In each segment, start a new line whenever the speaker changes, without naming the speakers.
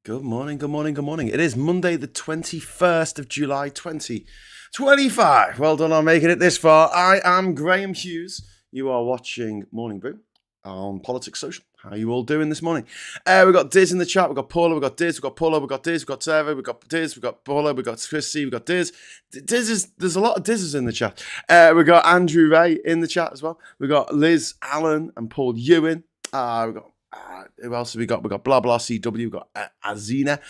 Good morning, good morning, good morning. It is Monday, the 21st of July, 2025. Well done on making it this far. I am Graham Hughes. You are watching Morning Brew on Politics Social. How are you all doing this morning? We've got Diz in the chat. We've got Paula. We've got Diz. We've got Paula. We've got Diz. We've got Sarah. We've got Diz. We've got Paula. We've got Chrissy. We've got Diz. There's a lot of Dizes in the chat. We've got Andrew Ray in the chat as well. We've got Liz Allen and Paul Ewan. We've got who else have we got? We've got Blah Blah CW. We've got Azina.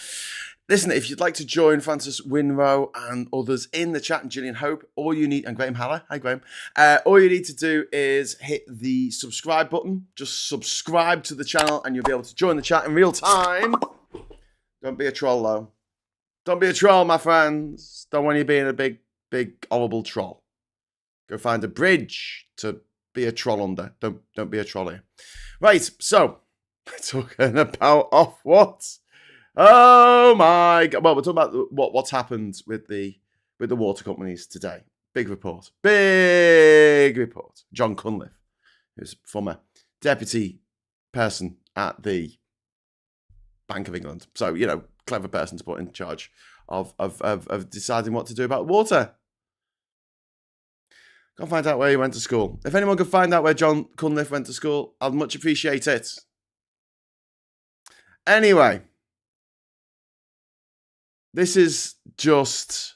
Listen, if you'd like to join Francis Winrow and others in the chat, and Gillian Hope, all you need, and Graham Haller, hi Graham, all you need to do is hit the subscribe button. Just subscribe to the channel and you'll be able to join the chat in real time. Don't be a troll though. Don't be a troll, my friends. Don't want you being a big, horrible troll. Go find a bridge to be a troll under. Don't be a troll here. Right, so we're talking about OFWAT. Oh my God! Well, we're talking about what's happened with the water companies today. Big report. Jon Cunliffe, who's former deputy person at the Bank of England. So clever person to put in charge of deciding what to do about water. Go find out where he went to school. If anyone could find out where Jon Cunliffe went to school, I'd much appreciate it. Anyway, this is just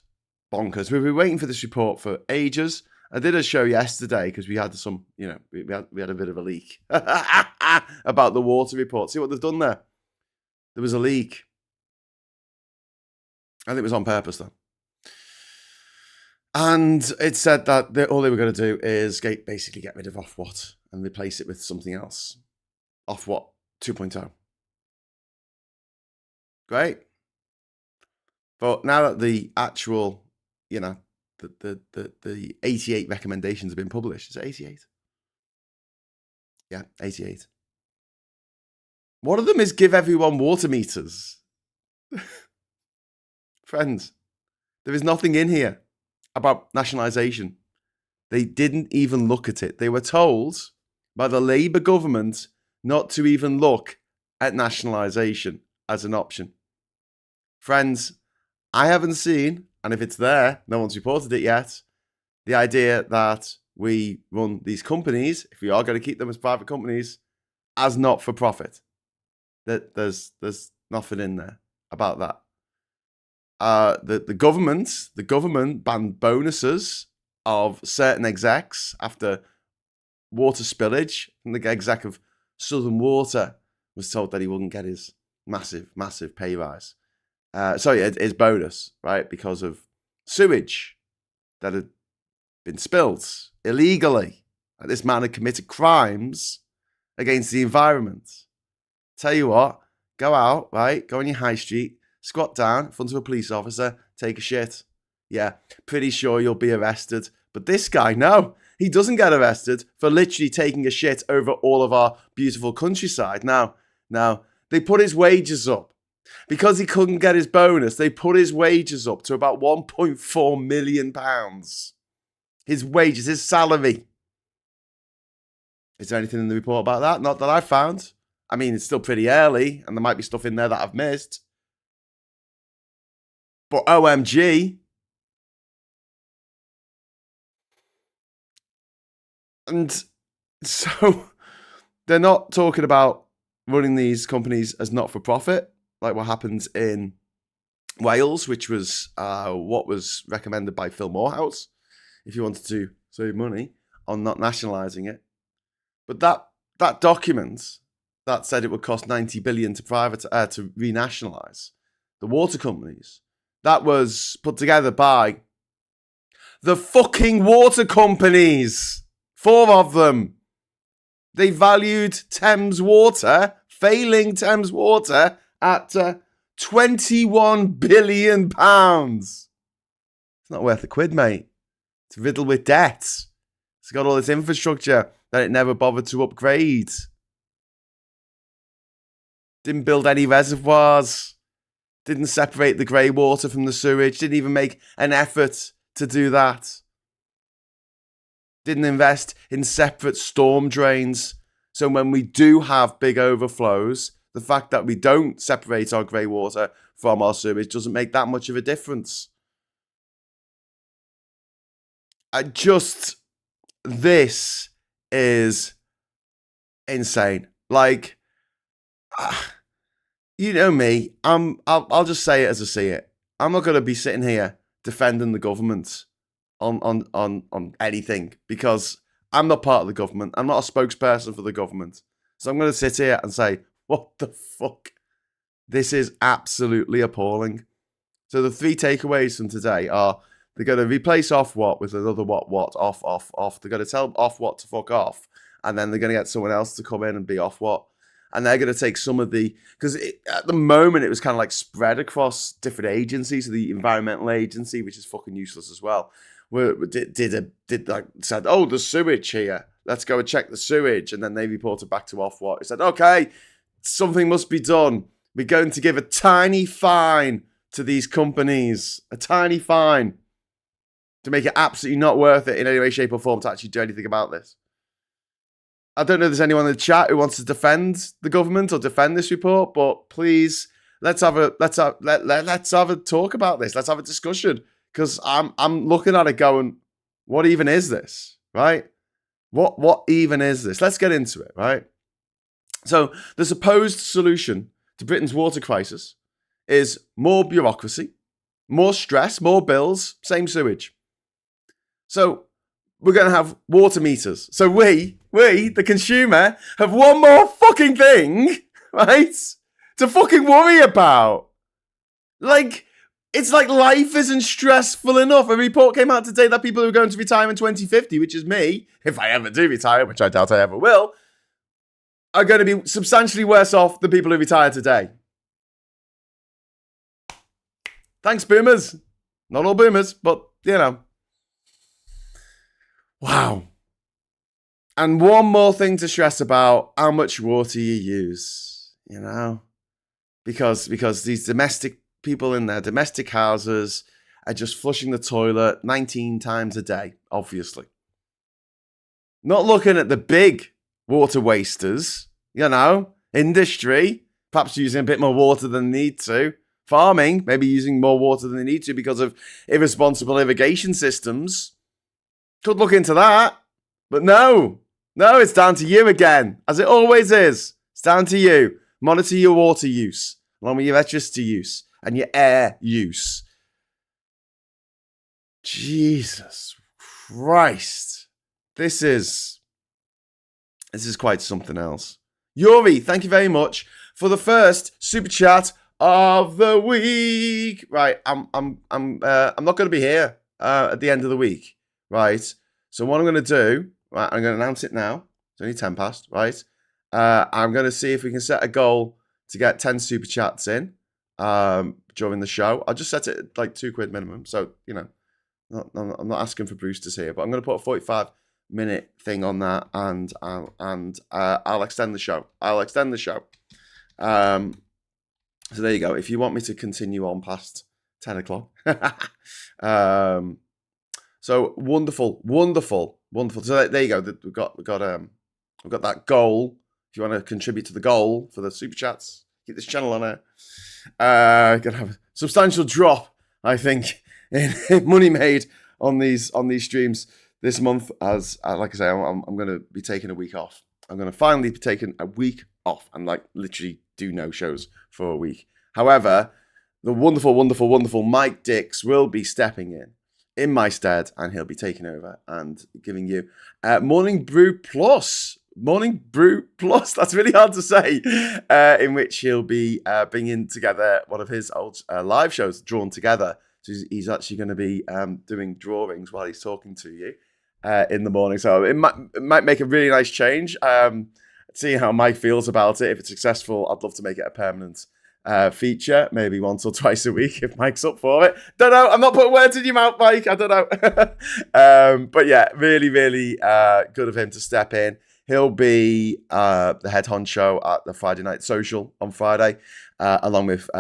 bonkers. We've been waiting for this report for ages. I did a show yesterday because we had some, we had a bit of a leak about the water report. See what they've done there? There was a leak. I think it was on purpose though. And it said that all they were going to do is basically get rid of OFWAT and replace it with something else. OFWAT 2.0. Great. But now that the actual, the 88 recommendations have been published. Is it 88? Yeah, 88. One of them is give everyone water meters. Friends, there is nothing in here about nationalisation. They didn't even look at it. They were told by the Labour government not to even look at nationalisation as an option. Friends, I haven't seen, and if it's there, no one's reported it yet, the idea that we run these companies, if we are going to keep them as private companies, as not-for-profit. There's nothing in there about that. The government banned bonuses of certain execs after water spillage. And the exec of Southern Water was told that he wouldn't get his massive pay rise. His bonus, right? Because of sewage that had been spilled illegally. This man had committed crimes against the environment. Tell you what, go out, right? Go on your high street, squat down in front of a police officer, take a shit. Yeah, pretty sure you'll be arrested. But this guy, no, he doesn't get arrested for literally taking a shit over all of our beautiful countryside. Now, they put his wages up. Because he couldn't get his bonus, they put his wages up to about £1.4 million. His wages, his salary. Is there anything in the report about that? Not that I found. I mean, it's still pretty early, and there might be stuff in there that I've missed. But OMG. And so they're not talking about running these companies as not-for-profit, like what happens in Wales, which was what was recommended by Phil Morehouse, if you wanted to save money on not nationalising it. But that document that said it would cost 90 billion to renationalise the water companies, that was put together by the fucking water companies. 4 of them. They valued Thames Water, failing Thames Water, at £21 billion. It's not worth a quid, mate. It's riddled with debt. It's got all this infrastructure that it never bothered to upgrade. Didn't build any reservoirs. Didn't separate the grey water from the sewage. Didn't even make an effort to do that. Didn't invest in separate storm drains. So when we do have big overflows, The fact that we don't separate our grey water from our sewage doesn't make that much of a difference. This is insane. Like, you know me. I'll just say it as I see it. I'm not going to be sitting here defending the government on anything, because I'm not part of the government. I'm not a spokesperson for the government. So I'm going to sit here and say, what the fuck? This is absolutely appalling. So the 3 takeaways from today are: they're going to replace OFWAT with another what, off. They're going to tell OFWAT to fuck off, and then they're going to get someone else to come in and be OFWAT. And they're going to take some of the, because at the moment it was kind of like spread across different agencies. So the environmental agency, which is fucking useless as well, said, oh, there's sewage here. Let's go and check the sewage. And then they reported back to OFWAT. It said, okay, something must be done. We're going to give a tiny fine to these companies, a tiny fine, to make it absolutely not worth it in any way, shape, or form to actually do anything about this. I don't know if there's anyone in the chat who wants to defend the government or defend this report, but please, let's have a talk about this. Let's have a discussion, because I'm looking at it going, what even is this, right? What even is this? Let's get into it, right? So the supposed solution to Britain's water crisis is more bureaucracy, more stress, more bills, same sewage. So we're going to have water meters. So we, the consumer, have one more fucking thing, right, to fucking worry about. Like, it's like life isn't stressful enough. A report came out today that people who are going to retire in 2050, which is me, if I ever do retire, which I doubt I ever will, are going to be substantially worse off than people who retire today. Thanks, boomers. Not all boomers, but, you know. Wow. And one more thing to stress about: how much water you use, you know? Because these domestic people in their domestic houses are just flushing the toilet 19 times a day, obviously. Not looking at the big water wasters, you know, industry, perhaps using a bit more water than they need to. Farming, maybe using more water than they need to because of irresponsible irrigation systems. Could look into that, but no, it's down to you again, as it always is. It's down to you. Monitor your water use, along with your electricity use and your air use. Jesus Christ. This is quite something else. Yuri, thank you very much for the first super chat of the week. Right, I'm not going to be here at the end of the week. Right, so what I'm going to do, right, I'm going to announce it now. It's only 10 past, right? I'm going to see if we can set a goal to get 10 super chats in during the show. I'll just set it at like £2 minimum. So, you know, I'm not asking for boosters here, but I'm going to put a 45-minute thing on that, and I'll extend the show. So there you go. If you want me to continue on past 10 o'clock. So wonderful. So there you go. We've got that goal. If you want to contribute to the goal for the super chats, keep this channel on air. Gonna have a substantial drop, I think, in money made on these streams this month. As like I say, I'm going to be taking a week off. I'm going to finally be taking a week off and like literally do no shows for a week. However, the wonderful Mike Dix will be stepping in my stead, and he'll be taking over and giving you Morning Brew Plus. That's really hard to say. In which he'll be bringing together one of his old live shows, Drawn Together. So he's actually going to be doing drawings while he's talking to you in the morning. So it might make a really nice change. Seeing how Mike feels about it. If it's successful, I'd love to make it a permanent feature, maybe once or twice a week if Mike's up for it. Don't know. I'm not putting words in your mouth, Mike. I don't know. But yeah, really good of him to step in. He'll be the head honcho at the Friday Night Social on Friday, along with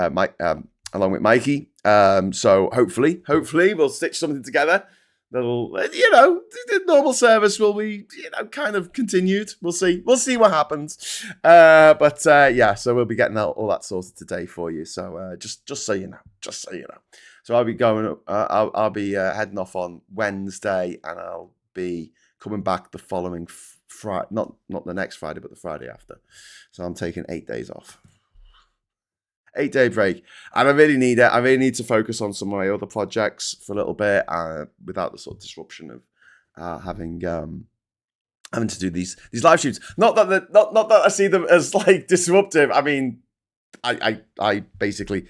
Mikey. So hopefully we'll stitch something together that'll, the normal service will be, kind of continued. We'll see. We'll see what happens. But so we'll be getting all that sorted today for you. So just so you know, So I'll be going. I'll be heading off on Wednesday, and I'll be coming back the following Friday. Not the next Friday, but the Friday after. So I'm taking 8 days off. 8-day break, and I really need it. I really need to focus on some of my other projects for a little bit, without the sort of disruption of having to do these live streams. Not that I see them as like disruptive. I mean, I basically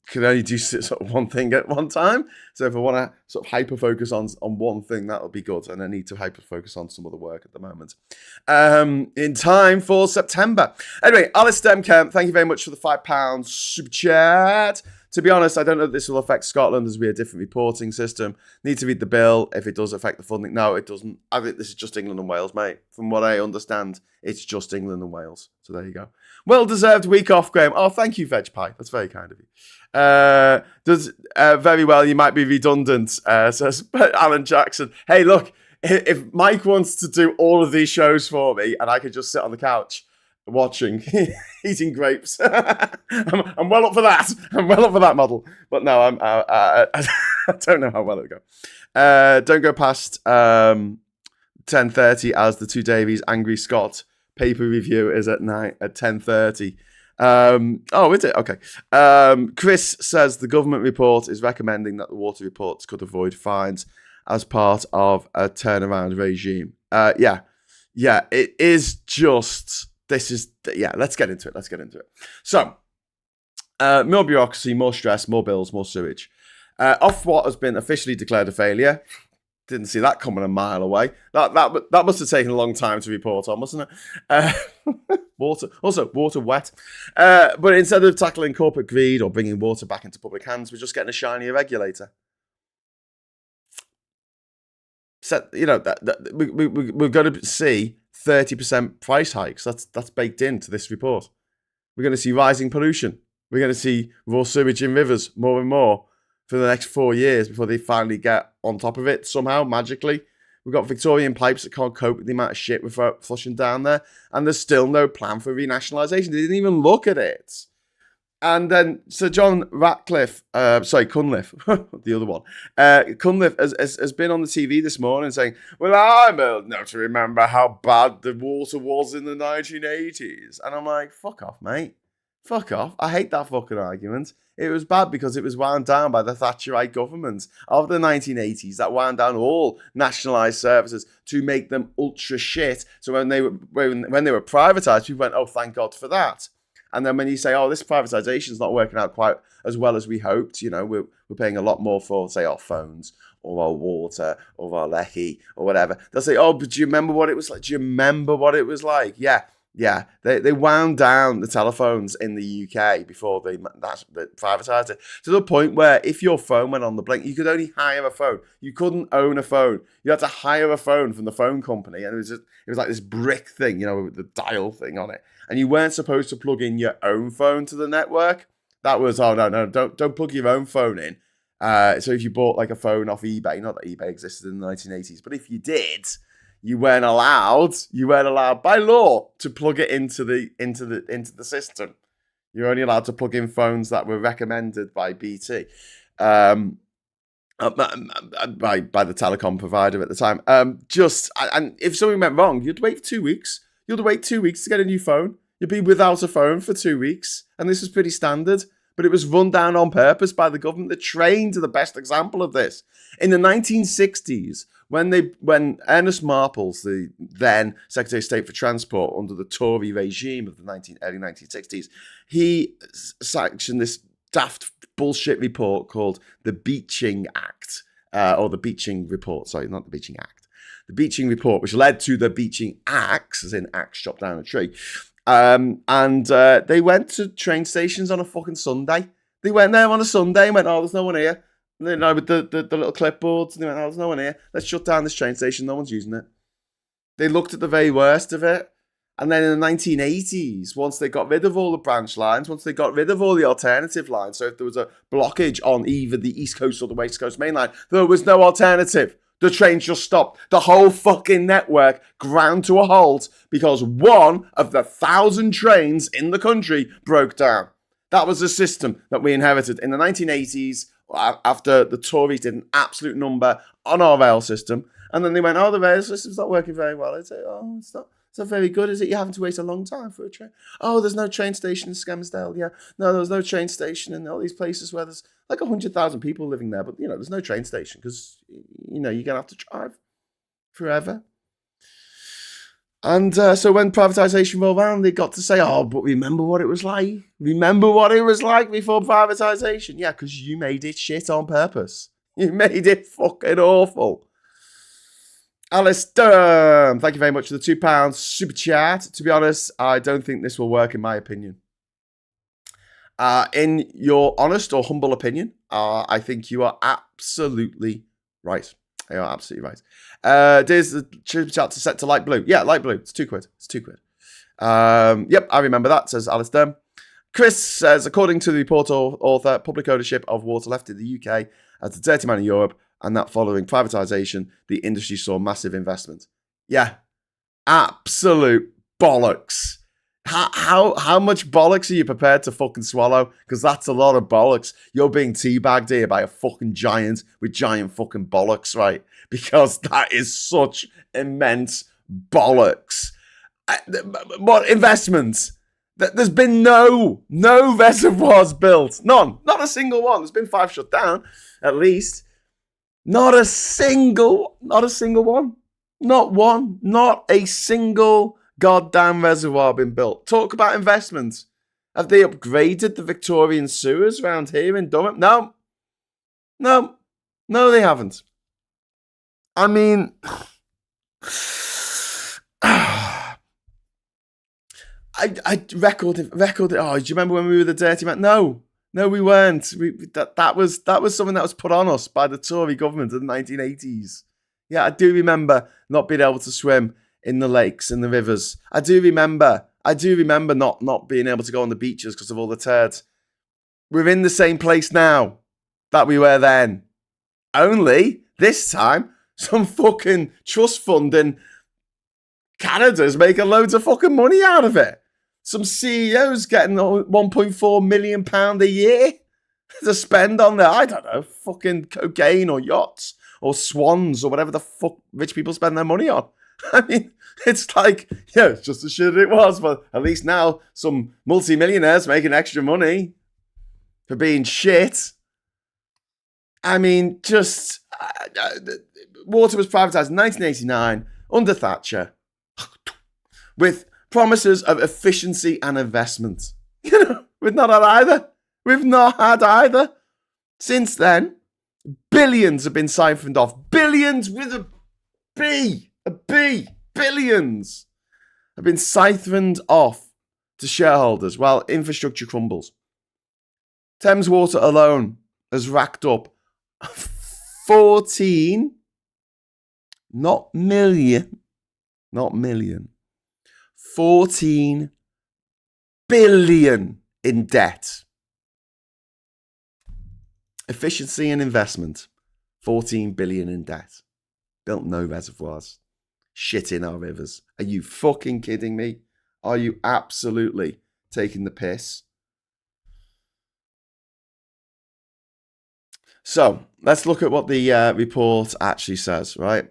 can only do sort of one thing at one time. So if I want to sort of hyper focus on one thing, that'll be good. And I need to hyper focus on some other work at the moment. In time for September. Anyway, Alice Demkemp, thank you very much for the £5 super chat. To be honest, I don't know if this will affect Scotland as we have a different reporting system. Need to read the bill if it does affect the funding. No, it doesn't. I think this is just England and Wales, mate. From what I understand, it's just England and Wales. So there you go. Well-deserved week off, Graham. Oh, thank you, Veg Pie. That's very kind of you. Does very well. You might be redundant, says Alan Jackson. Hey, look, if Mike wants to do all of these shows for me and I could just sit on the couch watching, eating grapes, I'm well up for that. I'm well up for that model. But no, I don't know how well it'll go. Don't go past 10:30 as the Two Davies Angry Scott paper review is at night at 10:30. Is it? Okay. Chris says the government report is recommending that the water reports could avoid fines as part of a turnaround regime. Yeah, it is just, let's get into it. So, more bureaucracy, more stress, more bills, more sewage. OFWAT has been officially declared a failure. Didn't see that coming a mile away. That must have taken a long time to report on, mustn't it? Water wet. But instead of tackling corporate greed or bringing water back into public hands, we're just getting a shinier regulator. So, we're going to see 30% price hikes. That's baked into this report. We're going to see rising pollution. We're going to see raw sewage in rivers more and more for the next 4 years before they finally get on top of it somehow, magically. We've got Victorian pipes that can't cope with the amount of shit we're flushing down there, and there's still no plan for renationalisation. They didn't even look at it. And then Sir Jon Cunliffe, the other one, Cunliffe has been on the TV this morning saying, well, I'm old enough to remember how bad the water was in the 1980s. And I'm like, fuck off, mate. Fuck off. I hate that fucking argument. It was bad because it was wound down by the Thatcherite government of the 1980s that wound down all nationalised services to make them ultra shit. So when they were privatised, people went, oh, thank God for that. And then when you say, oh, this privatisation is not working out quite as well as we hoped, we're paying a lot more for, say, our phones or our water or our lecky or whatever. They'll say, oh, but do you remember what it was like? Yeah, they wound down the telephones in the UK before they privatised it, to the point where if your phone went on the blink, you could only hire a phone. You couldn't own a phone. You had to hire a phone from the phone company, and it was like this brick thing, with the dial thing on it, and you weren't supposed to plug in your own phone to the network. That was, oh no, don't plug your own phone in. So if you bought like a phone off eBay, not that eBay existed in the 1980s, but if you did, you weren't allowed by law to plug it into the system. You're only allowed to plug in phones that were recommended by BT, by the telecom provider at the time. And if something went wrong, you'd wait 2 weeks. You'd wait 2 weeks to get a new phone. You'd be without a phone for 2 weeks, and this was pretty standard. But it was run down on purpose by the government. The trains are the best example of this. In the 1960s, when Ernest Marples, the then Secretary of State for Transport under the Tory regime of the early 1960s, he sanctioned this daft bullshit report called the Beeching Act, or the Beeching Report. Sorry, not the Beeching Act. The Beeching Report, which led to the Beeching Axe, as in axe chopped down a tree. And they went to train stations on a fucking Sunday. They went there on a Sunday and went, oh, there's no one here. And with the little clipboards, and they went, oh, there's no one here. Let's shut down this train station. No one's using it. They looked at the very worst of it, And then in the 1980s, once they got rid of all the branch lines, once they got rid of all the alternative lines, so if there was a blockage on either the East Coast or the West Coast main line, there was no alternative. The trains just stopped. The whole fucking network ground to a halt because one of the 1,000 trains in the country broke down. That was the system that we inherited in the 1980s after the Tories did an absolute number on our rail system. And then they went, oh, the rail system's not working very well. It's not very good, is it? You're having to wait a long time for a train. Oh, there's no train station in Skelmersdale. Yeah, no, there's no train station in all these places where there's like 100,000 people living there. But, there's no train station because, you're going to have to drive forever. And so when privatisation rolled around, they got to say, oh, but remember what it was like? Remember what it was like before privatisation? Yeah, because you made it shit on purpose. You made it fucking awful. Alistair, thank you very much for the £2 super chat. To be honest, I don't think this will work in my opinion. In your honest or humble opinion, I think you are absolutely right. You are absolutely right. There's the super chat to set to light blue. Yeah, light blue. It's £2. It's £2. Yep, I remember that, says Alistair. Chris says, according to the report author, public ownership of water left in the UK as the dirty man in Europe, and that following privatisation, the industry saw massive investment. Yeah, absolute bollocks. How much bollocks are you prepared to fucking swallow? Because that's a lot of bollocks. You're being teabagged here by a fucking giant with giant fucking bollocks, right? Because that is such immense bollocks. What investments? There's been no reservoirs built. None. Not a single one. There's been 5 shut down, at least. Not a single one. Not one. Not a single goddamn reservoir been built. Talk about investment. Have they upgraded the Victorian sewers around here in Durham? No, they haven't. I mean, I recorded. Oh, do you remember when we were the dirty man? No, we weren't. That was something that was put on us by the Tory government in the 1980s. Yeah, I do remember not being able to swim in the lakes and the rivers. I do remember not being able to go on the beaches because of all the turds. We're in the same place now that we were then. Only this time, some fucking trust fund in Canada's making loads of fucking money out of it. Some CEOs getting £1.4 million a year to spend on their, I don't know, fucking cocaine or yachts or swans or whatever the fuck rich people spend their money on. I mean, it's like, yeah, it's just as shit as it was, but at least now some multi-millionaires making extra money for being shit. I mean, just water was privatised in 1989 under Thatcher with promises of efficiency and investment. We've not had either. Since then, billions have been siphoned off. Billions with a B. Billions have been siphoned off to shareholders while infrastructure crumbles. Thames Water alone has racked up 14, not million, 14 billion in debt. Efficiency and investment, 14 billion in debt. Built no reservoirs. Shit in our rivers. Are you fucking kidding me? Are you absolutely taking the piss? So let's look at what the report actually says, right?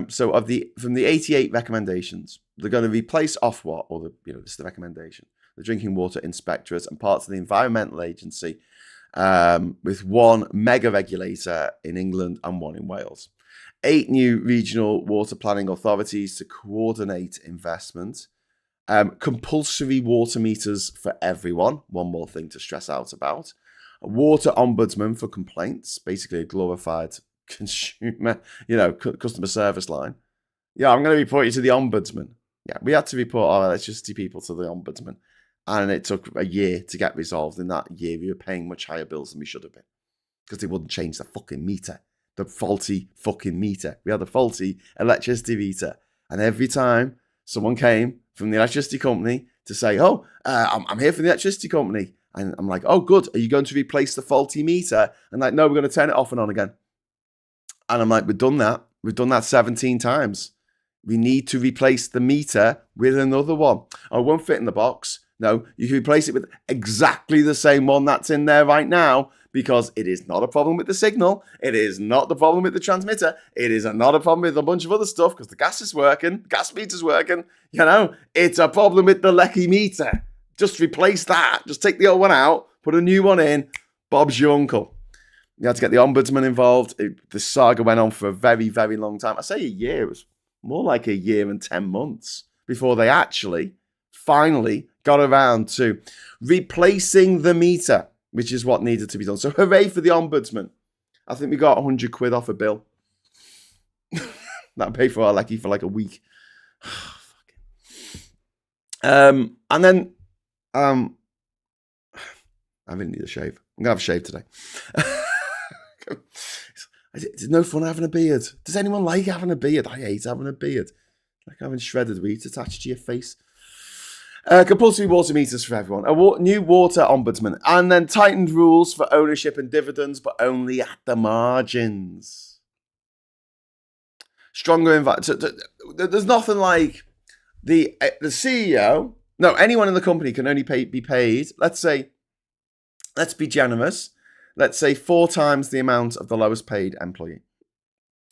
So from the 88 recommendations, they're going to replace OFWAT, or this is the recommendation, the Drinking Water Inspectorate and parts of the Environmental Agency, with one mega regulator in England and one in Wales. 8 new regional water planning authorities to coordinate investment. Compulsory water meters for everyone. One more thing to stress out about. A water ombudsman for complaints, basically a glorified consumer, customer service line. Yeah, I'm going to report you to the ombudsman. Yeah, we had to report our electricity people to the ombudsman. And it took a year to get resolved. In that year, we were paying much higher bills than we should have been. Because they wouldn't change the fucking meter. The faulty fucking meter. We had a faulty electricity meter. And every time Someone came from the electricity company to say, oh, I'm here for the electricity company. And I'm like, oh, good. Are you going to replace the faulty meter? And like, no, we're going to turn it off and on again. And I'm like, we've done that. We've done that 17 times. We need to replace the meter with another one. Oh, it won't fit in the box. No, you can replace it with exactly the same one that's in there right now, because it is not a problem with the signal. It is not the problem with the transmitter. It is not a problem with a bunch of other stuff because the gas is working, gas meter's working. You know, it's a problem with the lecky meter. Just replace that. Just take the old one out, put a new one in. Bob's your uncle. You had to get the ombudsman involved. The saga went on for a very, very long time. I say a year. It was more like a year and 10 months before they actually finally got around to replacing the meter, which is what needed to be done. So hooray for the ombudsman. I think we got 100 quid off a bill. That'll pay for our lecky for like a week. And then I really need a shave. I'm going to have a shave today. It's no fun having a beard. Does anyone like having a beard? I hate having a beard. Like having shredded wheat attached to your face. Compulsory water meters for everyone. A new water ombudsman. And then tightened rules for ownership and dividends, but only at the margins. Stronger environment. There's nothing like the CEO. No, anyone in the company can only be paid, let's be generous. Let's say 4 times the amount of the lowest paid employee.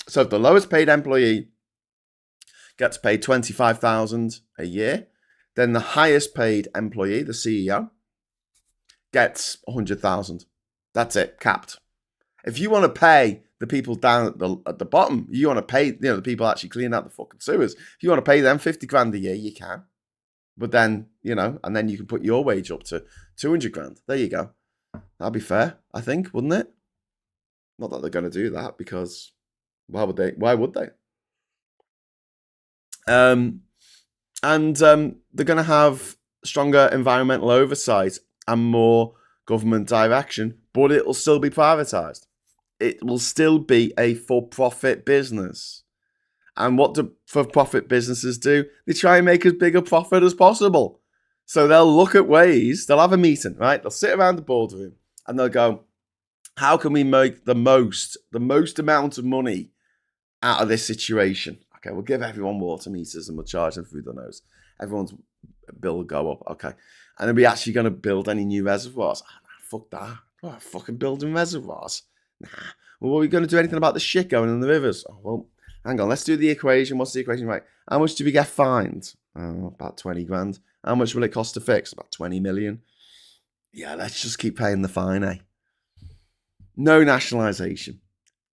So if the lowest paid employee gets paid $25,000 a year, then the highest paid employee, the CEO, gets $100,000. That's it, capped. If you want to pay the people down at the bottom, you want to pay the people actually cleaning out the fucking sewers. If you want to pay them 50 grand a year, you can. But then, and then you can put your wage up to 200 grand. There you go. That'd be fair, I think, wouldn't it? Not that they're going to do that, because why would they? They're going to have stronger environmental oversight and more government direction, but it'll still be privatised. It will still be a for-profit business. And what do for-profit businesses do? They try and make as big a profit as possible. So they'll look at ways, they'll have a meeting, right? They'll sit around the boardroom and they'll go, how can we make the most amount of money out of this situation? Okay, we'll give everyone water meters and we'll charge them through the nose. Everyone's bill will go up. Okay. And are we actually going to build any new reservoirs? Fuck that. We're not fucking building reservoirs. Nah. Well, are we going to do anything about the shit going in the rivers? Oh, well, hang on. Let's do the equation. What's the equation? Right. How much do we get fined? About 20 grand. How much will it cost to fix? About 20 million. Yeah, let's just keep paying the fine, eh? No nationalisation.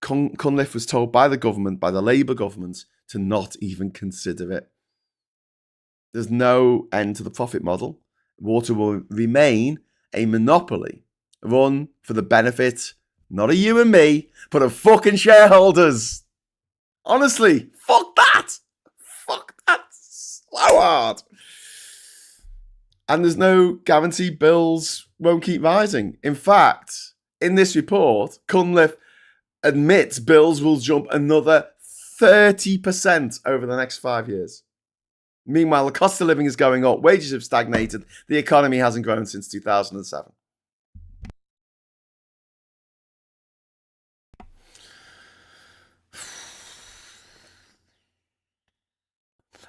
Cunliffe was told by the government, by the Labour government, to not even consider it. There's no end to the profit model. Water will remain a monopoly run for the benefit, not of you and me, but of fucking shareholders. Honestly, fuck that. Fuck that so hard. And there's no guarantee bills won't keep rising. In fact, in this report, Cunliffe admits bills will jump another 30% over the next 5 years. Meanwhile, the cost of living is going up, wages have stagnated, the economy hasn't grown since 2007.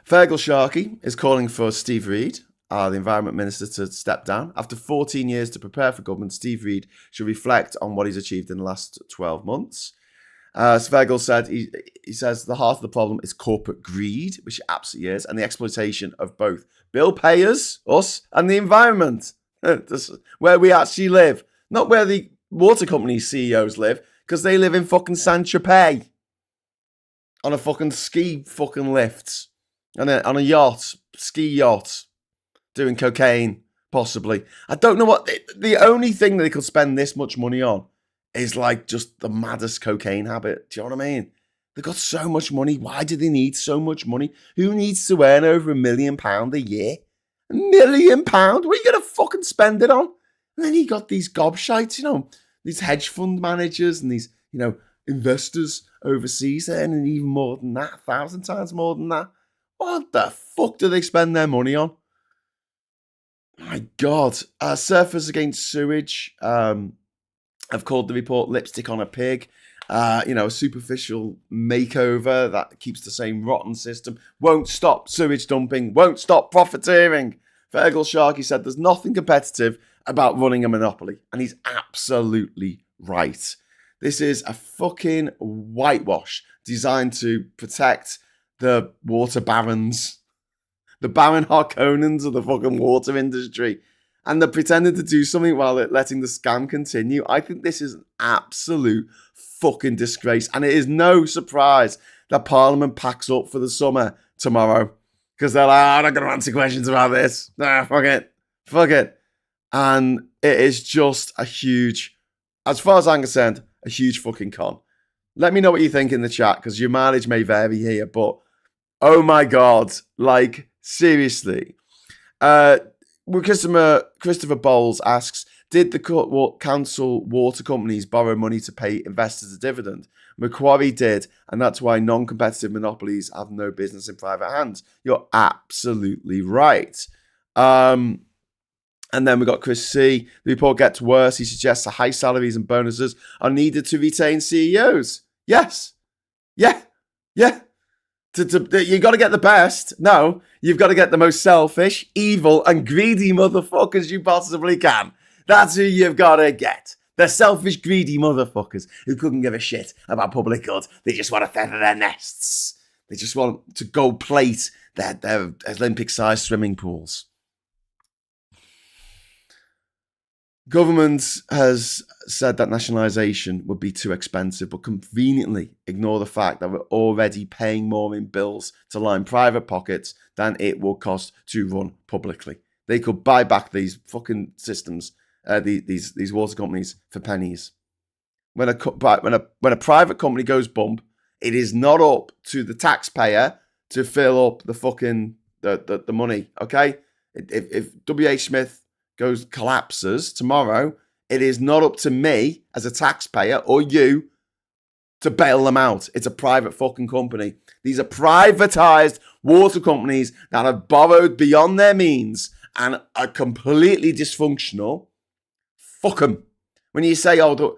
Feargal Sharkey is calling for Steve Reid, the Environment Minister, to step down. After 14 years to prepare for government, Steve Reid should reflect on what he's achieved in the last 12 months. Feargal said, he says the heart of the problem is corporate greed, which it absolutely is, and the exploitation of both bill payers, us, and the environment. Where we actually live. Not where the water company CEOs live, because they live in fucking Saint-Tropez. On a fucking ski fucking lift. On a yacht, ski yacht. Doing cocaine, possibly. I don't know what... The only thing that they could spend this much money on is like just the maddest cocaine habit. Do you know what I mean? They've got so much money. Why do they need so much money? Who needs to earn over £1 million a year? £1 million? What are you going to fucking spend it on? And then you got these gobshites, these hedge fund managers and these, investors overseas earning even more than that, 1,000 times more than that. What the fuck do they spend their money on? My God. Surfers Against Sewage have called the report lipstick on a pig. A superficial makeover that keeps the same rotten system. Won't stop sewage dumping. Won't stop profiteering. Feargal Sharkey said there's nothing competitive about running a monopoly. And he's absolutely right. This is a fucking whitewash designed to protect the water barons, the Baron Harkonnens of the fucking water industry. And they're pretending to do something while they're letting the scam continue. I think this is an absolute fucking disgrace. And it is no surprise that Parliament packs up for the summer tomorrow. Because they're like, I'm not going to answer questions about this. Nah, fuck it. Fuck it. And it is just a huge, as far as I'm concerned, a huge fucking con. Let me know what you think in the chat, because your mileage may vary here. But, oh my God, like, seriously. Christopher Bowles asks, did the council water companies borrow money to pay investors a dividend? Macquarie did, and that's why non-competitive monopolies have no business in private hands. You're absolutely right. And then we got Chris C. The report gets worse. He suggests that high salaries and bonuses are needed to retain CEOs. Yes. Yeah. Yeah. You got to get the best. No, you've got to get the most selfish, evil, and greedy motherfuckers you possibly can. That's who you've got to get. The selfish, greedy motherfuckers who couldn't give a shit about public good. They just want to feather their nests. They just want to go plate their Olympic-sized swimming pools. Government has said that nationalisation would be too expensive, but conveniently ignore the fact that we're already paying more in bills to line private pockets than it will cost to run publicly. They could buy back these fucking systems, these water companies, for pennies. When a private company goes bump, it is not up to the taxpayer to fill up the fucking the money. Okay, if WH Smith collapses tomorrow, it is not up to me as a taxpayer or you to bail them out. It's a private fucking company. These are privatized water companies that have borrowed beyond their means and are completely dysfunctional. Fuck them. When you say, oh,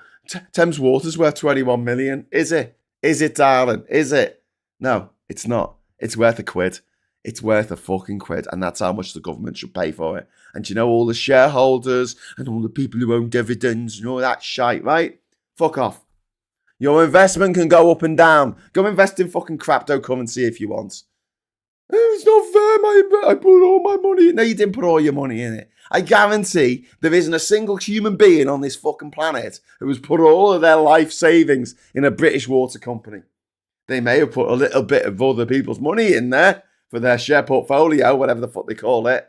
Thames Water's worth 21 million, is it? Is it, darling? Is it? No, it's not. It's worth a quid. It's worth a fucking quid, and that's how much the government should pay for it. And you know, all the shareholders and all the people who own dividends and all that shite, right? Fuck off. Your investment can go up and down. Go invest in fucking cryptocurrency if you want. It's not fair, I put all my money in. No, you didn't put all your money in it. I guarantee there isn't a single human being on this fucking planet who has put all of their life savings in a British water company. They may have put a little bit of other people's money in there for their share portfolio, whatever the fuck they call it.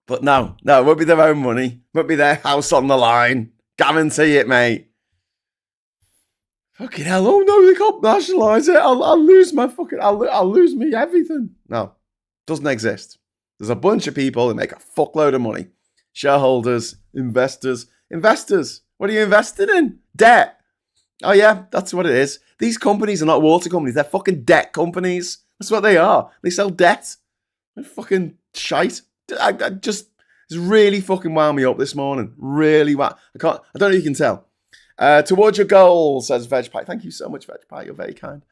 But no, it won't be their own money. It won't be their house on the line. Guarantee it, mate. Fucking hell, oh no, they can't nationalise it. I'll lose my fucking, I'll lose me everything. No, doesn't exist. There's a bunch of people who make a fuckload of money. Shareholders, investors. What are you invested in? Debt. Oh yeah, that's what it is. These companies are not water companies. They're fucking debt companies. That's what they are. They sell debt. They're fucking shite. It's really fucking wound me up this morning. Really wound. I don't know if you can tell. Towards your goals, says Veg Pie. Thank you so much, Veg Pie. You're very kind.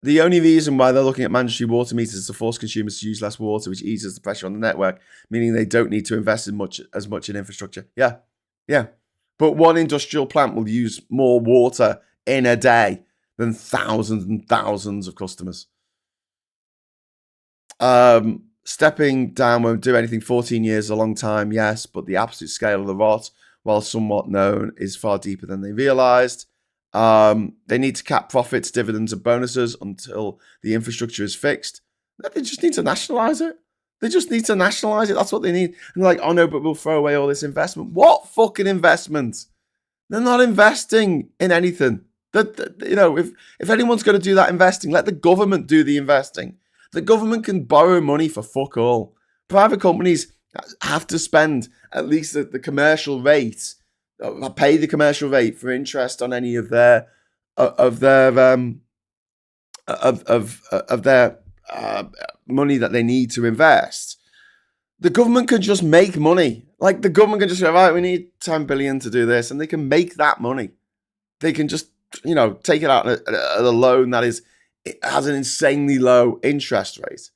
The only reason why they're looking at mandatory water meters is to force consumers to use less water, which eases the pressure on the network, meaning they don't need to invest as much in infrastructure. Yeah. But one industrial plant will use more water in a day than thousands and thousands of customers. Stepping down won't do anything. 14 years is a long time, yes, but the absolute scale of the rot, while somewhat known, is far deeper than they realised. They need to cap profits, dividends, and bonuses until the infrastructure is fixed. They just need to nationalise it. That's what they need. And they're like, oh no, but we'll throw away all this investment. What fucking investment? They're not investing in anything. If anyone's going to do that investing, let the government do the investing. The government can borrow money for fuck all. Private companies have to spend at least the commercial rate, pay the commercial rate for interest on any of their of their money that they need to invest, the government can just make money. Like the government can just say, right, we need 10 billion to do this, and they can make that money. They can just, take it out at a loan that it has an insanely low interest rate,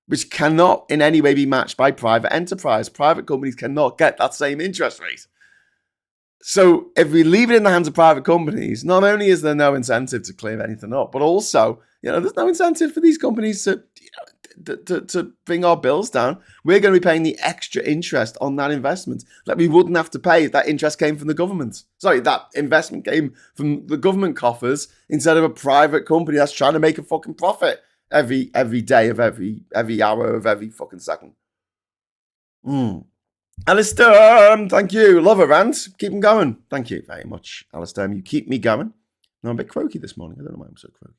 which cannot in any way be matched by private enterprise. Private companies cannot get that same interest rate. So if we leave it in the hands of private companies, not only is there no incentive to clear anything up, but also, there's no incentive for these companies to bring our bills down. We're going to be paying the extra interest on that investment that we wouldn't have to pay if that interest came from the government. Sorry, that investment came from the government coffers instead of a private company that's trying to make a fucking profit every day of every hour of every fucking second. Alistair, thank you. Love a rant. Keep them going. Thank you very much, Alistair. You keep me going. I'm a bit croaky this morning. I don't know why I'm so croaky.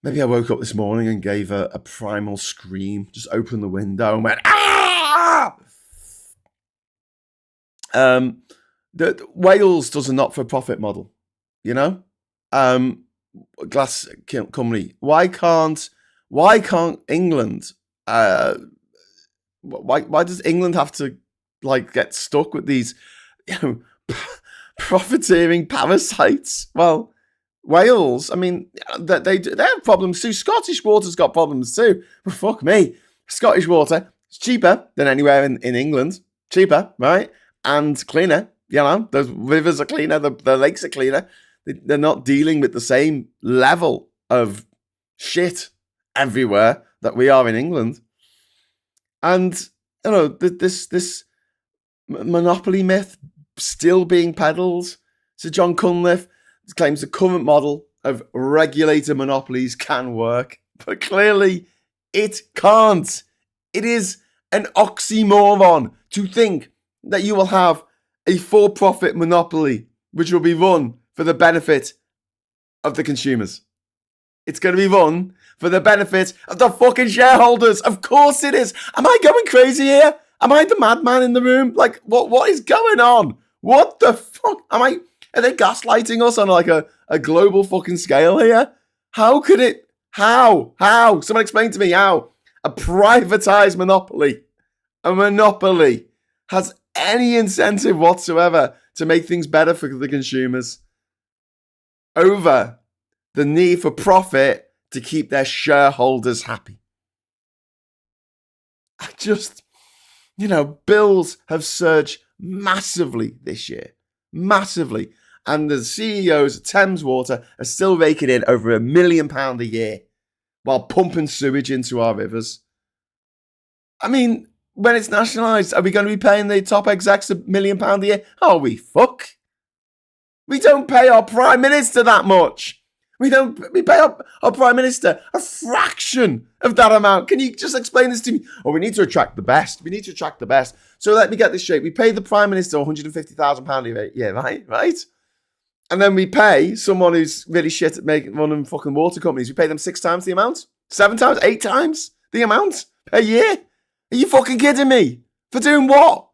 Maybe I woke up this morning and gave a primal scream, just opened the window and went, ah! Wales does a not-for-profit model, Glass company. Why can't England? Why does England have to get stuck with these, profiteering parasites? Well, Wales, I mean, they have problems too. Scottish Water's got problems too. But fuck me, Scottish Water is cheaper than anywhere in England. Cheaper, right? And cleaner. The rivers are cleaner. The lakes are cleaner. They're not dealing with the same level of shit everywhere that we are in England. And, this monopoly myth still being peddled. So Jon Cunliffe claims the current model of regulator monopolies can work, but clearly it can't. It is an oxymoron to think that you will have a for-profit monopoly which will be run for the benefit of the consumers. It's going to be run for the benefit of the fucking shareholders. Of course it is. Am I going crazy here? Am I the madman in the room? What is going on? What the fuck? Are they gaslighting us on a global fucking scale here? How could it? How? Someone explain to me how a privatized monopoly, has any incentive whatsoever to make things better for the consumers over the need for profit to keep their shareholders happy. Bills have surged massively this year. Massively. And the CEOs of Thames Water are still raking in over £1 million a year while pumping sewage into our rivers. I mean, when it's nationalised, are we going to be paying the top execs £1 million a year? Oh, we fuck. We don't pay our Prime Minister that much. We pay our Prime Minister a fraction of that amount. Can you just explain this to me? Oh, we need to attract the best. So let me get this straight. We pay the Prime Minister £150,000 a year, right? And then we pay someone who's really shit at running fucking water companies. We pay them 6 times the amount? 7 times? 8 times the amount per year? Are you fucking kidding me? For doing what?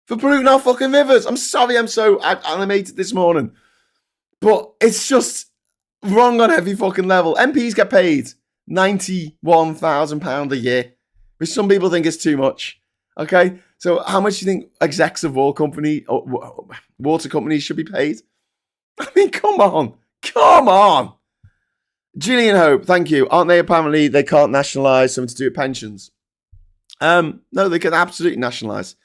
For polluting our fucking rivers? I'm sorry I'm so animated this morning. But it's just wrong on every fucking level. MPs get paid £91,000 a year, which some people think is too much. Okay? So how much do you think execs of water companies should be paid? I mean, come on. Gillian Hope, thank you. Aren't they apparently, they can't nationalise something to do with pensions? No, they can absolutely nationalise.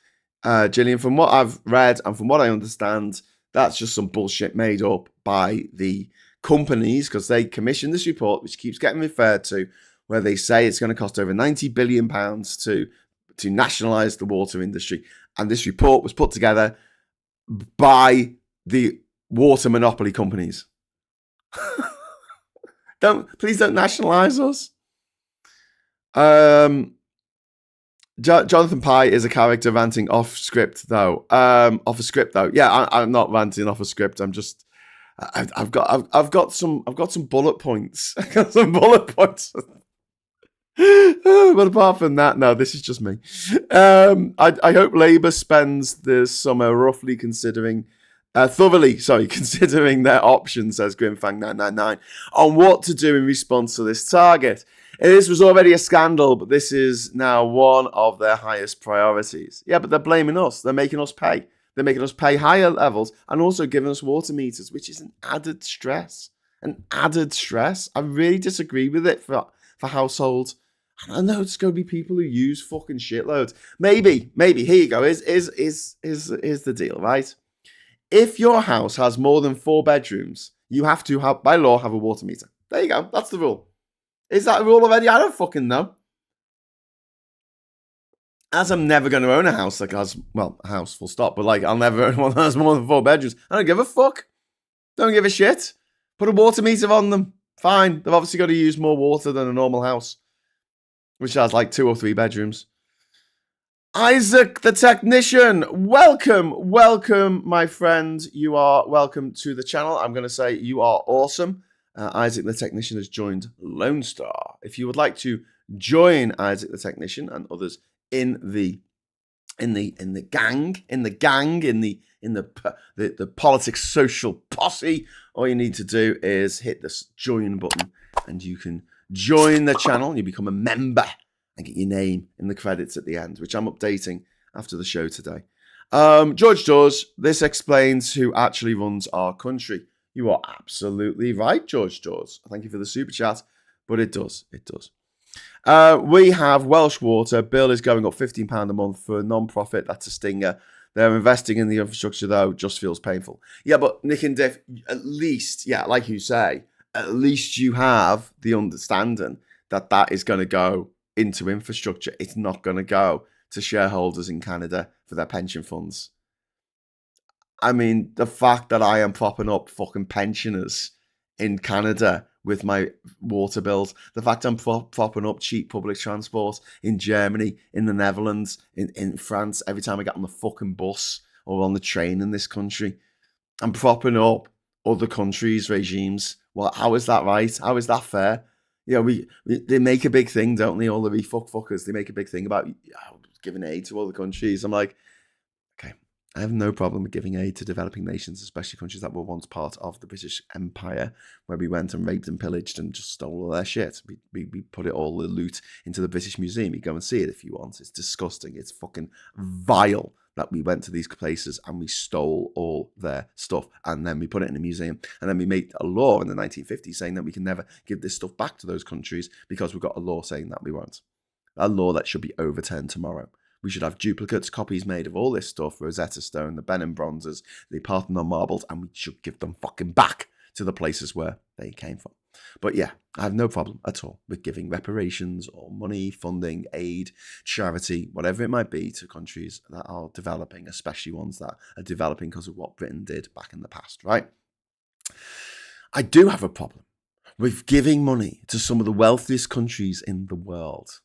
Gillian, from what I've read and from what I understand, that's just some bullshit made up by the companies because they commissioned this report, which keeps getting referred to, where they say it's going to cost over £90 billion to nationalise the water industry. And this report was put together by the water monopoly companies. Please don't nationalise us. Jonathan Pye is a character ranting off script though. Off a script though. Yeah, I'm not ranting off a script. I'm just, I've got some bullet points. I've got some bullet points. But apart from that, no, this is just me. I hope Labour spends the summer roughly considering thoroughly, considering their options, says Grimfang999, on what to do in response to this target. This was already a scandal, but this is now one of their highest priorities. Yeah, but they're blaming us. They're making us pay. They're making us pay higher levels and also giving us water meters, which is an added stress. An added stress. I really disagree with it for households. I know it's going to be people who use fucking shitloads. Maybe. Here you go. Here's the deal, right? If your house has more than 4 bedrooms, you have to have, by law, have a water meter. There you go. That's the rule. Is that a rule already? I don't fucking know. As I'm never going to own a house that has, well, a house full stop, but like I'll never own one that has more than 4 bedrooms. I don't give a fuck. Don't give a shit. Put a water meter on them. Fine. They've obviously got to use more water than a normal house, which has like 2 or 3 bedrooms. Isaac the Technician, welcome, my friend. You are welcome to the channel. I'm going to say you are awesome. Isaac the Technician has joined Lone Star. If you would like to join Isaac the Technician and others in the politics social posse, all you need to do is hit this join button, and you can join the channel. You become a member and get your name in the credits at the end, which I'm updating after the show today. George Dawes, this explains who actually runs our country. You are absolutely right, George Dawes. Thank you for the super chat, but it does. We have Welsh Water. Bill is going up £15 a month for a non-profit. That's a stinger. They're investing in the infrastructure, though. Just feels painful. Yeah, but Nick and Diff, at least, yeah, like you say, at least you have the understanding that that is going to go into infrastructure. It's not going to go to shareholders in Canada for their pension funds. I mean, the fact that I am propping up fucking pensioners in Canada with my water bills, the fact I'm propping up cheap public transport in Germany, in the Netherlands, in France, every time I get on the fucking bus or on the train in this country, I'm propping up other countries' regimes. Well, how is that right? How is that fair? You know, they make a big thing, don't they? All the fuckers, they make a big thing about giving aid to other countries. I'm like, okay, I have no problem with giving aid to developing nations, especially countries that were once part of the British Empire, where we went and raped and pillaged and just stole all their shit. We put it all, the loot, into the British Museum. You go and see it if you want. It's disgusting. It's fucking vile that we went to these places and we stole all their stuff, and then we put it in a museum, and then we made a law in the 1950s saying that we can never give this stuff back to those countries because we've got a law saying that we won't. A law that should be overturned tomorrow. We should have duplicates, copies made of all this stuff, Rosetta Stone, the Benin bronzes, the Parthenon marbles, and we should give them fucking back to the places where they came from. But yeah, I have no problem at all with giving reparations or money, funding, aid, charity, whatever it might be, to countries that are developing, especially ones that are developing because of what Britain did back in the past, right? I do have a problem with giving money to some of the wealthiest countries in the world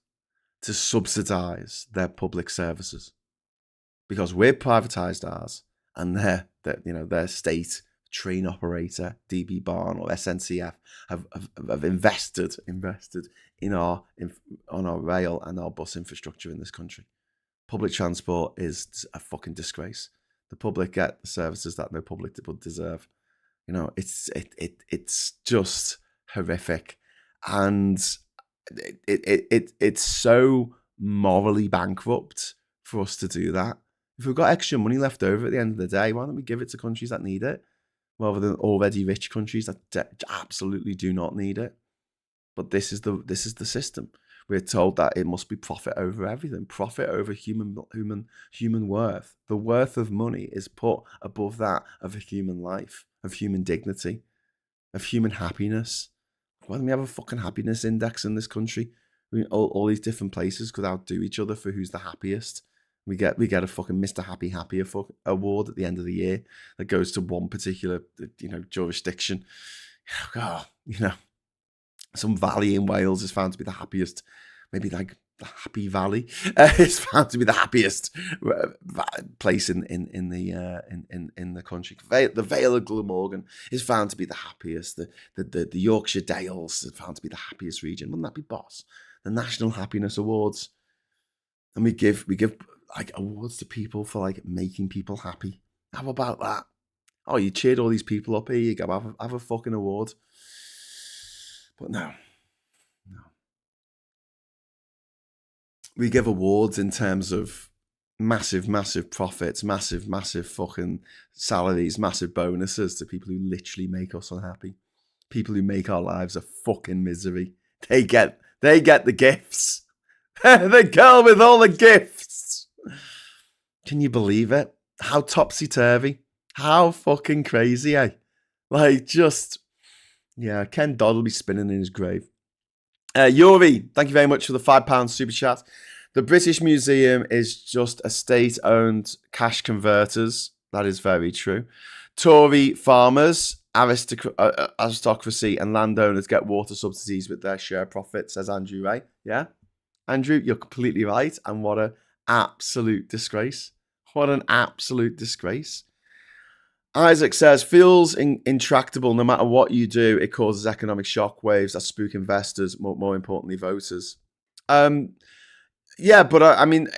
to subsidise their public services, because we're privatised ours, and their state train operator, DB Barn or SNCF, have invested in on our rail and our bus infrastructure in this country. Public transport is a fucking disgrace. The public get the services that no public would deserve. You know, it's just horrific, and it's so morally bankrupt for us to do that. If we've got extra money left over at the end of the day, why don't we give it to countries that need it, rather than already rich countries that absolutely do not need it? But this is the system. We're told that it must be profit over everything, profit over human worth. The worth of money is put above that of a human life, of human dignity, of human happiness. Why don't we have a fucking happiness index in this country? I mean, all these different places could outdo each other for who's the happiest. We get a fucking Mr. Happy award at the end of the year that goes to one particular jurisdiction. Oh, some valley in Wales is found to be the happiest. Maybe like the Happy Valley is found to be the happiest place in the country. The Vale of Glamorgan is found to be the happiest. The Yorkshire Dales is found to be the happiest region. Wouldn't that be boss? The National Happiness Awards, and we give like awards to people for like making people happy. How about that? Oh, you cheered all these people up. Here you go. Have a fucking award. But no. We give awards in terms of massive, massive profits, massive, massive fucking salaries, massive bonuses to people who literally make us unhappy. People who make our lives a fucking misery. They get the gifts. The girl with all the gifts. Can you believe it? How topsy-turvy. How fucking crazy, eh? Like, just, yeah, Ken Dodd will be spinning in his grave. Yuri, thank you very much for the £5 super chat. The British Museum is just a state-owned cash converters. That is very true. Tory farmers, aristocracy and landowners get water subsidies with their share profit, says Andrew Ray. Yeah? Andrew, you're completely right. And what an absolute disgrace. What an absolute disgrace. Isaac says, feels intractable. No matter what you do, it causes economic shockwaves that spook investors, more importantly, voters. Yeah, but I mean,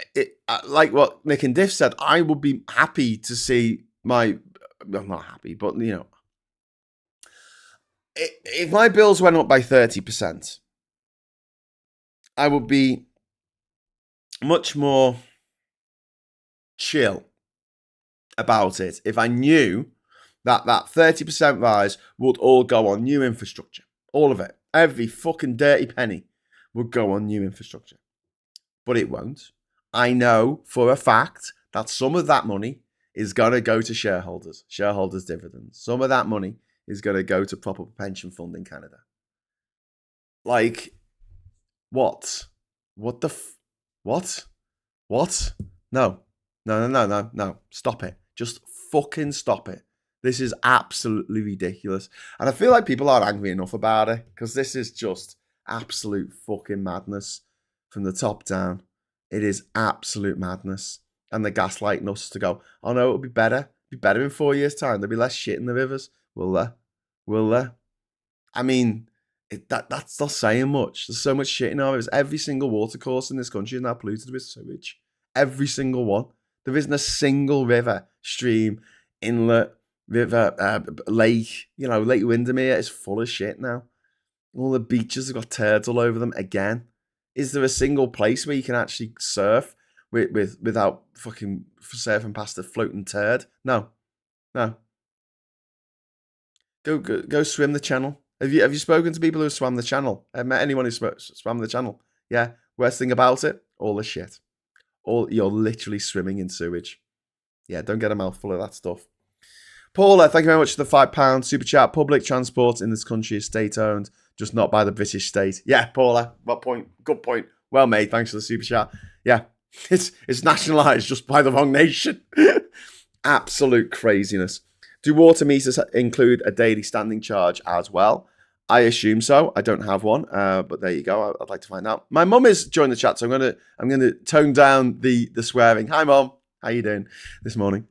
like what Nick and Diff said, I would be happy to see I'm not happy, but, you know, if my bills went up by 30%, I would be much more chill about it if I knew that 30% rise would all go on new infrastructure. All of it. Every fucking dirty penny would go on new infrastructure. But it won't. I know for a fact that some of that money is going to go to shareholders dividends. Some of that money is going to go to proper pension fund in Canada. Like, what? What the what? What? No. Stop it. Just fucking stop it. This is absolutely ridiculous. And I feel like people aren't angry enough about it because this is just absolute fucking madness from the top down. It is absolute madness. And they're gaslighting us to go, oh no, it'll be better. It'll be better in 4 years' time. There'll be less shit in the rivers. Will there? Will there? I mean, that's not saying much. There's so much shit in our rivers. Every single water course in this country is now polluted with sewage. Every single one. There isn't a single river, stream, inlet, river, lake. You know, Lake Windermere is full of shit now. All the beaches have got turds all over them again. Is there a single place where you can actually surf without fucking surfing past a floating turd? No. Go swim the channel. Have you spoken to people who swam the channel? Have met anyone who swam the channel? Yeah. Worst thing about it, all the shit. You're literally swimming in sewage. Yeah, don't get a mouthful of that stuff. Paula, thank you very much for the £5 super chat. Public transport in this country is state-owned, just not by the British state. Yeah, Paula, what point? Good point. Well made. Thanks for the super chat. Yeah, it's nationalised just by the wrong nation. Absolute craziness. Do water meters include a daily standing charge as well? I assume so. I don't have one, but there you go. I'd like to find out. My mum is joining the chat, so I'm gonna tone down the swearing. Hi, Mum. How you doing this morning?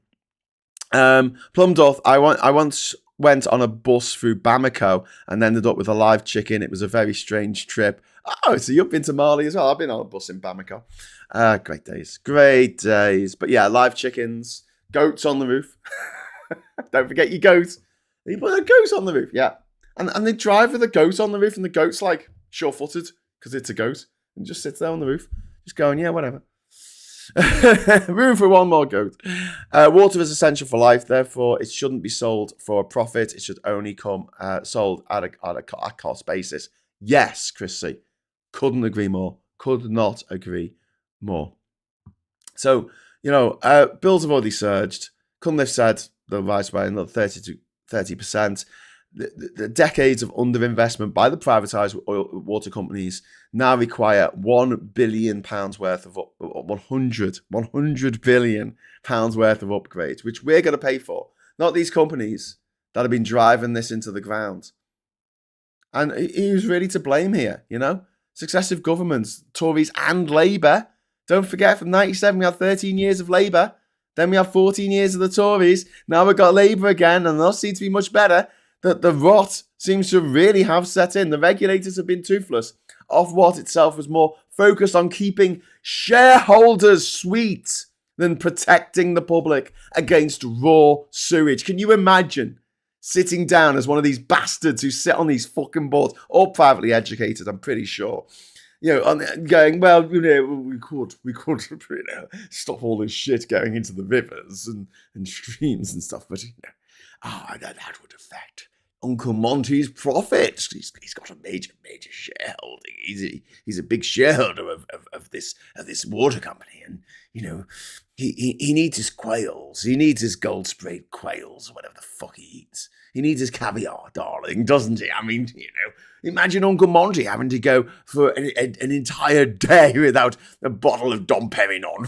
Plumdoth, I once went on a bus through Bamako and ended up with a live chicken. It was a very strange trip. Oh, so you've been to Mali as well? I've been on a bus in Bamako. Great days. But yeah, live chickens, goats on the roof. Don't forget your goat. You put a goat on the roof, yeah. And they drive with a goat on the roof, and the goat's like sure-footed because it's a goat, and just sits there on the roof, just going, yeah, whatever. Room for one more goat. Water is essential for life, therefore it shouldn't be sold for a profit. It should only come sold at a cost basis. Yes, Chris C. Couldn't agree more. Could not agree more. So, you know, bills have already surged. Cunliffe said they'll rise by another 30%. The decades of underinvestment by the privatised water companies now require £1 billion worth of 100 billion pounds worth of upgrades, which we're going to pay for, not these companies that have been driving this into the ground. And who's really to blame here? You know, successive governments, Tories and Labour. Don't forget, from 97 we had 13 years of Labour, then we have 14 years of the Tories. Now we've got Labour again, and they'll seem to be much better. The rot seems to really have set in. The regulators have been toothless. OFWAT itself was more focused on keeping shareholders sweet than protecting the public against raw sewage. Can you imagine sitting down as one of these bastards who sit on these fucking boards, all privately educated, I'm pretty sure, going, well, we could, stop all this shit going into the rivers and streams and stuff, but, that would affect Uncle Monty's profits. He's got a major shareholding. He's a big shareholder of this water company, and he needs his quails. He needs his gold sprayed quails, or whatever the fuck he eats. He needs his caviar, darling, doesn't he? I mean, imagine Uncle Monty having to go for an entire day without a bottle of Dom Perignon.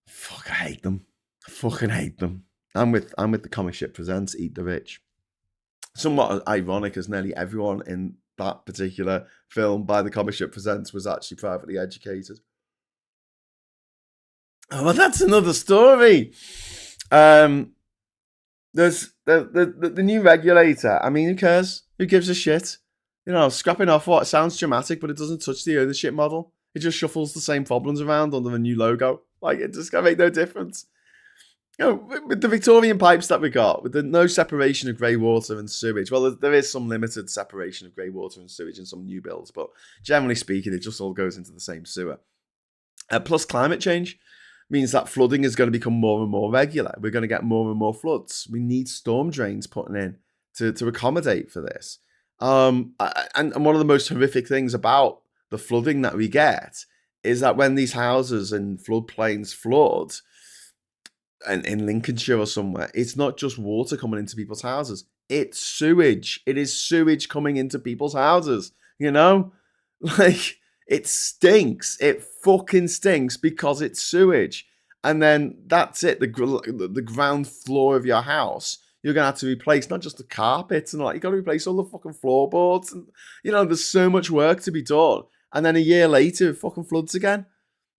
Fuck, I hate them. I fucking hate them. I'm with the comic ship presents Eat the Rich. Somewhat ironic, as nearly everyone in that particular film by the comic ship presents was actually privately educated. Oh, well, that's another story. There's the new regulator. I mean, who cares? Who gives a shit? Scrapping off what sounds dramatic, but it doesn't touch the ownership model. It just shuffles the same problems around under the new logo. Like, it just gonna make no difference. With the Victorian pipes that we got, with the no separation of grey water and sewage, well, there is some limited separation of grey water and sewage in some new builds, but generally speaking, it just all goes into the same sewer. Plus, climate change means that flooding is going to become more and more regular. We're going to get more and more floods. We need storm drains put in to accommodate for this. And one of the most horrific things about the flooding that we get is that when these houses and floodplains flood, and in Lincolnshire or somewhere, it's not just water coming into people's houses. It's sewage. It is sewage coming into people's houses, Like, it stinks. It fucking stinks because it's sewage. And then that's it. The ground floor of your house, you're going to have to replace not just the carpets and you got to replace all the fucking floorboards. And, there's so much work to be done. And then a year later, it fucking floods again.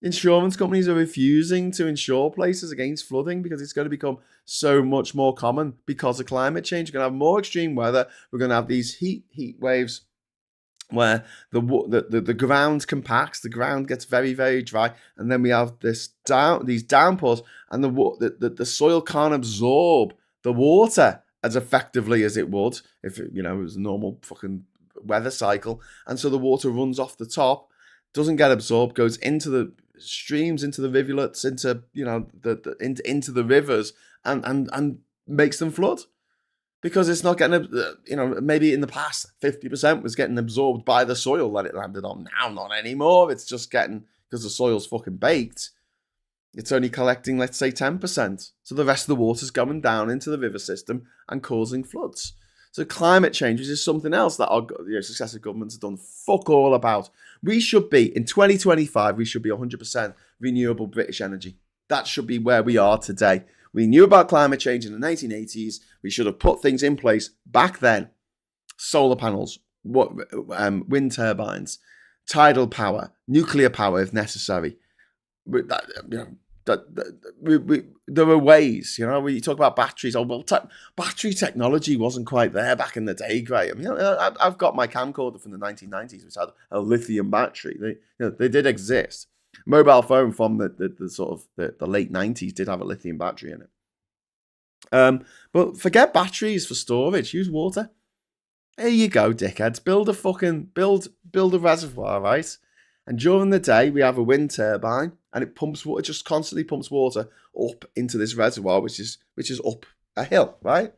Insurance companies are refusing to insure places against flooding because it's going to become so much more common because of climate change. You're going to have more extreme weather. We're going to have these heat waves where the ground compacts, the ground gets very, very dry, and then we have these downpours, and the soil can't absorb the water as effectively as it would if it was a normal fucking weather cycle, and so the water runs off the top, doesn't get absorbed, goes into the streams, into the rivulets, into into the rivers, and makes them flood. Because it's not getting, maybe in the past, 50% was getting absorbed by the soil that it landed on. Now, not anymore. It's just getting, because the soil's fucking baked, it's only collecting, let's say, 10%. So the rest of the water's going down into the river system and causing floods. So climate change is something else that our successive governments have done fuck all about. We should be, in 2025, we should be 100% renewable British energy. That should be where we are today. We knew about climate change in the 1980s. We should have put things in place back then. Solar panels, wind turbines, tidal power, nuclear power if necessary. There were ways, we talk about batteries. Battery technology wasn't quite there back in the day, Graham. I've got my camcorder from the 1990s, which had a lithium battery. They did exist. Mobile phone from the sort of the late 90s did have a lithium battery in it. But forget batteries for storage. Use water. There you go, dickheads. Build a reservoir, right? And during the day, we have a wind turbine, and it pumps water, just constantly pumps water up into this reservoir, which is up a hill, right?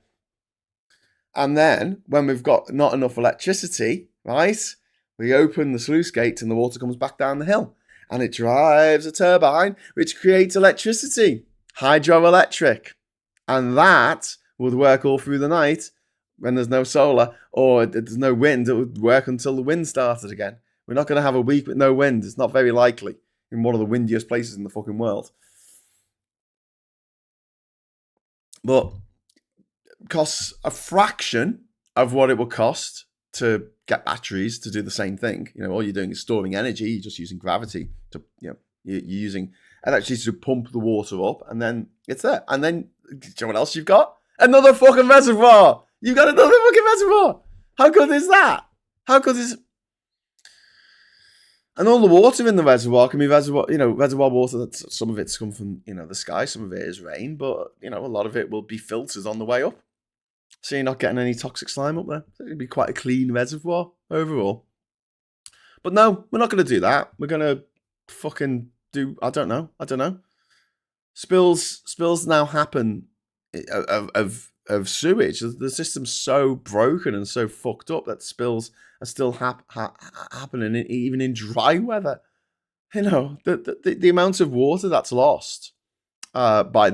And then when we've got not enough electricity, right, we open the sluice gates and the water comes back down the hill. And it drives a turbine, which creates electricity, hydroelectric. And that would work all through the night when there's no solar or there's no wind. It would work until the wind started again. We're not going to have a week with no wind. It's not very likely in one of the windiest places in the fucking world. But costs a fraction of what it would cost to get batteries to do the same thing. All you're doing is storing energy. You're just using gravity to, you're using electricity to pump the water up, and then it's there. And then, do you know what else you've got? Another fucking reservoir. You've got another fucking reservoir. How good is that? How good is... And all the water in the reservoir can be reservoir water. That some of it's come from the sky, some of it is rain, but a lot of it will be filtered on the way up, so you're not getting any toxic slime up there. So it'll be quite a clean reservoir overall. But no, we're not going to do that. We're going to fucking do. I don't know. Spills now happen of sewage. The system's so broken and so fucked up that spills are still happening even in dry weather. The amount of water that's lost by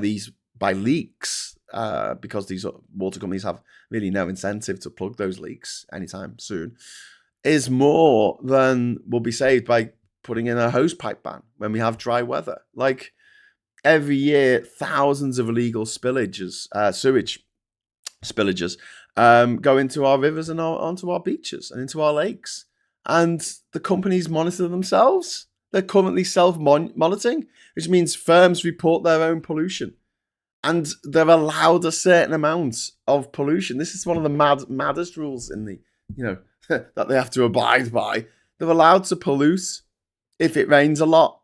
leaks, because these water companies have really no incentive to plug those leaks anytime soon, is more than will be saved by putting in a hose pipe ban when we have dry weather. Like, every year, thousands of illegal sewage spillages go into our rivers and onto our beaches and into our lakes. And the companies monitor themselves. They're currently self-monitoring, which means firms report their own pollution. And they're allowed a certain amount of pollution. This is one of the maddest rules in the, that they have to abide by. They're allowed to pollute if it rains a lot.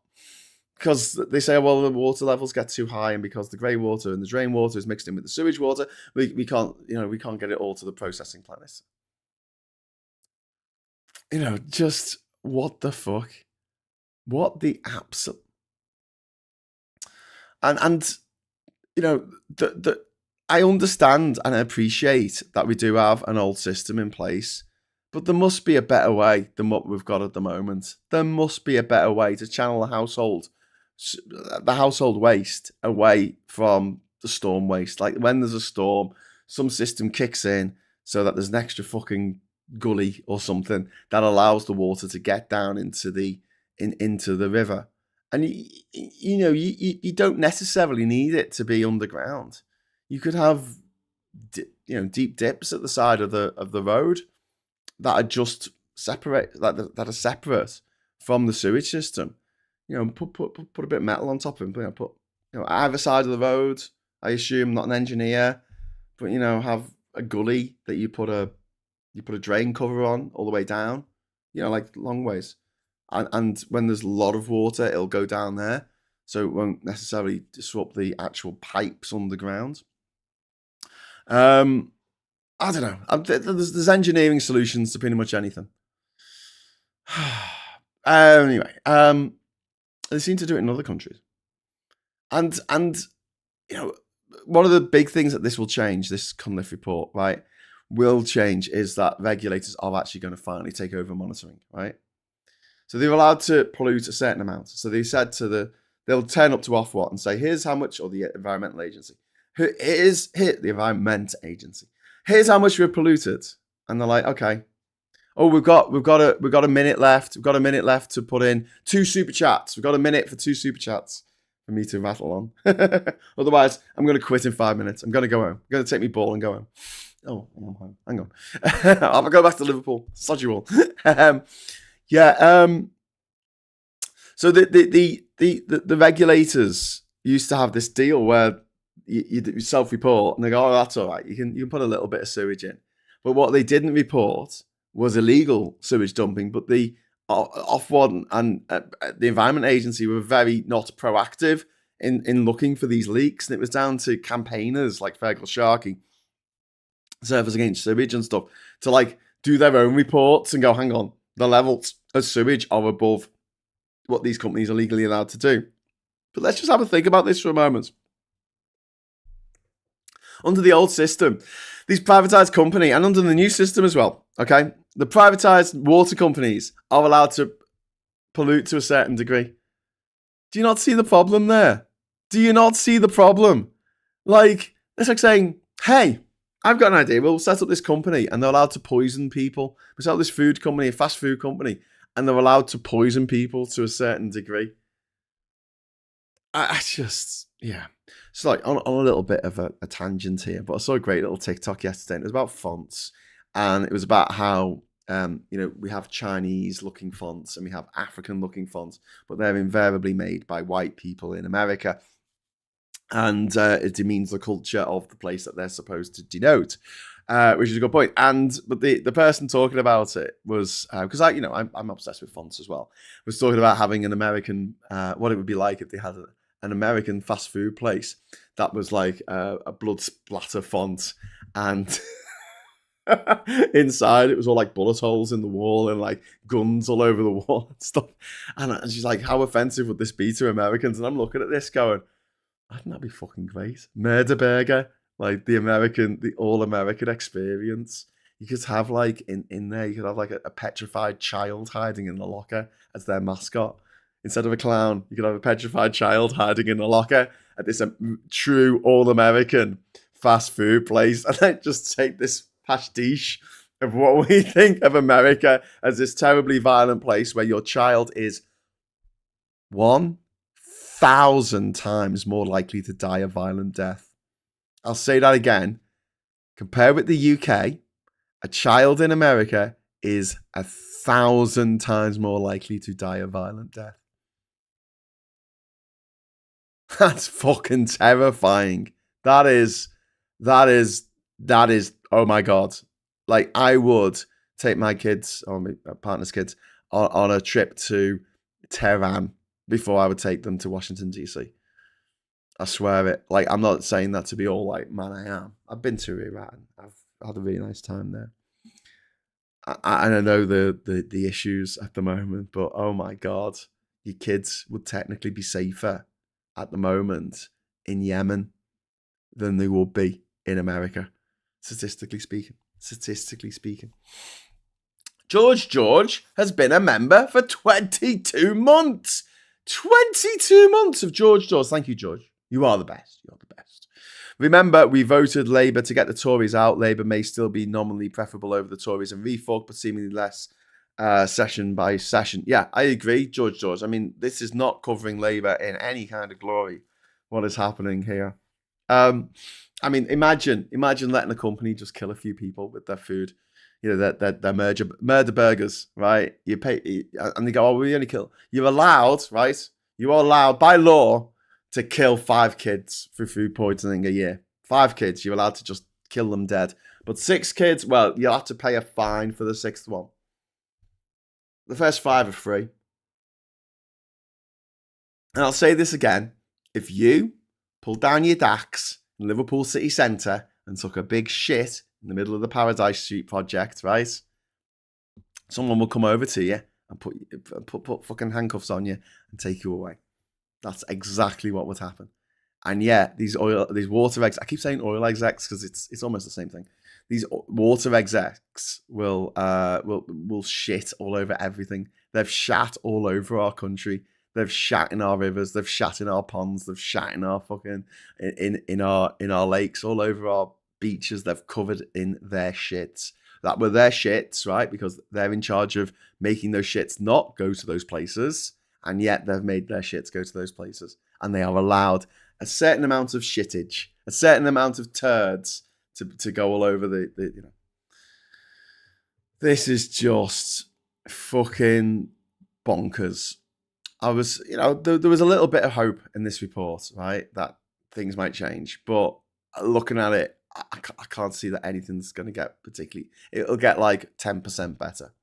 Because they say, well, the water levels get too high, and because the grey water and the drain water is mixed in with the sewage water, we can't get it all to the processing plants. Just what the fuck? What the absolute? And I understand and appreciate that we do have an old system in place, but there must be a better way than what we've got at the moment. There must be a better way to channel the household waste away from the storm waste. Like, when there's a storm, some system kicks in so that there's an extra fucking gully or something that allows the water to get down into the river. And you don't necessarily need it to be underground. You could have deep dips at the side of the road that are just separate, that are separate from the sewage system. Put a bit of metal on top of them. Put either side of the road. I assume, not an engineer, but have a gully that you put a drain cover on all the way down. Like long ways. And when there's a lot of water, it'll go down there, so it won't necessarily disrupt the actual pipes underground. I don't know. There's engineering solutions to pretty much anything. Anyway, they seem to do it in other countries, and one of the big things that this will change, this Cunliffe report, right, will change, is that regulators are actually going to finally take over monitoring, right? So they're allowed to pollute a certain amount. So they said they'll turn up to OFWAT and say, here's how much, or the environmental agency, the environment agency, here's how much we've polluted. And they're like, okay, oh, we've got a minute left. We've got a minute left to put in 2 super chats. We've got a minute for 2 super chats for me to rattle on. Otherwise, I'm going to quit in 5 minutes. I'm going to go home. I'm going to take my ball and go home. Oh, I'm home. Hang on. I'll go back to Liverpool. Sod you all. So the regulators used to have this deal where you self-report and they go, oh, that's all right. You can put a little bit of sewage in. But what they didn't report was illegal sewage dumping. But the OFWAT and the Environment Agency were very not proactive in looking for these leaks. And it was down to campaigners like Feargal Sharkey, Surfers Against Sewage and stuff, to do their own reports and go, hang on, the levels of sewage are above what these companies are legally allowed to do. But let's just have a think about this for a moment. Under the old system, these privatised company, and under the new system as well, okay, the privatised water companies are allowed to pollute to a certain degree. Do you not see the problem there? Do you not see the problem? It's like saying, hey, I've got an idea. We'll set up this company and they're allowed to poison people. We set up this food company, a fast food company, and they're allowed to poison people to a certain degree. I just, yeah. It's on a little bit of a tangent here, but I saw a great little TikTok yesterday. And it was about fonts, and it was about how we have Chinese-looking fonts and we have African-looking fonts, but they're invariably made by white people in America. And it demeans the culture of the place that they're supposed to denote. which is a good point. But the person talking about it was because I'm obsessed with fonts as well. Was talking about having an American what it would be like if they had an American fast food place that was like a blood splatter font, and inside it was all like bullet holes in the wall and like guns all over the wall and stuff. And she's like, "How offensive would this be to Americans?" And I'm looking at this going, "Wouldn't that be fucking great? Murder burger." Like the all-American experience. You could have like in there, you could have like a petrified child hiding in the locker as their mascot. Instead of a clown, you could have a petrified child hiding in the locker at this true all-American fast food place. And then just take this pastiche of what we think of America as this terribly violent place where your child is 1,000 times more likely to die a violent death. I'll say that again. Compared with the UK, a child in America is 1,000 times more likely to die a violent death. That's fucking terrifying. That is, oh my God. Like, I would take my kids, or my partner's kids, on a trip to Tehran before I would take them to Washington, D.C. I swear it. Like, I'm not saying that to be all like, man, I am. I've been to Iran. I've had a really nice time there. And I know the issues at the moment, but oh my God, your kids would technically be safer at the moment in Yemen than they would be in America, statistically speaking. George has been a member for 22 months. 22 months of George. Thank you, George. You are the best. You're the best. Remember, we voted Labour to get the Tories out. Labour may still be nominally preferable over the Tories and reform, but seemingly less session by session. Yeah, I agree, George. I mean, this is not covering Labour in any kind of glory, what is happening here. I mean, imagine letting a company just kill a few people with their food. You know, their murder burgers, right? You pay, and they go, "Oh, we only kill." You're allowed, right? You are allowed by law to kill 5 kids through food poisoning a year. 5 kids, you're allowed to just kill them dead. But 6 kids, well, you'll have to pay a fine for the 6th one. The first 5 are free. And I'll say this again: if you pulled down your dacks in Liverpool city centre and took a big shit in the middle of the Paradise Street project, right? Someone will come over to you and put fucking handcuffs on you and take you away. That's exactly what would happen. And yeah, these water execs, I keep saying oil execs because it's almost the same thing. These water execs will shit all over everything. They've shat all over our country. They've shat in our rivers. They've shat in our ponds. They've shat in our fucking in our lakes, all over our beaches. They've covered in their shits. That were their shits, right? Because they're in charge of making those shits not go to those places, and yet they've made their shits go to those places, and they are allowed a certain amount of shittage, a certain amount of turds to go all over the you know. This is just fucking bonkers. I was, there was a little bit of hope in this report, right, that things might change. But looking at it, I can't see that anything's going to get particularly. It'll get like 10% better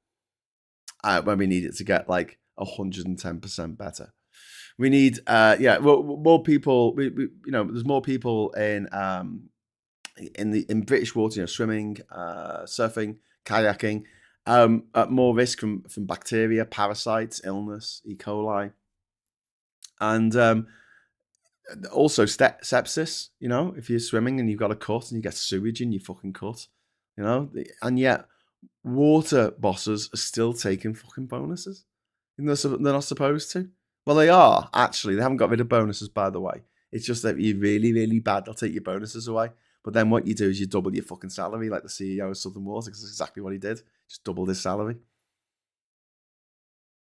when we need it to get like 110% better. We need, more people. There's more people in British water, swimming, surfing, kayaking. At more risk from bacteria, parasites, illness, E. coli, and also sepsis. If you're swimming and you've got a cut and you get sewage in your fucking cut, and yet water bosses are still taking fucking bonuses. They're not supposed to. Well, they are actually. They haven't got rid of bonuses, by the way. It's just that if you're really, really bad, they'll take your bonuses away. But then what you do is you double your fucking salary, like the CEO of Southern Water, because that's exactly what he did. Just doubled his salary.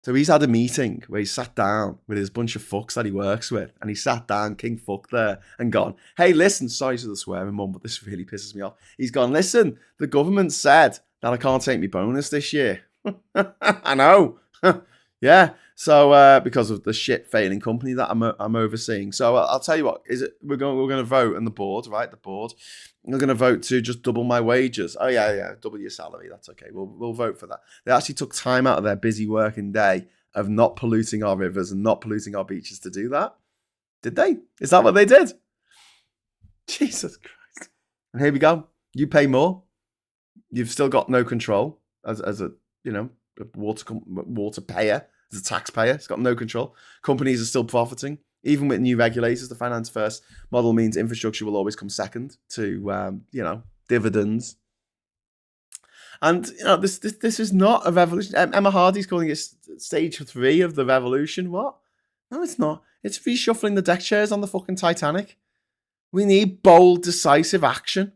So he's had a meeting where he sat down with his bunch of fucks that he works with, and he sat down, King Fuck there, and gone, "Hey, listen, sorry for the swearing, Mum, but this really pisses me off." He's gone, "Listen, the government said that I can't take my bonus this year." I know. Yeah. So because of the shit failing company that I'm overseeing. So I'll tell you what. We're going to vote on the board, right? The board. We're going to vote to just double my wages. Oh yeah, double your salary. That's okay. We'll vote for that. They actually took time out of their busy working day of not polluting our rivers and not polluting our beaches to do that. Did they? Is that what they did? Jesus Christ. And here we go. You pay more. You've still got no control as a a water payer, as a taxpayer. It's got no control. Companies are still profiting. Even with new regulators, the finance first model means infrastructure will always come second to dividends. And this is not a revolution. Emma Hardy's calling it stage 3 of the revolution. What? No, it's not. It's reshuffling the deck chairs on the fucking Titanic. We need bold, decisive action.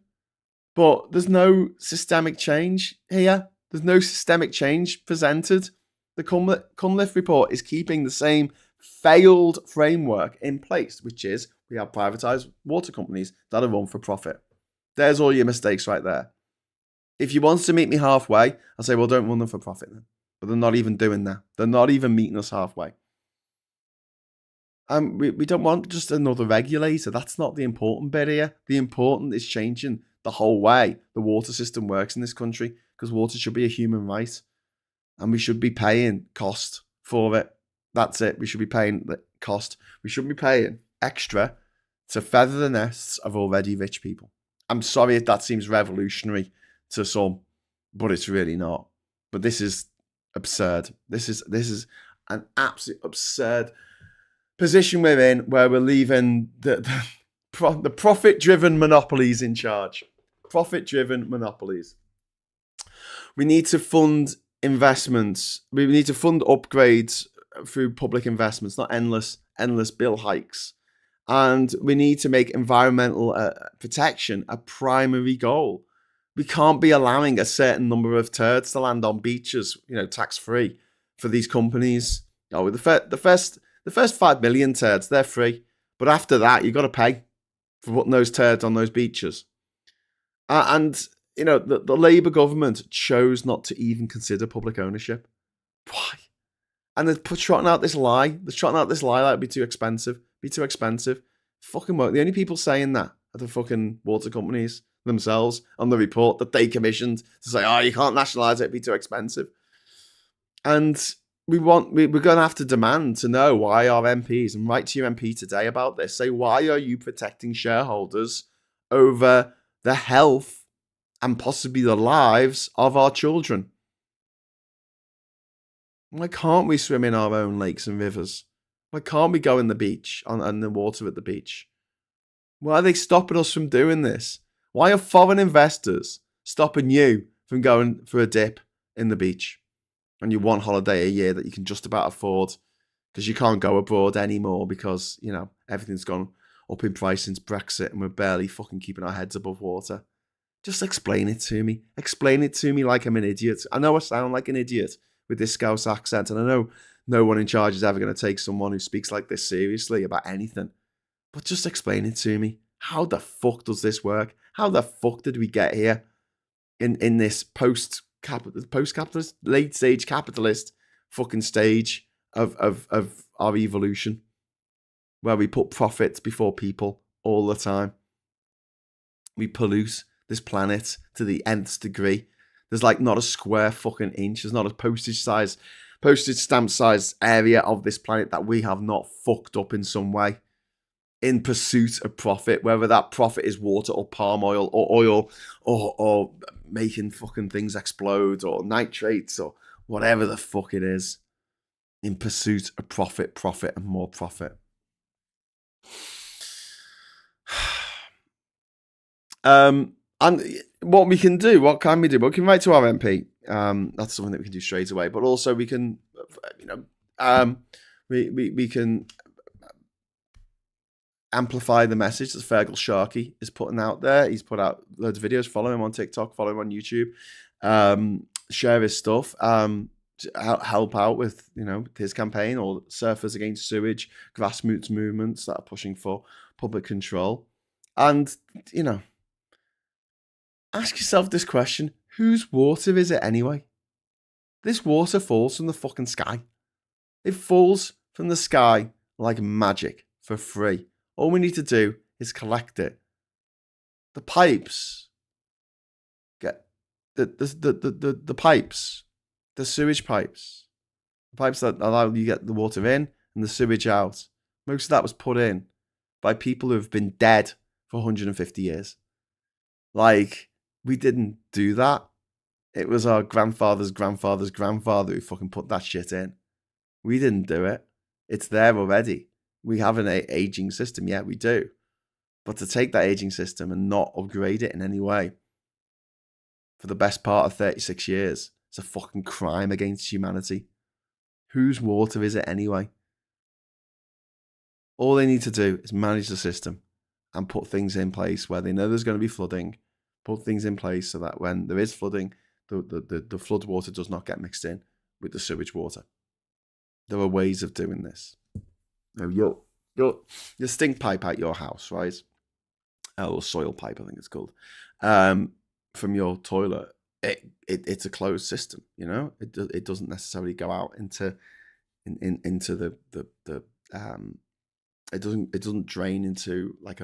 But there's no systemic change here. There's no systemic change presented. The Cunliffe report is keeping the same failed framework in place, which is we have privatised water companies that are run for profit. There's all your mistakes right there. If you want to meet me halfway, I'll say, well, don't run them for profit then. But they're not even doing that. They're not even meeting us halfway. We don't want just another regulator. That's not the important bit here. The important is changing the whole way the water system works in this country, because water should be a human right and we should be paying cost for it. That's it. We should be paying the cost. We shouldn't be paying extra to feather the nests of already rich people. I'm sorry if that seems revolutionary to some, but it's really not. But this is absurd. This is an absolute absurd position we're in, where we're leaving the profit-driven monopolies in charge. Profit-driven monopolies. We need to fund investments. We need to fund upgrades through public investments, not endless bill hikes. And we need to make environmental protection a primary goal. We can't be allowing a certain number of turds to land on beaches, tax-free for these companies. The first 5 million turds, they're free. But after that, you've got to pay for putting those turds on those beaches. The Labour government chose not to even consider public ownership. Why? And they're trotting out this lie. They're trotting out this lie like it'd be too expensive. Fucking won't. The only people saying that are the fucking water companies themselves on the report that they commissioned to say, oh, you can't nationalise it, it'd be too expensive. And we're going to have to demand to know why our MPs, and write to your MP today about this, say, why are you protecting shareholders over the health and possibly the lives of our children? Why can't we swim in our own lakes and rivers? Why can't we go in the beach, on the water at the beach? Why are they stopping us from doing this? Why are foreign investors stopping you from going for a dip in the beach on your one holiday a year that you can just about afford, because you can't go abroad anymore because, everything's gone up in price since Brexit and we're barely fucking keeping our heads above water? Just explain it to me. Explain it to me like I'm an idiot. I know I sound like an idiot with this Scouse accent, and I know no one in charge is ever going to take someone who speaks like this seriously about anything. But just explain it to me. How the fuck does this work? How the fuck did we get here in this post-capitalist, late-stage capitalist fucking stage of our evolution, where we put profits before people all the time? We pollute this planet to the nth degree. There's like not a square fucking inch. There's not a postage stamp size area of this planet that we have not fucked up in some way in pursuit of profit, whether that profit is water or palm oil or oil or making fucking things explode or nitrates or whatever the fuck it is, in pursuit of profit and more profit. And what we can do, what can we do? Well, we can write to our MP. That's something that we can do straight away. But also we can, we can amplify the message that Feargal Sharkey is putting out there. He's put out loads of videos. Follow him on TikTok. Follow him on YouTube. Share his stuff. Help out with his campaign, or Surfers Against Sewage, grassroots movements that are pushing for public control. And ask yourself this question: whose water is it anyway? This water falls from the fucking sky. It falls from the sky like magic for free. All we need to do is collect it. The pipes get the pipes, the sewage pipes, the pipes that allow you get the water in and the sewage out. Most of that was put in by people who have been dead for 150 years. Like, we didn't do that. It was our grandfather's grandfather's grandfather who fucking put that shit in. We didn't do it. It's there already. We have an aging system. Yeah, we do. But to take that aging system and not upgrade it in any way for the best part of 36 years, it's a fucking crime against humanity. Whose water is it anyway? All they need to do is manage the system and put things in place where they know there's going to be flooding, put things in place so that when there is flooding, the flood water does not get mixed in with the sewage water. There are ways of doing this. Your stink pipe at your house, right? Or soil pipe, I think it's called, from your toilet. It's a closed system, you know. It doesn't necessarily go out into the it doesn't drain into like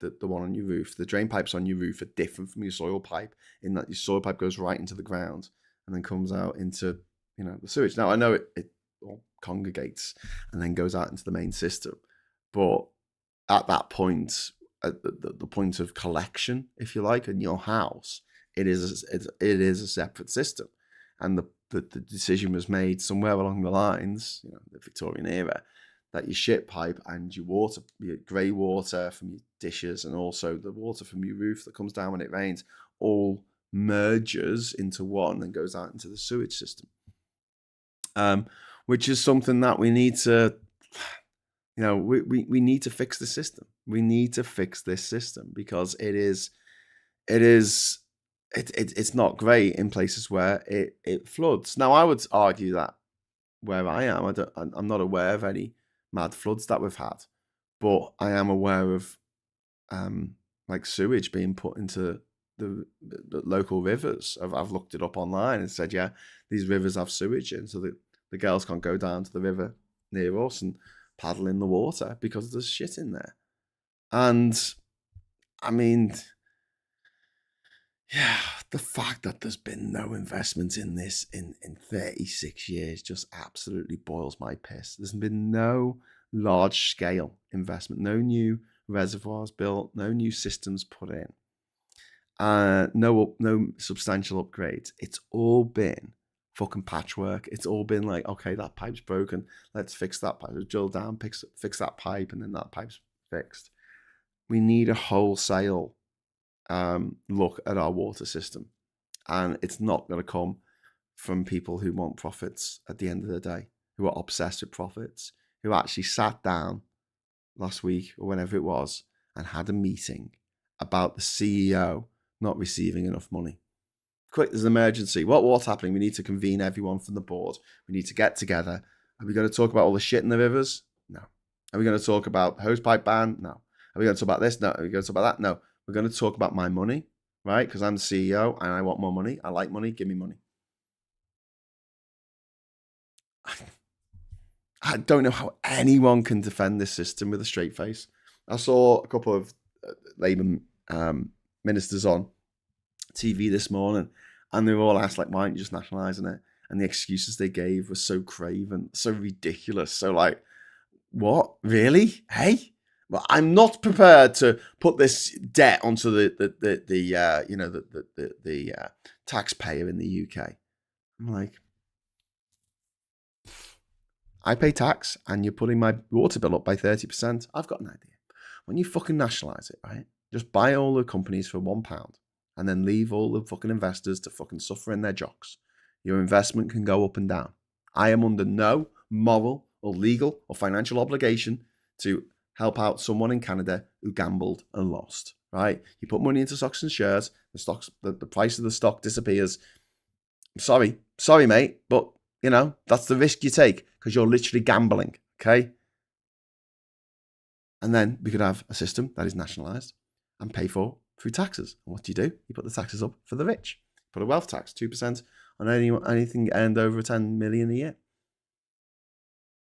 the one on your roof. The drain pipes on your roof are different from your soil pipe in that your soil pipe goes right into the ground and then comes out into, you know, the sewage. Now I know it all congregates and then goes out into the main system, but at that point, at the point of collection, if you like, in your house, it is a separate system, and the decision was made somewhere along the lines, you know, the Victorian era, that your shit pipe and your water, your grey water from your dishes, and also the water from your roof that comes down when it rains, all merges into one and goes out into the sewage system. Which is something that we need to, you know, we need to fix the system. We need to fix this system because it's not great in places where it floods. Now, I would argue that where I am, I'm not aware of any mad floods that we've had, but I am aware of like sewage being put into the local rivers. I've looked it up online and said, yeah, these rivers have sewage in, so that the girls can't go down to the river near us and paddle in the water because there's shit in there. And I mean, yeah, the fact that there's been no investment in this in 36 years just absolutely boils my piss. There's been no large scale investment, no new reservoirs built, no new systems put in, no substantial upgrades. It's all been fucking patchwork. It's all been like, okay, that pipe's broken, let's fix that pipe. Let's drill down, fix that pipe, and then that pipe's fixed. We need a wholesale look at our water system, and it's not going to come from people who want profits at the end of the day, who are obsessed with profits, who actually sat down last week or whenever it was and had a meeting about the CEO not receiving enough money. Quick, there's an emergency. What's happening? We need to convene everyone from the board. We need to get together. Are we going to talk about all the shit in the rivers? No. Are we going to talk about hosepipe ban? No. Are we going to talk about this? No. Are we going to talk about that? No. We're going to talk about my money, right? Because I'm the CEO and I want more money. I like money. Give me money. I don't know how anyone can defend this system with a straight face. I saw a couple of Labour ministers on TV this morning, and they were all asked, like, why aren't you just nationalising it? And the excuses they gave were so craven, so ridiculous. So, like, what? Really? Hey? Well, I'm not prepared to put this debt onto the taxpayer in the UK. I'm like, I pay tax and you're putting my water bill up by 30%. I've got an idea. When you fucking nationalise it, right? Just buy all the companies for £1 and then leave all the fucking investors to fucking suffer in their jocks. Your investment can go up and down. I am under no moral or legal or financial obligation to help out someone in Canada who gambled and lost, right? You put money into stocks and shares, the price of the stock disappears. Sorry, mate, but, you know, that's the risk you take because you're literally gambling, okay? And then we could have a system that is nationalised and pay for through taxes. And what do? You put the taxes up for the rich. Put a wealth tax, 2% on anything earned over 10 million a year.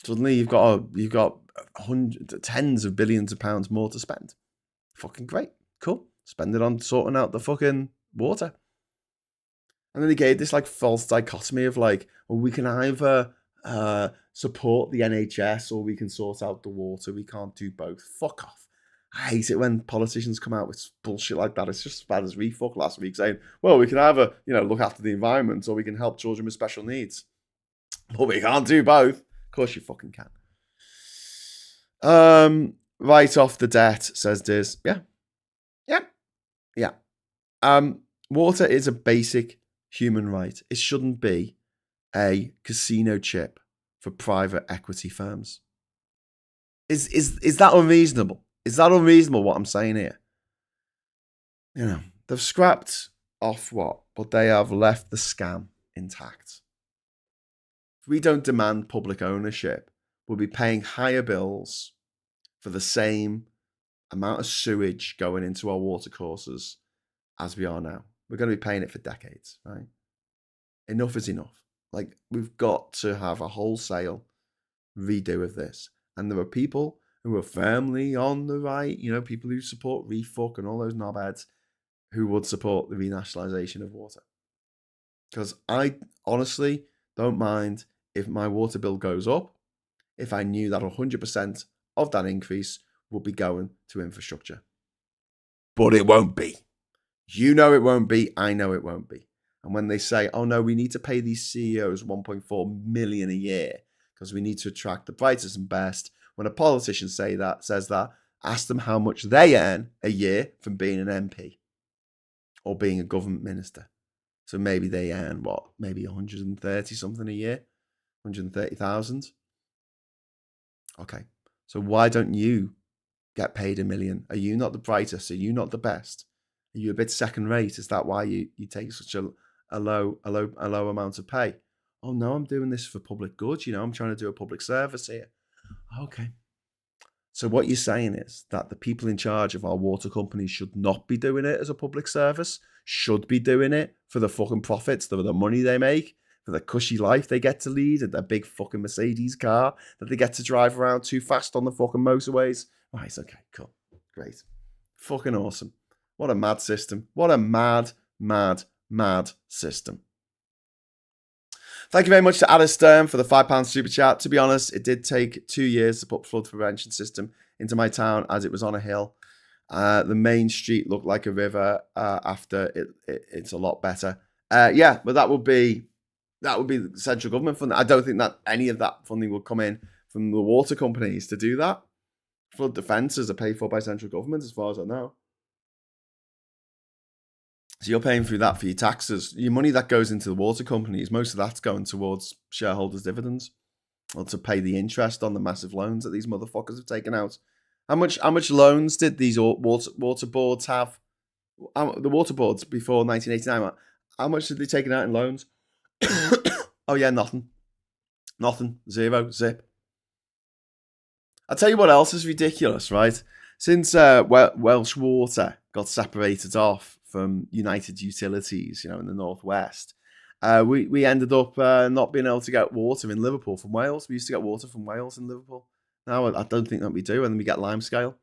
Suddenly you've got tens of billions of pounds more to spend. Fucking great. Cool. Spend it on sorting out the fucking water. And then they gave this like false dichotomy of like, well, we can either support the NHS or we can sort out the water. We can't do both. Fuck off. I hate it when politicians come out with bullshit like that. It's just as bad as refuck last week saying, well, we can either, look after the environment or we can help children with special needs. But we can't do both. Of course you fucking can. Write off the debt, says Diz. Yeah. Water is a basic human right. It shouldn't be a casino chip for private equity firms. Is that unreasonable? Is that unreasonable what I'm saying here? They've scrapped OFWAT, but they have left the scam intact. If we don't demand public ownership, we'll be paying higher bills for the same amount of sewage going into our watercourses as we are now. We're going to be paying it for decades, right? Enough is enough. Like, we've got to have a wholesale redo of this. And there are people who are firmly on the right, people who support refuck and all those knobheads who would support the renationalisation of water. Because I honestly don't mind if my water bill goes up if I knew that 100% of that increase would be going to infrastructure. But it won't be. You know it won't be. I know it won't be. And when they say, oh no, we need to pay these CEOs 1.4 million a year because we need to attract the brightest and best. When a politician says that, ask them how much they earn a year from being an MP or being a government minister. So maybe they earn maybe 130 something a year, 130,000. Okay. So why don't you get paid $1 million? Are you not the brightest? Are you not the best? Are you a bit second rate? Is that why you take such a low amount of pay? Oh no, I'm doing this for public good. I'm trying to do a public service here. Okay. So what you're saying is that the people in charge of our water companies should not be doing it as a public service, should be doing it for the fucking profits, the money they make, for the cushy life they get to lead, and their big fucking Mercedes car that they get to drive around too fast on the fucking motorways. Right, okay, cool. Great. Fucking awesome. What a mad system. What a mad system. Thank you very much to Alice Stern for the £5 super chat. To be honest, it did take 2 years to put flood prevention system into my town as it was on a hill. The main street looked like a river. After it's a lot better. But that would be the central government funding. I don't think that any of that funding will come in from the water companies to do that. Flood defences are paid for by central government, as far as I know. So you're paying through that for your taxes. Your money that goes into the water companies, most of that's going towards shareholders' dividends or to pay the interest on the massive loans that these motherfuckers have taken out. How much loans did these water boards have? The water boards before 1989, how much did they take out in loans? Oh yeah, nothing. Zero, zip. I'll tell you what else is ridiculous, right? Since Welsh Water got separated off from United Utilities, in the northwest, we ended up not being able to get water in Liverpool from Wales. We used to get water from Wales in Liverpool. Now I don't think that we do, and then we get limescale.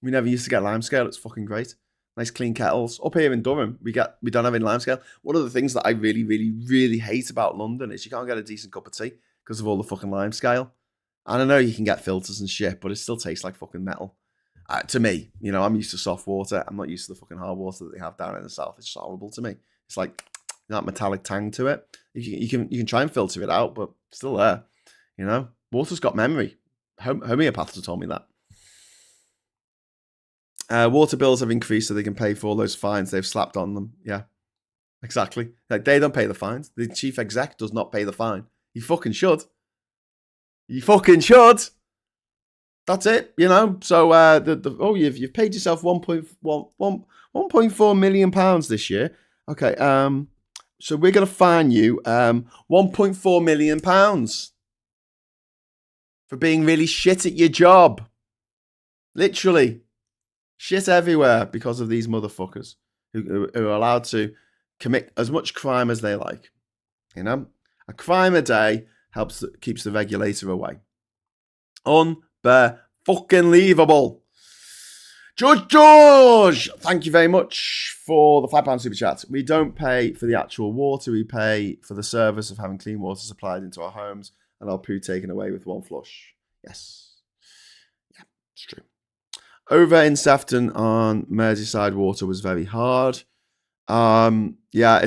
We never used to get limescale. It's fucking great. Nice clean kettles. Up here in Durham, we don't have any limescale. One of the things that I really, really, really hate about London is you can't get a decent cup of tea because of all the fucking limescale. And I know you can get filters and shit, but it still tastes like fucking metal. To me, I'm used to soft water. I'm not used to the fucking hard water that they have down in the south. It's just horrible to me. It's like that metallic tang to it. You can try and filter it out, but it's still there. Water's got memory. Homeopaths have told me that. Water bills have increased so they can pay for all those fines they've slapped on them. Yeah, exactly. Like, they don't pay the fines. The chief exec does not pay the fine. He fucking should. You fucking should. That's it, So you've paid yourself 1.4 million pounds this year. Okay, so we're gonna fine you 1.4 million pounds for being really shit at your job. Literally, shit everywhere because of these motherfuckers who are allowed to commit as much crime as they like. A crime a day keeps the regulator away. Unbear-fucking-leavable. Judge George, thank you very much for the £5 super chat. We don't pay for the actual water. We pay for the service of having clean water supplied into our homes and our poo taken away with one flush. Yes. Yeah, it's true. Over in Sefton on Merseyside, water was very hard. Yeah,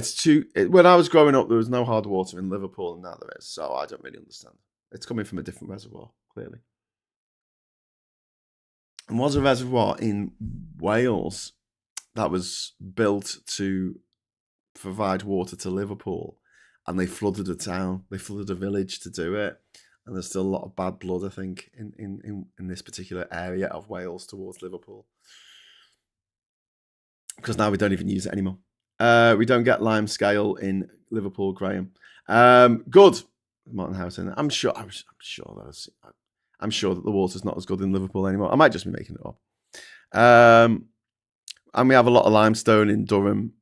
when I was growing up, there was no hard water in Liverpool, and now there is. So I don't really understand. It's coming from a different reservoir, clearly. And was a reservoir in Wales that was built to provide water to Liverpool, and they flooded a town, they flooded a village to do it, and there's still a lot of bad blood, I think, in this particular area of Wales towards Liverpool, because now we don't even use it anymore. We don't get lime scale in Liverpool, Graham. Good, Martin Houghton. I'm sure that the water's not as good in Liverpool anymore. I might just be making it up. And we have a lot of limestone in Durham.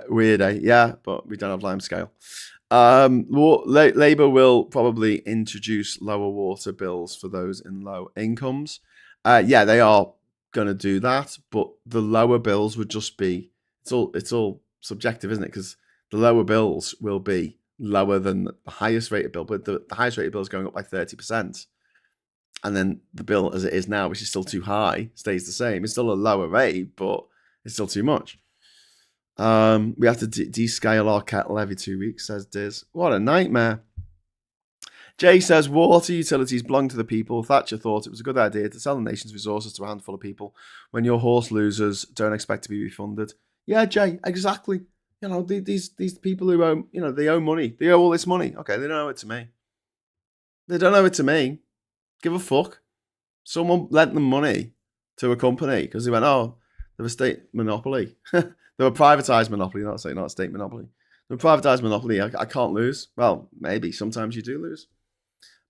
Weird, eh? Yeah, but we don't have lime scale. Labour will probably introduce lower water bills for those in low incomes. Yeah, they are going to do that, but the lower bills would just be, it's all subjective, isn't it? Because the lower bills will be lower than the highest rated bill, but the highest rated bill is going up by 30%. And then the bill as it is now, which is still too high, stays the same. It's still a lower rate, but it's still too much. We have to descale our kettle every 2 weeks, says Diz. What a nightmare. Jay says, water utilities belong to the people. Thatcher thought it was a good idea to sell the nation's resources to a handful of people. When your horse losers, don't expect to be refunded. Yeah, Jay, exactly. You know, these people who owe, they owe money. They owe all this money. Okay, they don't owe it to me. They don't owe it to me. Give a fuck. Someone lent them money to a company because they went, oh, they're a state monopoly. They're a privatised monopoly, not a state monopoly. They're a privatised monopoly. I can't lose. Well, maybe sometimes you do lose.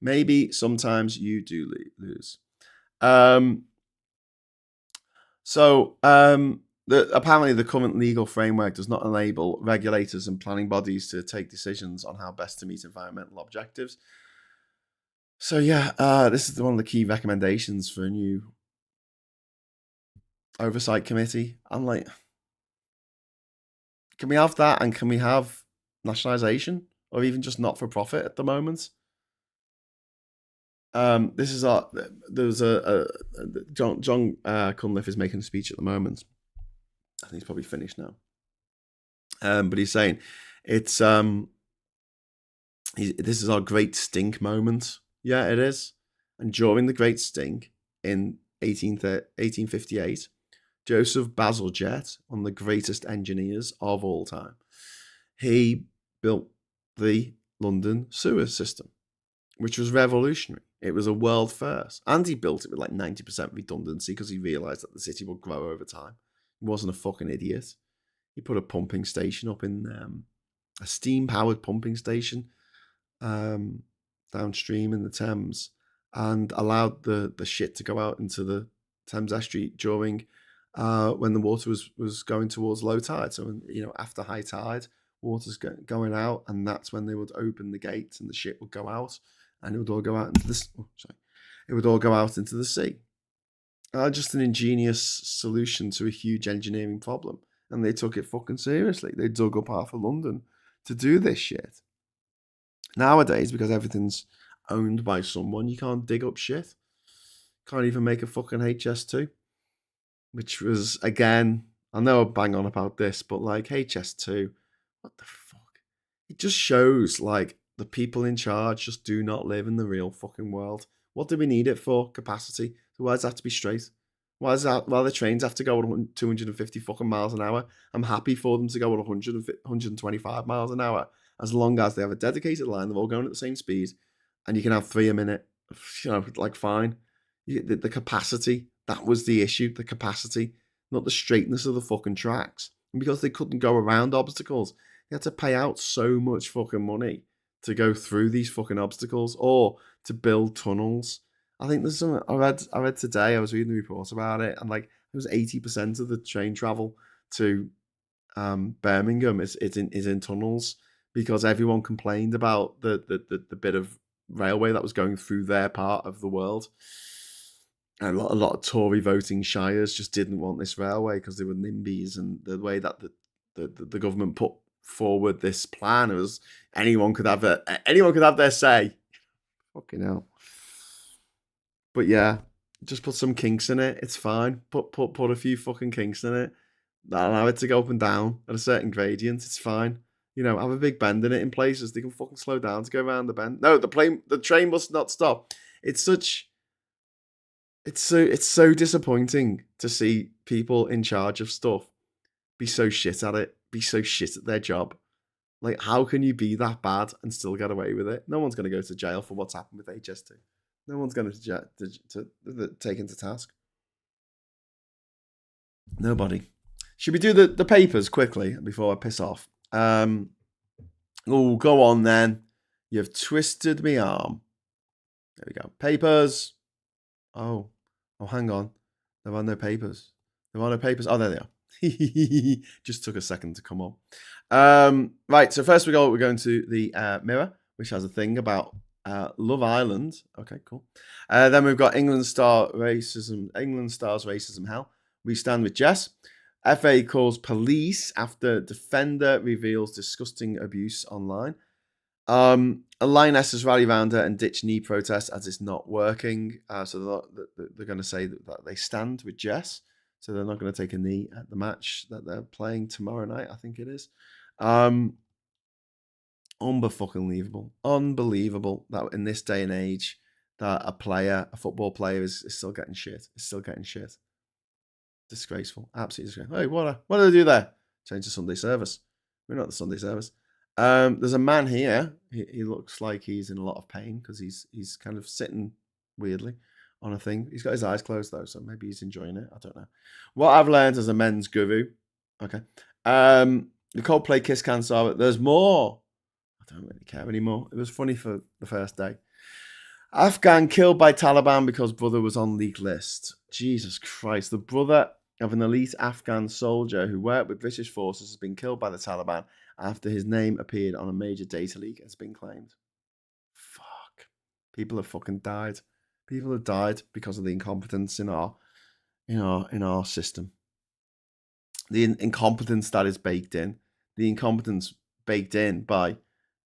Maybe sometimes you do lose. Apparently the current legal framework does not enable regulators and planning bodies to take decisions on how best to meet environmental objectives. So yeah, this is one of the key recommendations for a new oversight committee. I'm like, can we have that, and can we have nationalisation, or even just not for profit at the moment? There's Jon Cunliffe is making a speech at the moment. I think he's probably finished now. But he's saying it's this is our great stink moment. Yeah, it is. And during the Great Stink in 1858, Joseph Bazalgette, one of the greatest engineers of all time, he built the London sewer system, which was revolutionary. It was a world first. And he built it with like 90% redundancy because he realised that the city would grow over time. He wasn't a fucking idiot. He put a pumping station up in a steam-powered pumping station downstream in the Thames, and allowed the shit to go out into the Thames estuary during when the water was going towards low tide. So after high tide, water's going out, and that's when they would open the gates and the shit would go out, and it would all go out into this. It would all go out into the sea. Just an ingenious solution to a huge engineering problem, and they took it fucking seriously. They dug up half of London to do this shit. Nowadays, because everything's owned by someone, you can't dig up shit. Can't even make a fucking HS2. Which was, again, I know I bang on about this, but like HS2, what the fuck? It just shows like the people in charge just do not live in the real fucking world. What do we need it for? Capacity. So why does that have to be straight? Why the trains have to go at 250 fucking miles an hour? I'm happy for them to go at 125 miles an hour, as long as they have a dedicated line, they're all going at the same speed, and you can have 3 a minute. Like fine. The capacity, that was the issue. The capacity, not the straightness of the fucking tracks. And because they couldn't go around obstacles, they had to pay out so much fucking money to go through these fucking obstacles or to build tunnels. I think there's some I read today. I was reading the report about it, and like it was 80% of the train travel to Birmingham is in tunnels, because everyone complained about the bit of railway that was going through their part of the world. And a lot of Tory voting shires just didn't want this railway because they were NIMBYs, and the way that the government put forward this plan was anyone could have their say. Fucking hell. But yeah, just put some kinks in it. It's fine. Put a few fucking kinks in it. Allow it to go up and down at a certain gradient. It's fine. Have a big bend in it in places. They can fucking slow down to go around the bend. No, the train must not stop. It's so disappointing to see people in charge of stuff be so shit at it, be so shit at their job. Like, how can you be that bad and still get away with it? No one's going to go to jail for what's happened with HS2. No one's going to take into task. Nobody. Should we do the papers quickly before I piss off? Go on then. You've twisted me arm. There we go. Papers. Oh, hang on. There are no papers. Oh, there they are. Just took a second to come up. Right, so first we're going to the Mirror, which has a thing about Love Island. Okay, cool. Then we've got England stars racism hell. We stand with Jess. FA calls police after defender reveals disgusting abuse online. Lionesses rally round her and ditch knee protest as it's not working. So they're going to say that they stand with Jess. So they're not going to take a knee at the match that they're playing tomorrow night, I think it is. Unbelievable that in this day and age that a football player is still getting shit. Disgraceful. Absolutely disgraceful. Hey, what do they do there? Change the Sunday service. We're not the Sunday service. There's a man here. He looks like he's in a lot of pain because he's kind of sitting weirdly on a thing. He's got his eyes closed though, so maybe he's enjoying it. I don't know. What I've learned as a men's guru. Okay. The Coldplay Kiss Can Star. There's more. I don't really care anymore. It was funny for the first day. Afghan killed by Taliban because brother was on leaked list. Jesus Christ. The brother of an elite Afghan soldier who worked with British forces has been killed by the Taliban after his name appeared on a major data leak, has been claimed. Fuck. People have fucking died. People have died because of the incompetence in our system. The incompetence that is baked in. The incompetence baked in by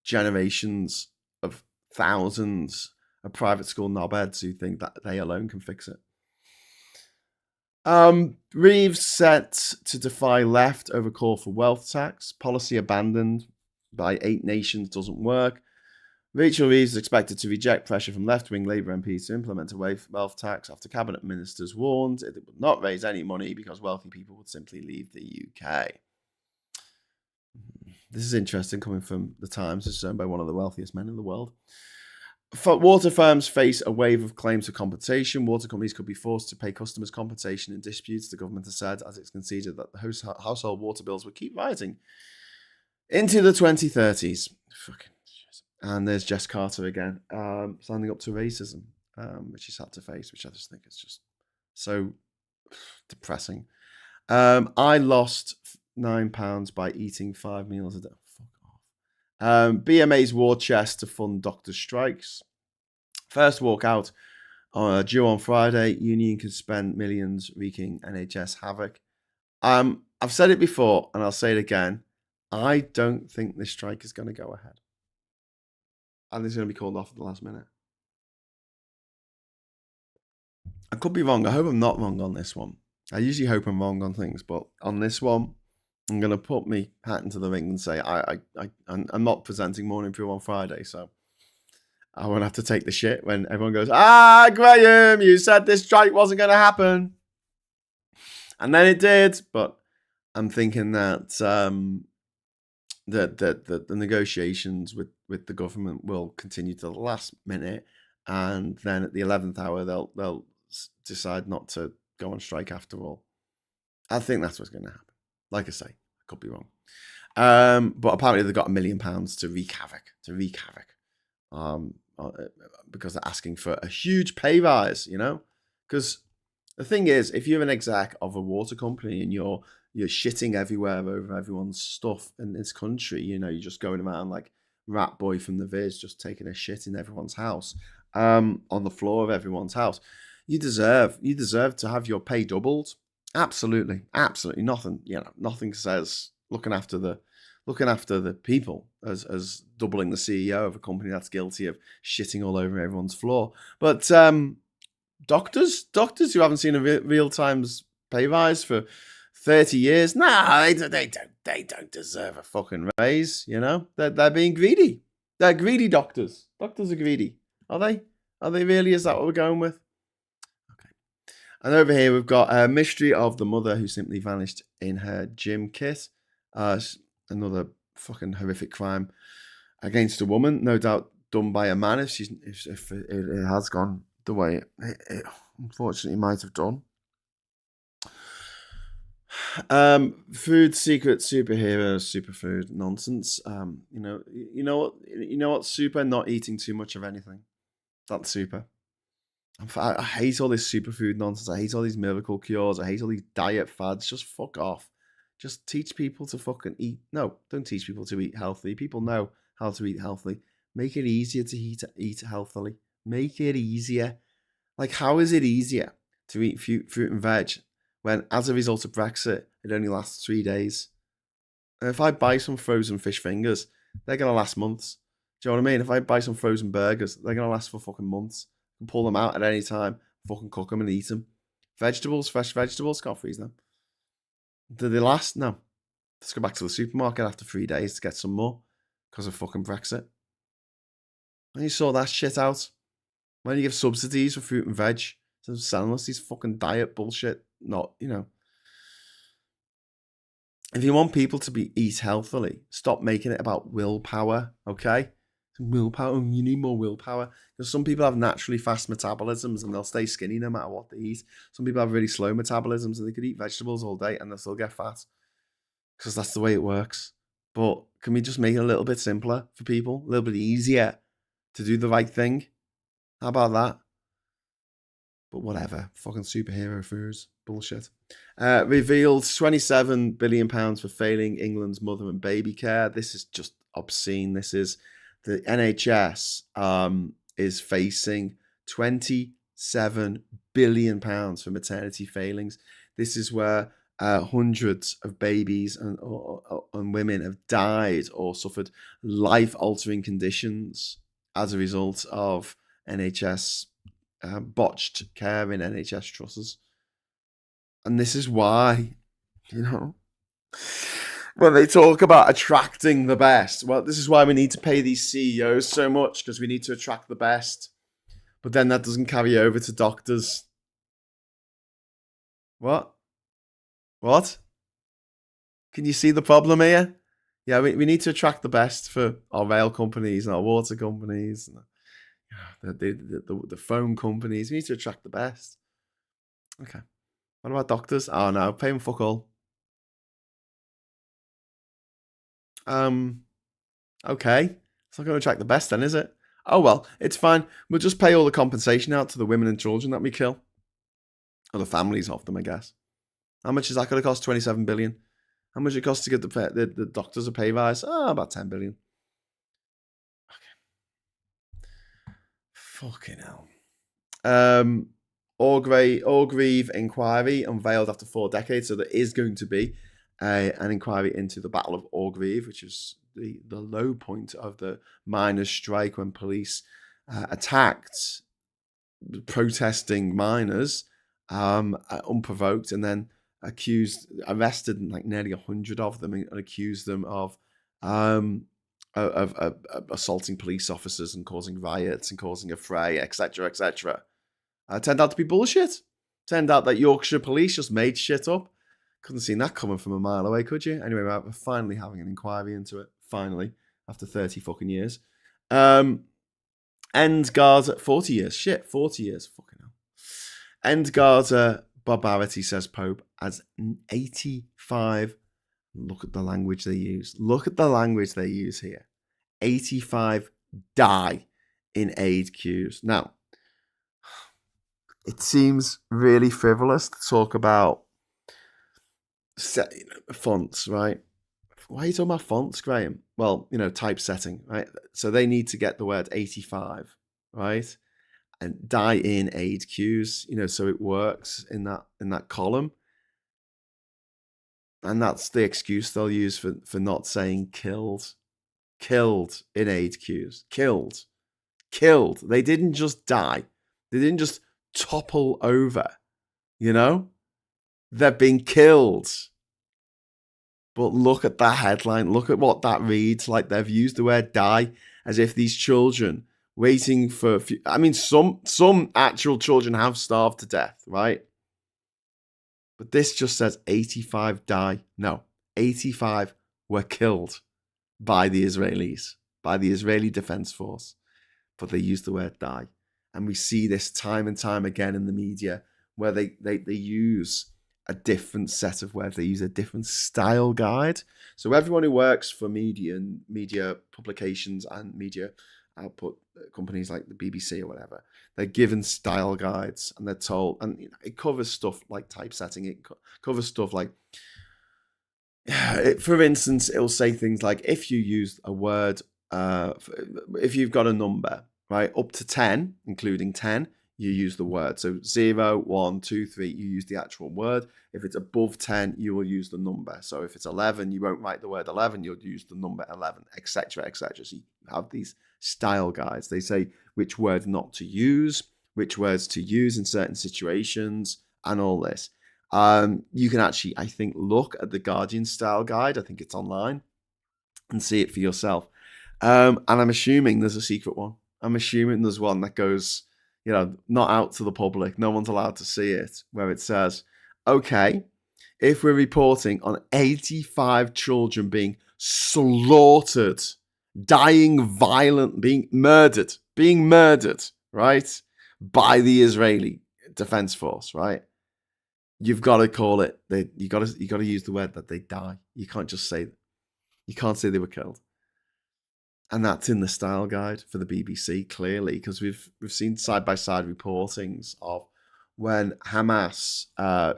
generations of thousands of private school knobheads who think that they alone can fix it. Reeves set to defy left over call for wealth tax. Policy abandoned by 8 nations doesn't work. Rachel Reeves is expected to reject pressure from left-wing Labour MPs to implement a wealth tax after cabinet ministers warned it would not raise any money because wealthy people would simply leave the UK. This is interesting coming from the Times. It's owned by one of the wealthiest men in the world. Water firms face a wave of claims for compensation. Water companies could be forced to pay customers compensation in disputes, the government has said, as it's conceded that the household water bills will keep rising into the 2030s. Fucking shit. And there's Jess Carter again, standing up to racism, which she's had to face, which I just think is just so depressing. I lost £9 by eating 5 meals a day. BMA's war chest to fund doctor strikes. First walkout due on Friday. Union can spend millions wreaking NHS havoc. I've said it before and I'll say it again. I don't think this strike is going to go ahead. I think it's going to be called off at the last minute. I could be wrong. I hope I'm not wrong on this one. I usually hope I'm wrong on things, but on this one, I'm going to put my hat into the ring and say I'm not presenting Morning Brew on Friday, so I won't have to take the shit when everyone goes, Graham, you said this strike wasn't going to happen. And then it did, but I'm thinking that the negotiations with the government will continue to the last minute, and then at the 11th hour, they'll decide not to go on strike after all. I think that's what's going to happen. Like I say, I could be wrong. But apparently they've got £1 million to wreak havoc. Because they're asking for a huge pay rise, because The thing is, if you're an exec of a water company and you're shitting everywhere over everyone's stuff in this country, you're just going around like Rat Boy from the Viz, just taking a shit in everyone's house, on the floor of everyone's house. You deserve to have your pay doubled. Absolutely, absolutely nothing. Nothing says looking after the people as doubling the CEO of a company that's guilty of shitting all over everyone's floor. But doctors who haven't seen a real times pay rise for 30 years, they don't deserve a fucking raise. They're being greedy. They're greedy doctors. Doctors are greedy. Are they? Are they really? Is that what we're going with? Okay. And over here we've got a mystery of the mother who simply vanished in her gym kit. Another fucking horrific crime against a woman, no doubt done by a man if it has gone the way it unfortunately might have done. Food secret superhero superfood nonsense. You know what? Super not eating too much of anything. That's super. I hate all this superfood nonsense. I hate all these miracle cures. I hate all these diet fads. Just fuck off. Just teach people to fucking eat. No, don't teach people to eat healthy. People know how to eat healthy. Make it easier to eat healthily. Make it easier. Like, how is it easier to eat fruit and veg when, as a result of Brexit, it only lasts 3 days? And if I buy some frozen fish fingers, they're going to last months. Do you know what I mean? If I buy some frozen burgers, they're going to last for fucking months. You can pull them out at any time, fucking cook them and eat them. Vegetables, fresh vegetables, can't freeze them. Do they last? No. Let's go back to the supermarket after 3 days to get some more because of fucking Brexit. And you sort that shit out. When you give subsidies for fruit and veg, instead of selling us these fucking diet bullshit, if you want people to eat healthily, stop making it about willpower, okay? Willpower, you need more willpower. Because some people have naturally fast metabolisms and they'll stay skinny no matter what they eat. Some people have really slow metabolisms and they could eat vegetables all day and they'll still get fat. Because that's the way it works. But can we just make it a little bit simpler for people? A little bit easier to do the right thing? How about that? But whatever. Fucking superhero foods. Bullshit. Revealed £27 billion for failing England's mother and baby care. This is just obscene. This is the NHS is facing £27 billion for maternity failings. This is where hundreds of babies and women have died or suffered life-altering conditions as a result of NHS botched care in NHS trusts. And this is why, when they talk about attracting the best, well, this is why we need to pay these CEOs so much, because we need to attract the best. But then that doesn't carry over to doctors. What? Can you see the problem here? Yeah, we need to attract the best for our rail companies and our water companies, and the phone companies. We need to attract the best. Okay. What about doctors? Oh no, pay them fuck all. Okay. It's not going to attract the best then, is it? Oh well, it's fine. We'll just pay all the compensation out to the women and children that we kill. Or the families of them, I guess. How much is that going to cost? 27 billion. How much it costs to get the doctors a pay rise? Oh, about 10 billion. Okay. Fucking hell. Orgreave inquiry unveiled after 4 decades. So there is going to be an inquiry into the Battle of Orgreave, which is the low point of the miners' strike when police attacked protesting miners unprovoked, and then arrested like nearly 100 of them and accused them of assaulting police officers and causing riots and causing a fray, etc., etc. Turned out to be bullshit. Turned out that Yorkshire police just made shit up. Couldn't have seen that coming from a mile away, could you? Anyway, we're finally having an inquiry into it. Finally, after 30 fucking years. End Gaza, 40 years. Shit, 40 years. Fucking hell. End Gaza barbarity, says Pope, as 85. Look at the language they use. Look at the language they use here. 85 die in aid queues. Now, it seems really frivolous to talk about fonts, right? Why are you talking about fonts, Graham? Well, typesetting, right? So they need to get the word 85, right? And die in aid cues, so it works in that column. And that's the excuse they'll use for not saying killed. Killed in aid cues. Killed. They didn't just die. They didn't just topple over, They're being killed. But look at that headline. Look at what that reads like. They've used the word die as if these children waiting for... some actual children have starved to death, right? But this just says 85 die. No, 85 were killed by the Israelis, by the Israeli Defense Force. But they use the word die. And we see this time and time again in the media where they use a different set of words. They use a different style guide. So everyone who works for media and media publications and media output companies like the BBC or whatever, they're given style guides and they're told, and it covers stuff like typesetting. It covers stuff like, for instance, it'll say things like if you use a word, if you've got a number, right, up to 10, including 10, you use the word. So 0, 1, 2, 3, you use the actual word. If it's above 10, you will use the number. So if it's 11, you won't write the word 11, you'll use the number 11, etc., etc. So you have these style guides. They say which words not to use, which words to use in certain situations, and all this. You can actually, I think, look at the Guardian style guide. I think it's online, and see it for yourself. And I'm assuming there's a secret one. I'm assuming there's one that goes, not out to the public. No one's allowed to see it, where it says, okay, if we're reporting on 85 children being slaughtered, dying violent, being murdered, right, by the Israeli Defense Force, right? You've got to call it. You got to use the word that they die. You can't just say. You can't say they were killed. And that's in the style guide for the BBC, clearly, because we've seen side-by-side reportings of when Hamas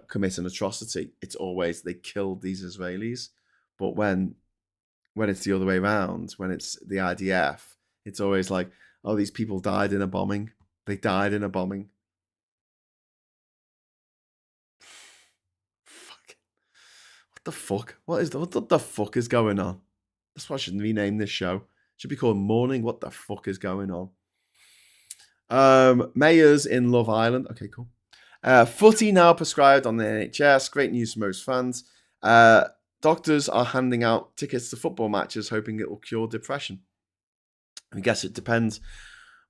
commit an atrocity, it's always they killed these Israelis. But when it's the other way around, when it's the IDF, it's always like, oh, these people died in a bombing. They died in a bombing. Fuck. What the fuck? What the fuck is going on? That's why I should rename this show. Should be called Morning. What the fuck is going on? Mayors in Love Island. Okay, cool. Footy now prescribed on the NHS. Great news for most fans. Doctors are handing out tickets to football matches, hoping it will cure depression. I guess it depends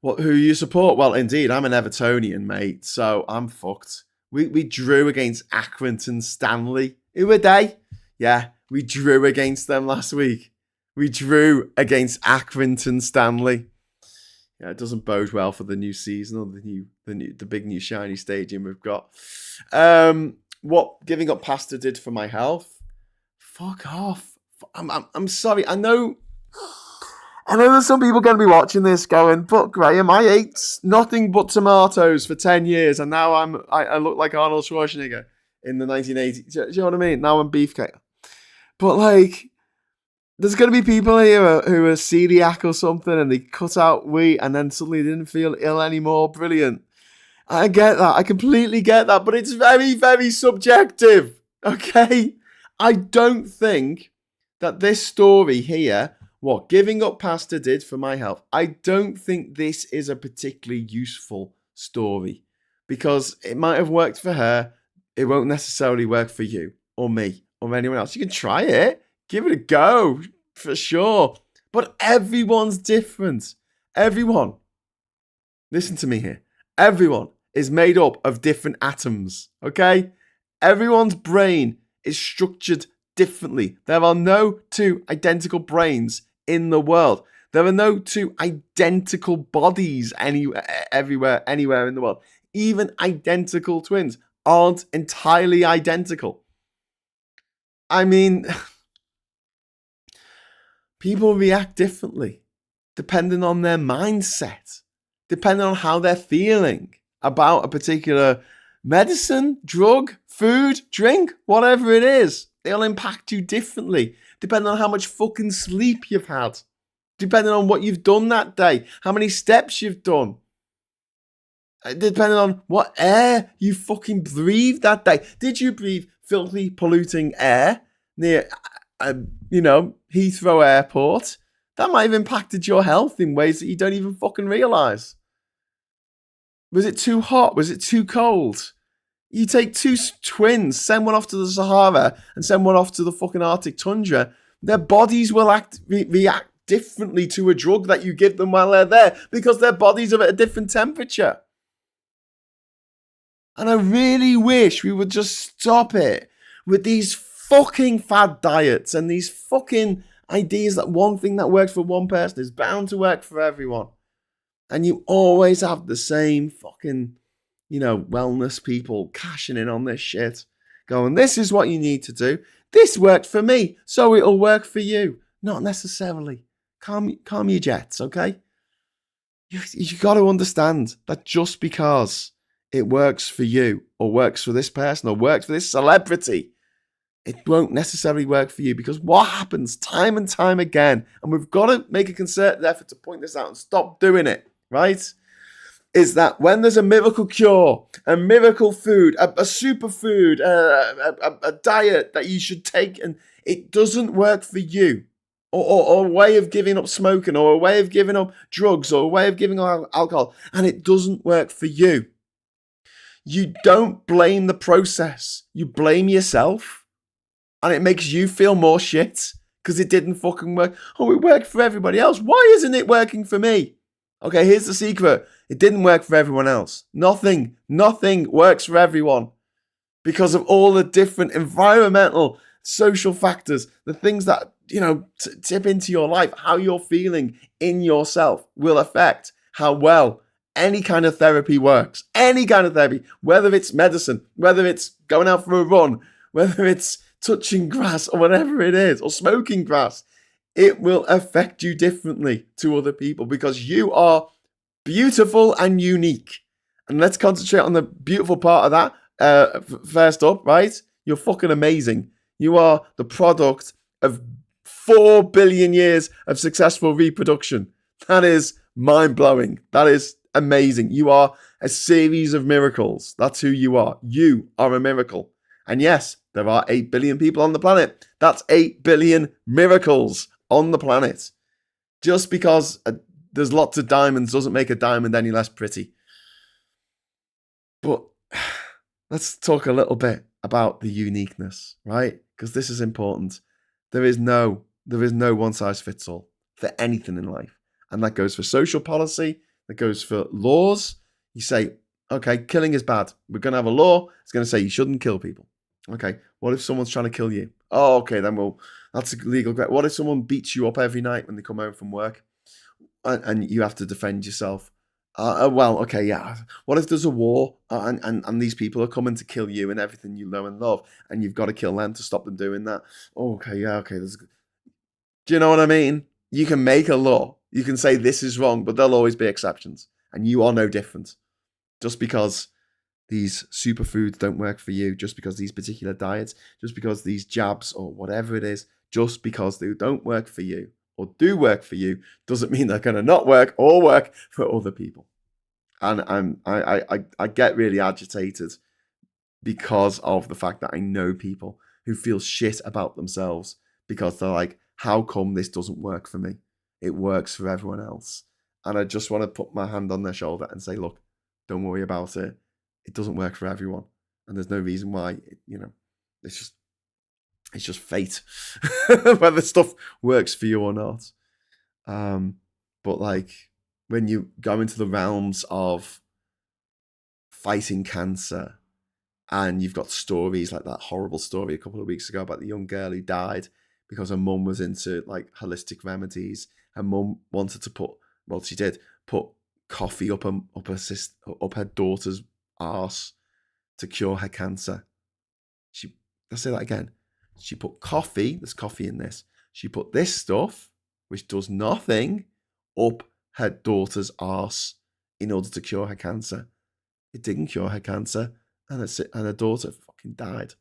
who you support. Well, indeed, I'm an Evertonian, mate, so I'm fucked. We drew against Accrington Stanley. Who were they? Yeah, we drew against them last week. We drew against Accrington Stanley. Yeah, it doesn't bode well for the new season or the big new shiny stadium we've got. What giving up pasta did for my health? Fuck off. I'm sorry. I know there's some people going to be watching this going, but Graham, I ate nothing but tomatoes for 10 years and now I look like Arnold Schwarzenegger in the 1980s. Do you know what I mean? Now I'm beefcake. But like, there's going to be people here who are celiac or something and they cut out wheat and then suddenly didn't feel ill anymore. Brilliant. I get that. I completely get that. But it's very, very subjective. Okay? I don't think that this story here, what giving up pasta did for my health, I don't think this is a particularly useful story. Because it might have worked for her. It won't necessarily work for you or me or anyone else. You can try it. Give it a go, for sure. But everyone's different. Everyone. Listen to me here. Everyone is made up of different atoms, okay? Everyone's brain is structured differently. There are no two identical brains in the world. There are no two identical bodies anywhere in the world. Even identical twins aren't entirely identical. I mean, people react differently depending on their mindset, depending on how they're feeling. about a particular medicine, drug, food, drink, whatever it is. They'll impact you differently, depending on how much fucking sleep you've had, depending on what you've done that day, how many steps you've done, depending on what air you fucking breathed that day. Did you breathe filthy, polluting air near, Heathrow Airport? That might have impacted your health in ways that you don't even fucking realise. Was it too hot? Was it too cold? You take two twins, send one off to the Sahara and send one off to the fucking Arctic tundra. Their bodies will react differently to a drug that you give them while they're there because their bodies are at a different temperature. And I really wish we would just stop it with these fucking fad diets and these fucking ideas that one thing that works for one person is bound to work for everyone. And you always have the same fucking, wellness people cashing in on this shit. Going, this is what you need to do. This worked for me, so it'll work for you. Not necessarily. Calm your jets, okay? You got to understand that just because it works for you or works for this person or works for this celebrity, it won't necessarily work for you, because what happens time and time again, and we've got to make a concerted effort to point this out and stop doing it, right, is that when there's a miracle cure, a miracle food, a superfood, a diet that you should take, and it doesn't work for you, or a way of giving up smoking, or a way of giving up drugs, or a way of giving up alcohol, and it doesn't work for you, you don't blame the process. You blame yourself. And it makes you feel more shit because it didn't fucking work. Oh, it worked for everybody else. Why isn't it working for me? Okay, here's the secret. It didn't work for everyone else. Nothing works for everyone because of all the different environmental, social factors, the things that, tip into your life. How you're feeling in yourself will affect how well any kind of therapy works. Any kind of therapy, whether it's medicine, whether it's going out for a run, whether it's touching grass or whatever it is, or smoking grass, it will affect you differently to other people because you are beautiful and unique. And let's concentrate on the beautiful part of that first up, right? You're fucking amazing. You are the product of 4 billion years of successful reproduction. That is mind-blowing. That is amazing. You are a series of miracles. That's who you are. You are a miracle. And yes, there are 8 billion people on the planet. That's 8 billion miracles on the planet. Just because there's lots of diamonds doesn't make a diamond any less pretty. But let's talk a little bit about the uniqueness, right? Because this is important. There is no one size fits all for anything in life. And that goes for social policy. That goes for laws. You say, okay, killing is bad. We're going to have a law. It's going to say you shouldn't kill people. Okay, what if someone's trying to kill you? Oh, okay, then that's illegal. What if someone beats you up every night when they come home from work and you have to defend yourself? Okay, yeah. What if there's a war and these people are coming to kill you and everything you know and love, and you've got to kill them to stop them doing that? Oh, okay, yeah, okay. Do you know what I mean? You can make a law. You can say this is wrong, but there'll always be exceptions. And you are no different. Just because these superfoods don't work for you, just because these particular diets, just because these jabs or whatever it is, just because they don't work for you or do work for you, doesn't mean they're going to not work or work for other people. And I get really agitated because of the fact that I know people who feel shit about themselves because they're like, how come this doesn't work for me? It works for everyone else. And I just want to put my hand on their shoulder and say, look, don't worry about it. It doesn't work for everyone. And there's no reason why, it's just fate, whether stuff works for you or not. But like when you go into the realms of fighting cancer, and you've got stories like that horrible story a couple of weeks ago about the young girl who died because her mum was into like holistic remedies. Her mum wanted to put coffee up her daughter's arse to cure her cancer. Let's say that again. She put coffee, there's coffee in this. She put this stuff, which does nothing, up her daughter's arse in order to cure her cancer. It didn't cure her cancer, and her daughter fucking died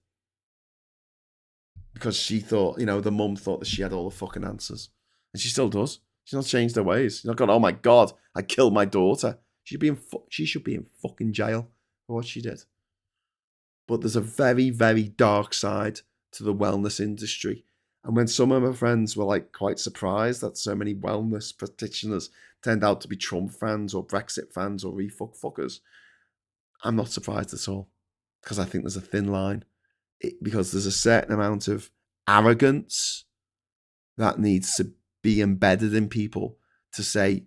because she thought, the mum thought that she had all the fucking answers, and she still does. She's not changed her ways. She's not gone, oh my God, I killed my daughter. She should be in fucking jail for what she did. But there's a very, very dark side to the wellness industry. And when some of my friends were like quite surprised that so many wellness practitioners turned out to be Trump fans or Brexit fans or fuckers, I'm not surprised at all, because I think there's a thin line. Because there's a certain amount of arrogance that needs to be embedded in people to say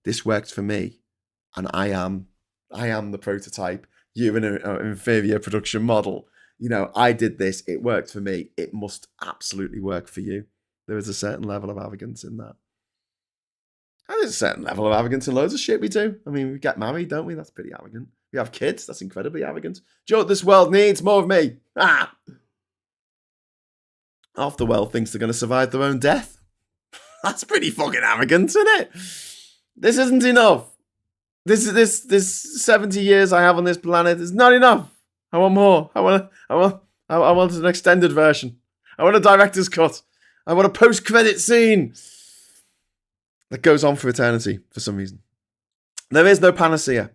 this worked for me, and I am the prototype. You're in an inferior production model. I did this. It worked for me. It must absolutely work for you. There is a certain level of arrogance in that. And there's a certain level of arrogance in loads of shit we do. I mean, we get married, don't we? That's pretty arrogant. We have kids. That's incredibly arrogant. Do you know what this world needs? More of me. Half the world thinks they're going to survive their own death. That's pretty fucking arrogant, isn't it? This isn't enough. This 70 years I have on this planet is not enough. I want more. I want an extended version. I want a director's cut. I want a post-credit scene that goes on for eternity for some reason. There is no panacea,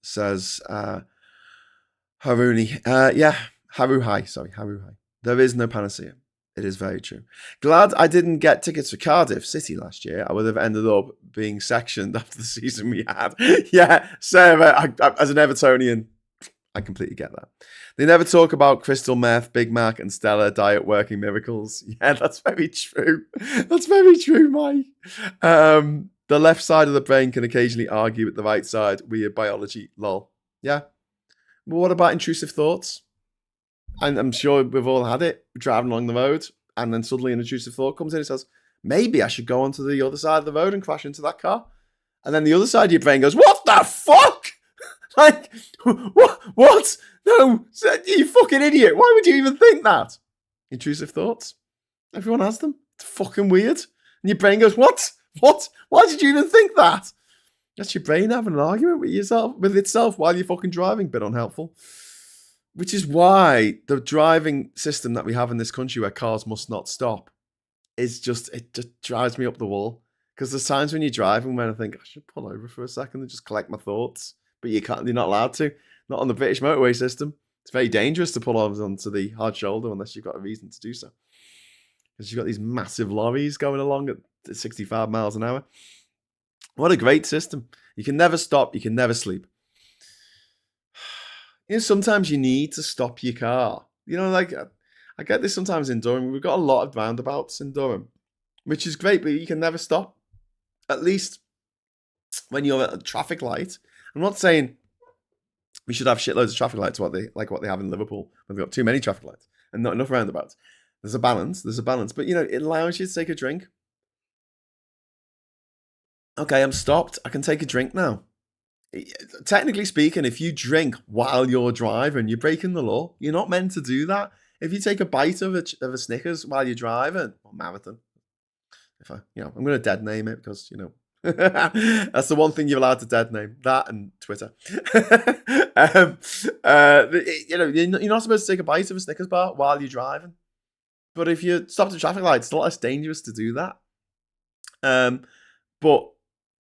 says Haruni. Haruhai. There is no panacea. It is very true. Glad I didn't get tickets for Cardiff City last year. I would have ended up being sectioned after the season we had. Yeah, Sarah, as an Evertonian, I completely get that. They never talk about crystal meth, Big Mac, and Stella diet working miracles. Yeah, that's very true. That's very true, Mike. The left side of the brain can occasionally argue with the right side. Weird biology, lol. Yeah. Well, what about intrusive thoughts? And I'm sure we've all had it. We're driving along the road, and then suddenly an intrusive thought comes in and says, maybe I should go onto the other side of the road and crash into that car. And then the other side of your brain goes, what the fuck? Like, what? No, you fucking idiot. Why would you even think that? Intrusive thoughts. Everyone has them. It's fucking weird. And your brain goes, what? What? Why did you even think that? That's your brain having an argument with itself while you're fucking driving. Bit unhelpful. Which is why the driving system that we have in this country where cars must not stop it just drives me up the wall. Because there's times when you're driving when I think, I should pull over for a second and just collect my thoughts. But you're not allowed to. Not on the British motorway system. It's very dangerous to pull over onto the hard shoulder unless you've got a reason to do so. Because you've got these massive lorries going along at 65 miles an hour. What a great system. You can never stop. You can never sleep. Sometimes you need to stop your car. Like I get this sometimes in Durham. We've got a lot of roundabouts in Durham, which is great, but you can never stop. At least when you're at a traffic light. I'm not saying we should have shitloads of traffic lights, what they have in Liverpool. We've got too many traffic lights and not enough roundabouts. There's a balance, but it allows you to take a drink. Okay, I'm stopped. I can take a drink now. Technically speaking, if you drink while you're driving, you're breaking the law. You're not meant to do that. If you take a bite of a Snickers while you're driving, or marathon, I'm going to dead name it because that's the one thing you're allowed to dead name. That and Twitter. You're not supposed to take a bite of a Snickers bar while you're driving. But if you stop at traffic lights, it's a lot less dangerous to do that. But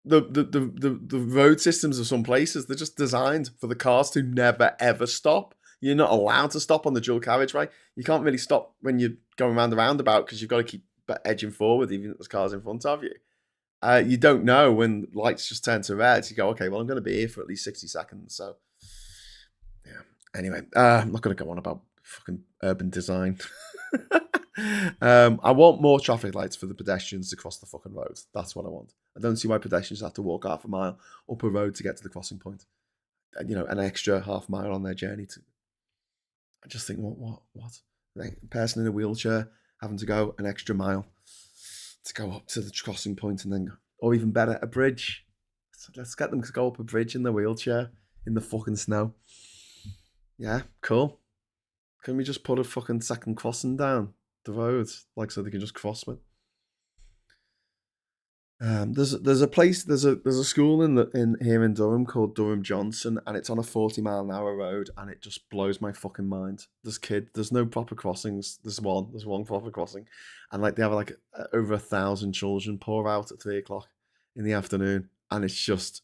the road systems of some places, they're just designed for the cars to never ever stop. You're not allowed to stop on the dual carriageway. You can't really stop when you're going around the roundabout because you've got to keep edging forward even if there's cars in front of you. You don't know when lights just turn to red. You go, okay, well, I'm going to be here for at least 60 seconds. So, yeah. Anyway, I'm not going to go on about fucking urban design. I want more traffic lights for the pedestrians to cross the fucking road. That's what I want. I don't see why pedestrians have to walk half a mile up a road to get to the crossing point. And, an extra half mile on their journey to. I just think, what? Like a person in a wheelchair having to go an extra mile to go up to the crossing point and then, or even better, a bridge. So let's get them to go up a bridge in their wheelchair in the fucking snow. Yeah, cool. Can we just put a fucking second crossing down the road, so they can just cross with? There's a place there's a school in here in Durham called Durham Johnson, and it's on a 40-mile-an-hour road, and it just blows my fucking mind. There's no proper crossings. There's one proper crossing, and like they have like over 1,000 children pour out at 3 o'clock in the afternoon, and it's just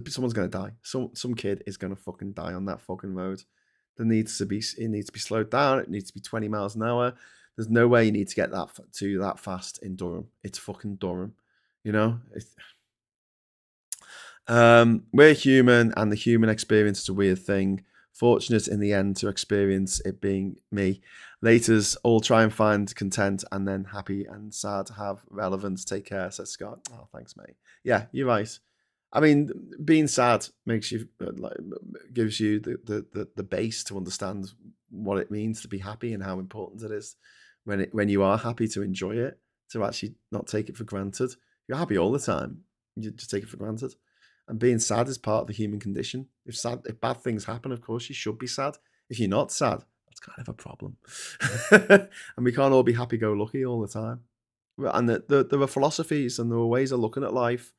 someone's gonna die. Some kid is gonna fucking die on that fucking road. It needs to be slowed down. It needs to be 20 miles an hour. There's no way you need to get that fast in Durham. It's fucking Durham. You know, we're human, and the human experience is a weird thing. Fortunate in the end to experience it being me. Laters all try and find content, and then happy and sad to have relevance. Take care, says Scott. Oh, thanks, mate. Yeah, you're right. I mean, being sad makes you gives you the base to understand what it means to be happy and how important it is when you are happy to enjoy it, to actually not take it for granted. You're happy all the time. You just take it for granted. And being sad is part of the human condition. If bad things happen, of course you should be sad. If you're not sad, that's kind of a problem. And we can't all be happy-go-lucky all the time. And there are philosophies and there are ways of looking at life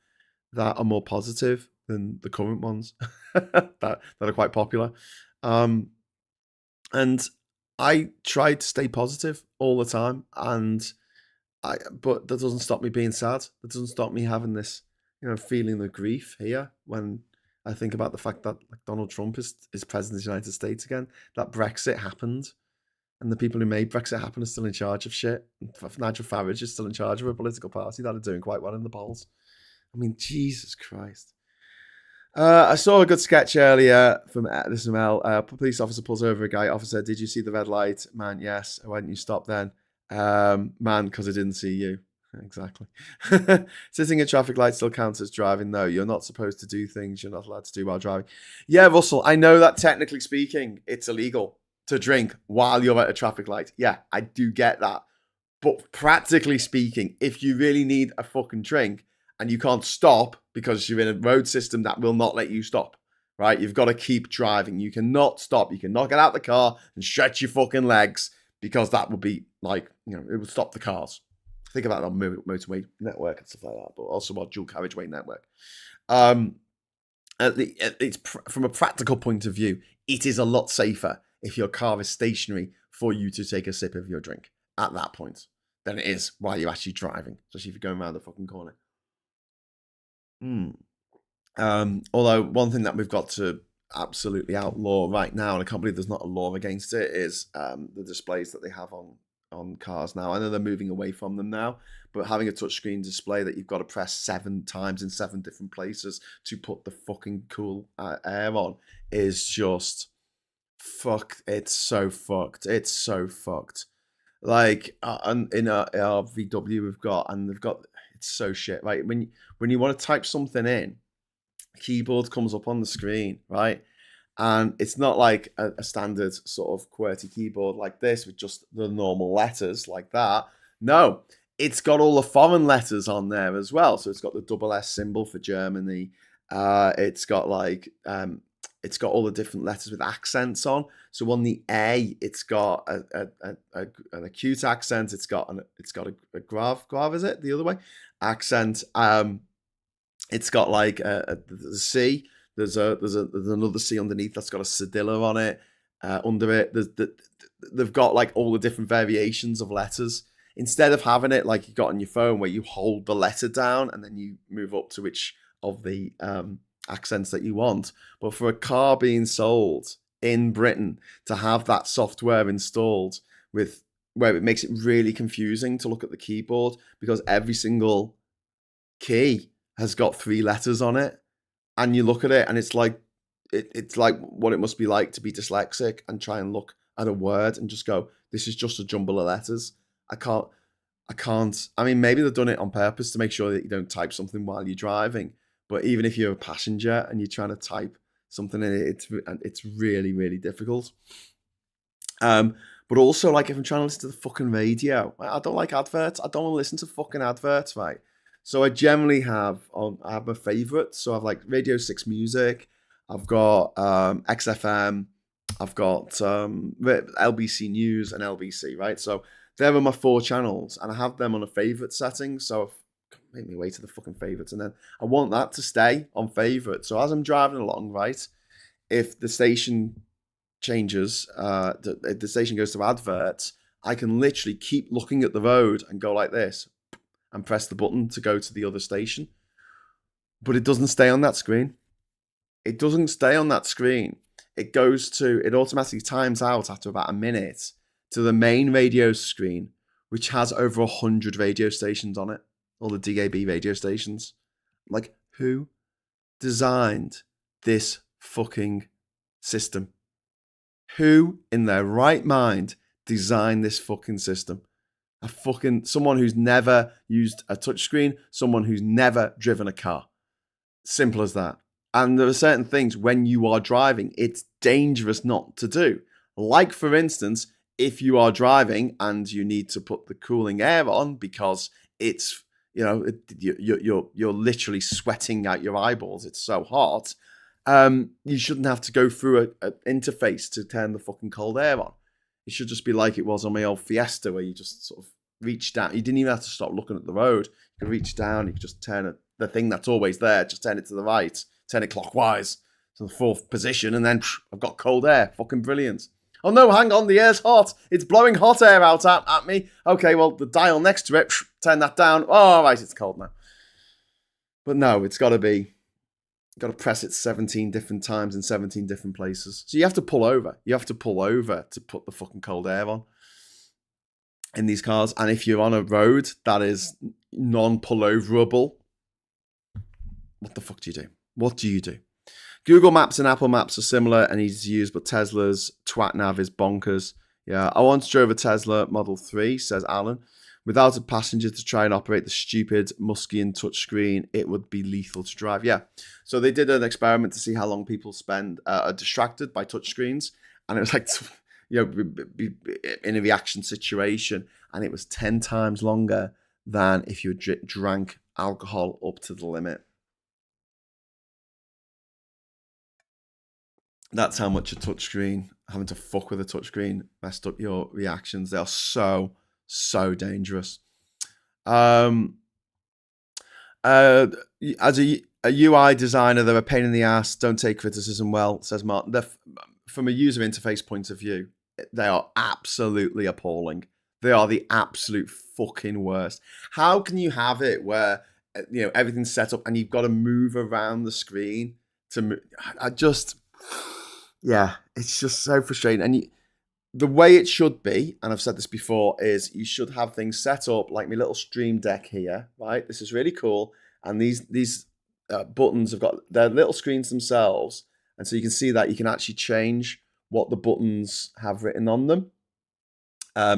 that are more positive than the current ones that are quite popular. And I try to stay positive all the time, but that doesn't stop me being sad. That doesn't stop me having this, feeling of grief here when I think about the fact that like, Donald Trump is president of the United States again, that Brexit happened, and the people who made Brexit happen are still in charge of shit. Nigel Farage is still in charge of a political party that are doing quite well in the polls. I mean, Jesus Christ. I saw a good sketch earlier from this from Mel. Police officer pulls over a guy. Officer, did you see the red light? Man, yes. Why didn't you stop then? Man, because I didn't see you. Exactly. Sitting at traffic lights still counts as driving. No, you're not supposed to do things you're not allowed to do while driving. Yeah, Russell, I know that technically speaking, it's illegal to drink while you're at a traffic light. Yeah, I do get that. But practically speaking, if you really need a fucking drink and you can't stop because you're in a road system that will not let you stop, right? You've got to keep driving. You cannot stop. You cannot get out the car and stretch your fucking legs because that would be like, it would stop the cars. Think about that on motorway network and stuff like that, but also our dual carriageway network. It's from a practical point of view, it is a lot safer if your car is stationary for you to take a sip of your drink at that point than it is while you're actually driving, especially if you're going around the fucking corner. Although one thing that we've got to absolutely outlaw right now, and I can't believe there's not a law against it, is the displays that they have on cars now. I know they're moving away from them now, but having a touchscreen display that you've got to press 7 times in 7 different places to put the fucking cool air on is just fucked. It's so fucked. It's so fucked. Like in our VW they've got it's so shit. Right, when you want to type something in, keyboard comes up on the screen, right? And it's not like a standard sort of QWERTY keyboard like this with just the normal letters like that. No, it's got all the foreign letters on there as well. So it's got the double S symbol for Germany. It's got it's got all the different letters with accents on. So on the A, it's got an acute accent. It's got a grave, is it the other way? Accent. It's got like the C. There's another C underneath that's got a cedilla on it. Under it, they've got like all the different variations of letters. Instead of having it like you got on your phone where you hold the letter down and then you move up to which of the accents that you want. But for a car being sold in Britain to have that software installed where it makes it really confusing to look at the keyboard because every single key has got 3 letters on it. And you look at it and it's like what it must be like to be dyslexic and try and look at a word and just go, this is just a jumble of letters. I can't. I mean, maybe they've done it on purpose to make sure that you don't type something while you're driving. But even if you're a passenger and you're trying to type something in it, it's really, really difficult. But also, like, if I'm trying to listen to the fucking radio, I don't like adverts. I don't want to listen to fucking adverts, right? So I generally have my favourites. So I've like Radio 6 Music. I've got XFM. I've got LBC News and LBC, right? So there are my 4 channels, and I have them on a favourite setting. So make me way to the fucking favourites. And then I want that to stay on favourite. So as I'm driving along, right, if the station changes, if the station goes to adverts, I can literally keep looking at the road and go like this and press the button to go to the other station. But it doesn't stay on that screen. It doesn't stay on that screen. It automatically times out after about a minute to the main radio screen, which has over 100 radio stations on it, all the DAB radio stations. Like, who designed this fucking system? Who in their right mind designed this fucking system? Someone who's never used a touchscreen, someone who's never driven a car. Simple as that. And there are certain things when you are driving, it's dangerous not to do. Like, for instance, if you are driving and you need to put the cooling air on because it's, you're literally sweating out your eyeballs. It's so hot. You shouldn't have to go through an interface to turn the fucking cold air on. It should just be like it was on my old Fiesta, where you just sort of reach down. You didn't even have to stop looking at the road. You could reach down. You could just turn the thing that's always there. Just turn it to the right. Turn it clockwise to the fourth position, and then I've got cold air. Fucking brilliant. Oh no, hang on, the air's hot. It's blowing hot air out at me. Okay, well, the dial next to it, turn that down. Oh, right, it's cold now. But no, it's got to press it 17 different times in 17 different places. So you have to pull over. You have to pull over to put the fucking cold air on in these cars. And if you're on a road that is non-pulloverable, what the fuck do you do? What do you do? Google Maps and Apple Maps are similar and easy to use, but Tesla's TwatNav is bonkers. Yeah, I once drove a Tesla Model 3, says Alan. Without a passenger to try and operate the stupid Muskian touchscreen, it would be lethal to drive. Yeah, so they did an experiment to see how long people are distracted by touchscreens, and it was like, in a reaction situation, and it was 10 times longer than if you drank alcohol up to the limit. That's how much a touchscreen, having to fuck with a touchscreen, messed up your reactions. They are so dangerous. As a UI designer, they're a pain in the ass. Don't take criticism well, says Martin. From a user interface point of view, they are absolutely appalling. They are the absolute fucking worst. How can you have it where everything's set up and you've got to move around the screen to move? It's just so frustrating. And the way it should be, and I've said this before, is you should have things set up like my little Stream Deck here, right? This is really cool. And these buttons have got their little screens themselves. And so you can see that you can actually change what the buttons have written on them.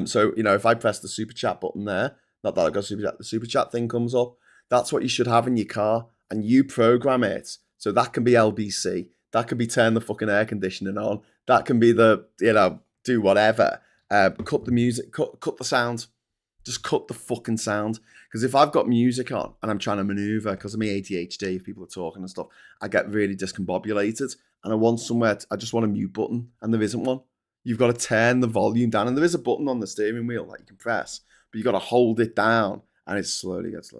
So, if I press the Super Chat button there, not that I've got Super Chat, the Super Chat thing comes up. That's what you should have in your car. And you program it. So that can be LBC. That could be turn the fucking air conditioning on. That can be do whatever. Cut the music, cut the sound. Just cut the fucking sound. Because if I've got music on and I'm trying to maneuver, because of my ADHD, if people are talking and stuff, I get really discombobulated. And I just want a mute button, and there isn't one. You've got to turn the volume down. And there is a button on the steering wheel that you can press, but you've got to hold it down, and it slowly gets.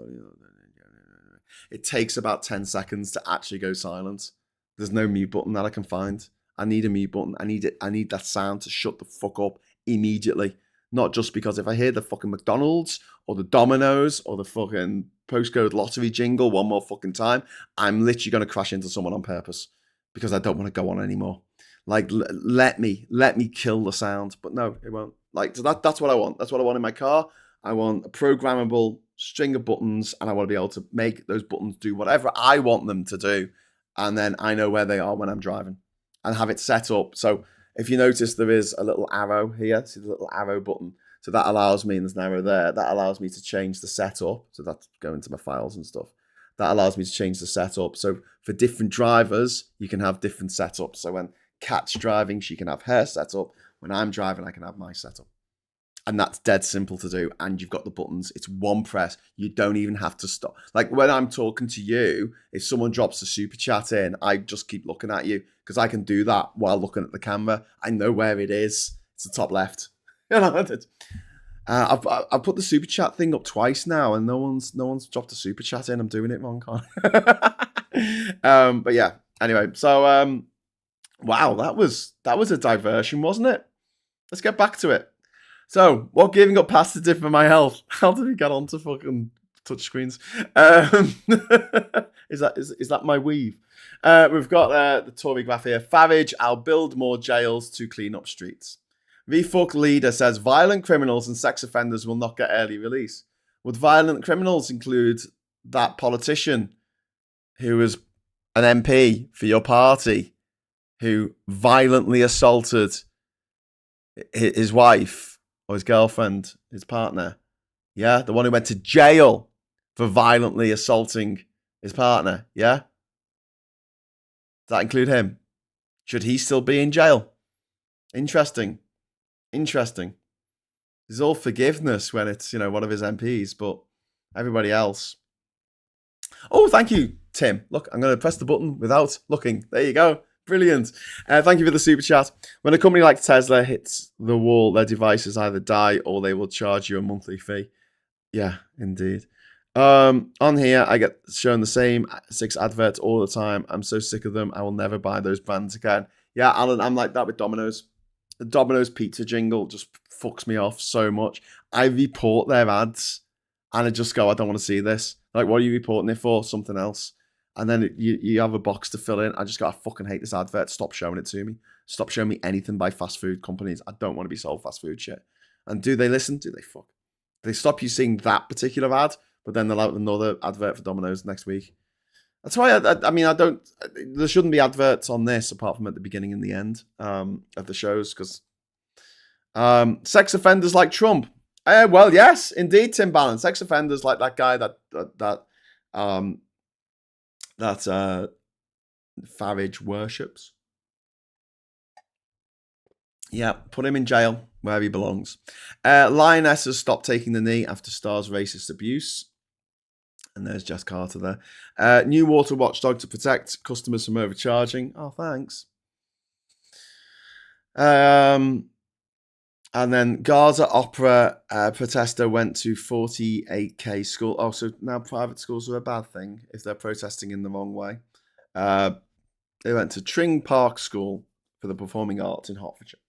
It takes about 10 seconds to actually go silent. There's no mute button that I can find. I need a mute button. I need that sound to shut the fuck up immediately. Not just because if I hear the fucking McDonald's or the Domino's or the fucking postcode lottery jingle one more fucking time, I'm literally going to crash into someone on purpose because I don't want to go on anymore. Like, let me kill the sound. But no, it won't. Like, so that's what I want. That's what I want in my car. I want a programmable string of buttons, and I want to be able to make those buttons do whatever I want them to do. And then I know where they are when I'm driving and have it set up. So if you notice, there is a little arrow here. See the little arrow button. So that allows me, and there's an arrow there, that allows me to change the setup. So that's going to my files and stuff. That allows me to change the setup. So for different drivers, you can have different setups. So when Kat's driving, she can have her setup. When I'm driving, I can have my setup. And that's dead simple to do. And you've got the buttons. It's one press. You don't even have to stop. Like when I'm talking to you, if someone drops a super chat in, I just keep looking at you because I can do that while looking at the camera. I know where it is. It's the top left. I've put the super chat thing up twice now, and no one's dropped a super chat in. I'm doing it wrong, can't I? But yeah. Anyway, so wow, that was a diversion, wasn't it? Let's get back to it. So, what giving up pasta did for my health? How did we get onto fucking touchscreens? Is that my weave? We've got the Tory graph here. Farage, I'll build more jails to clean up streets. VFuck leader says violent criminals and sex offenders will not get early release. Would violent criminals include that politician who was an MP for your party who violently assaulted his wife or his girlfriend, his partner? Yeah, the one who went to jail for violently assaulting his partner. Yeah? Does that include him? Should he still be in jail? Interesting. There's all forgiveness when it's, one of his MPs, but everybody else. Oh, thank you, Tim. Look, I'm going to press the button without looking. There you go. Brilliant. Thank you for the super chat. When a company like Tesla hits the wall, their devices either die or they will charge you a monthly fee. Yeah, indeed. On here, I get shown the same 6 adverts all the time. I'm so sick of them. I will never buy those brands again. Yeah, Alan, I'm like that with Domino's. The Domino's pizza jingle just fucks me off so much. I report their ads and I just go, I don't want to see this. Like, what are you reporting it for? Something else. And then you have a box to fill in. I just go, I fucking hate this advert. Stop showing it to me. Stop showing me anything by fast food companies. I don't want to be sold fast food shit. And do they listen? Do they fuck? They stop you seeing that particular ad, but then they'll out another advert for Domino's next week. That's why I don't. There shouldn't be adverts on this apart from at the beginning and the end of the shows, because sex offenders like Trump. Well, yes, indeed, Tim Bannon. Sex offenders like that guy that Farage worships. Yeah, put him in jail where he belongs. Lioness has stopped taking the knee after Star's racist abuse. And there's Jess Carter there. New water watchdog to protect customers from overcharging. Oh, thanks. And then Gaza Opera protester went to 48k school. Oh, so now private schools are a bad thing if they're protesting in the wrong way. They went to Tring Park School for the Performing Arts in Hertfordshire.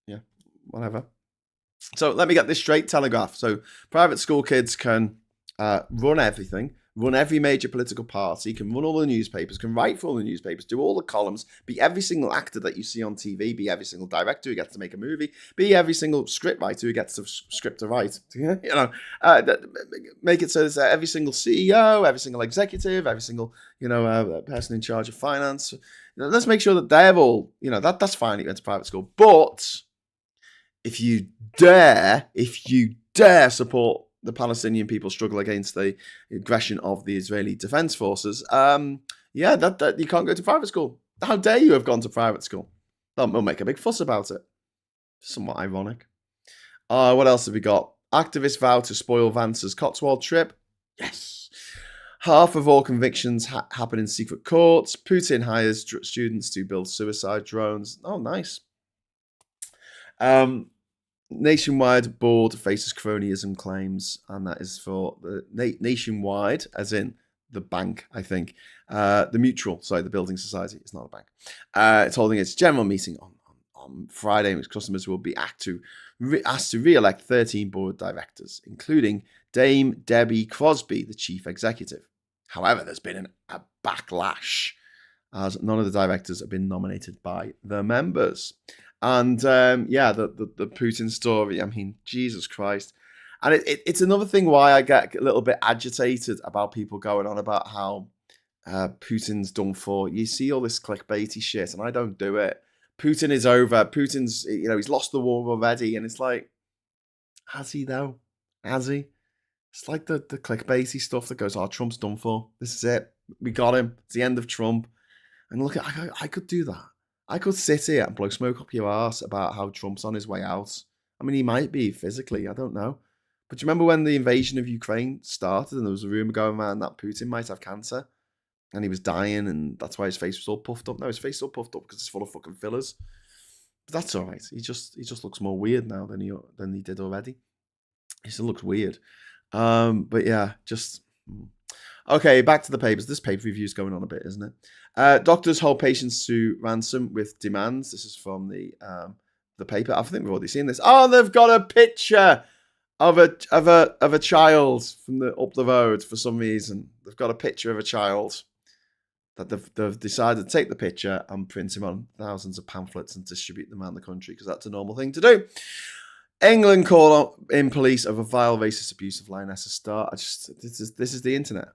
Yeah, whatever. So let me get this straight, Telegraph. So private school kids can run everything, run every major political party, can run all the newspapers, can write for all the newspapers, do all the columns, be every single actor that you see on TV, be every single director who gets to make a movie, be every single script writer who gets a script to write. Make it so there's every single CEO, every single executive, every single person in charge of finance. Let's make sure that they're all, that's fine. You went to private school, but if you dare support the Palestinian people struggle against the aggression of the Israeli Defense Forces, that you can't go to private school. How dare you have gone to private school? They'll make a big fuss about it. Somewhat ironic. What else have we got? Activists vow to spoil Vance's Cotswold trip. Yes. Half of all convictions happen in secret courts. Putin hires students to build suicide drones. Oh, nice. Nationwide board faces cronyism claims, and that is for the Nationwide, as in the bank, I think. The Mutual, sorry, the building society. It's not a bank. It's holding its general meeting on Friday, in which customers will be asked to re-elect 13 board directors, including Dame Debbie Crosby, the chief executive. However, there's been a backlash, as none of the directors have been nominated by the members. And the Putin story, I mean, Jesus Christ. And it's another thing why I get a little bit agitated about people going on about how Putin's done for. You see all this clickbaity shit, and I don't do it. Putin is over. Putin's, he's lost the war already. And it's like, has he though? Has he? It's like the clickbaity stuff that goes, Trump's done for. This is it. We got him. It's the end of Trump. And look, I could do that. I could sit here and blow smoke up your ass about how Trump's on his way out. I mean, he might be physically, I don't know. But do you remember when the invasion of Ukraine started and there was a rumour going around that Putin might have cancer? And he was dying and that's why his face was all puffed up. No, his face is all puffed up because it's full of fucking fillers. But that's all right. He just looks more weird now than he did already. It still looks weird. But yeah, just... Okay, back to the papers. This paper review is going on a bit, isn't it? Doctors hold patients to ransom with demands. This is from the paper. I think we've already seen this. Oh, they've got a picture of a child from up the road for some reason. They've got a picture of a child that they've decided to take the picture and print him on thousands of pamphlets and distribute them around the country because that's a normal thing to do. England call in police over vile racist abuse of lioness Star. This is the internet.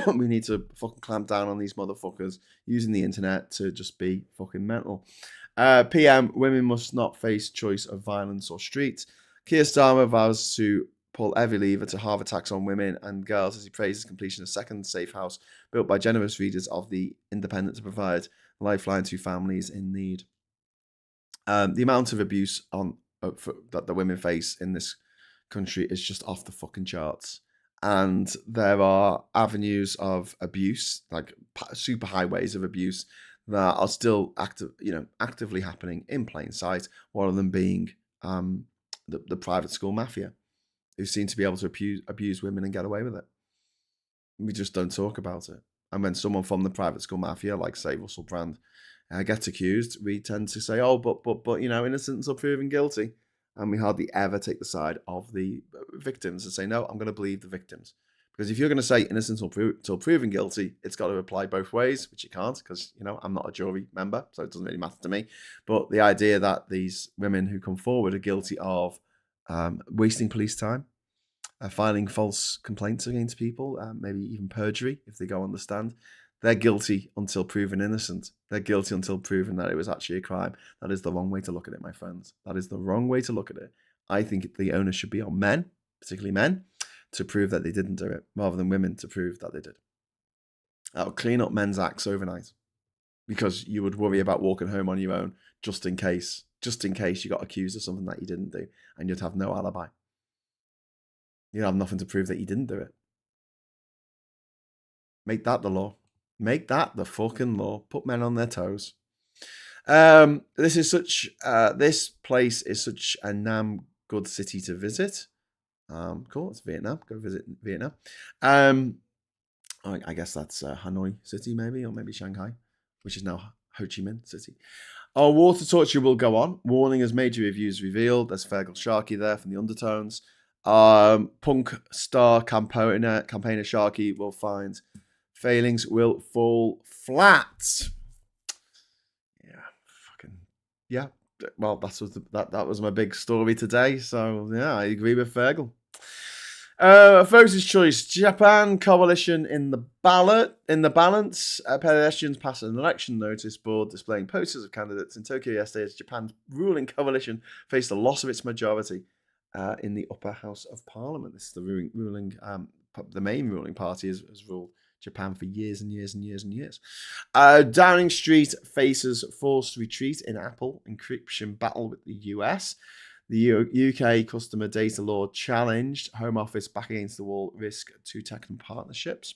We need to fucking clamp down on these motherfuckers using the internet to just be fucking mental. PM, women must not face choice of violence or street. Keir Starmer vows to pull every lever to halve attacks on women and girls as he praises completion of second safe house built by generous readers of The Independent to provide a lifeline to families in need. The amount of abuse that the women face in this country is just off the fucking charts. And there are avenues of abuse, like super highways of abuse, that are still actively happening in plain sight. One of them being the private school mafia, who seem to be able to abuse women and get away with it. We just don't talk about it. And when someone from the private school mafia, like say Russell Brand, gets accused, we tend to say, "Oh, but innocent until proven guilty." And we hardly ever take the side of the victims and say, no, I'm going to believe the victims. Because if you're going to say innocent until proven guilty, it's got to apply both ways, which it can't because, I'm not a jury member, so it doesn't really matter to me. But the idea that these women who come forward are guilty of wasting police time, filing false complaints against people, maybe even perjury if they go on the stand, they're guilty until proven innocent. They're guilty until proven that it was actually a crime. That is the wrong way to look at it, my friends. That is the wrong way to look at it. I think the onus should be on men, particularly men, to prove that they didn't do it, rather than women to prove that they did. That'll clean up men's acts overnight, because you would worry about walking home on your own just in case you got accused of something that you didn't do, and you'd have no alibi. You'd have nothing to prove that you didn't do it. Make that the law. Make that the fucking law. Put men on their toes. This place is such a damn good city to visit. Cool, it's Vietnam. Go visit Vietnam. I guess that's Hanoi City, maybe, or maybe Shanghai, which is now Ho Chi Minh City. Our water torture will go on. Warning as major reviews revealed. There's Feargal Sharkey there from the Undertones. Punk star campaigner Sharkey will find failings will fall flat. Yeah. Well, that was my big story today. So yeah, I agree with Feargal. Voters' choice: Japan coalition in the balance. Pedestrians passed an election notice board displaying posters of candidates in Tokyo yesterday as Japan's ruling coalition faced a loss of its majority in the upper house of parliament. This is the main ruling party has ruled Japan for years and years and years and years. Downing Street faces forced retreat in Apple encryption battle with the US. The UK customer data law challenged. Home Office back against the wall, risk to tech and partnerships.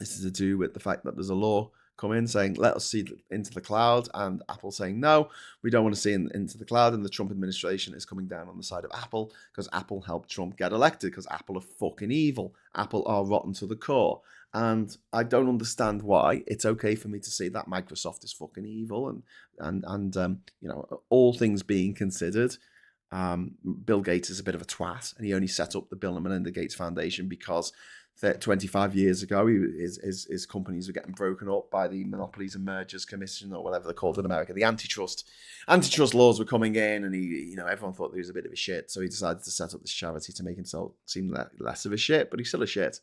This is to do with the fact that there's a law come in saying, let us see into the cloud, and Apple saying, no, we don't want to see into the cloud, and the Trump administration is coming down on the side of Apple because Apple helped Trump get elected because Apple are fucking evil. Apple are rotten to the core. And I don't understand why. It's okay for me to say that Microsoft is fucking evil, and all things being considered, Bill Gates is a bit of a twat, and he only set up the Bill and Melinda Gates Foundation because 25 years ago his companies were getting broken up by the Monopolies and Mergers Commission, or whatever they're called in America. The antitrust laws were coming in, and everyone thought he was a bit of a shit, so he decided to set up this charity to make himself seem less of a shit, but he's still a shit.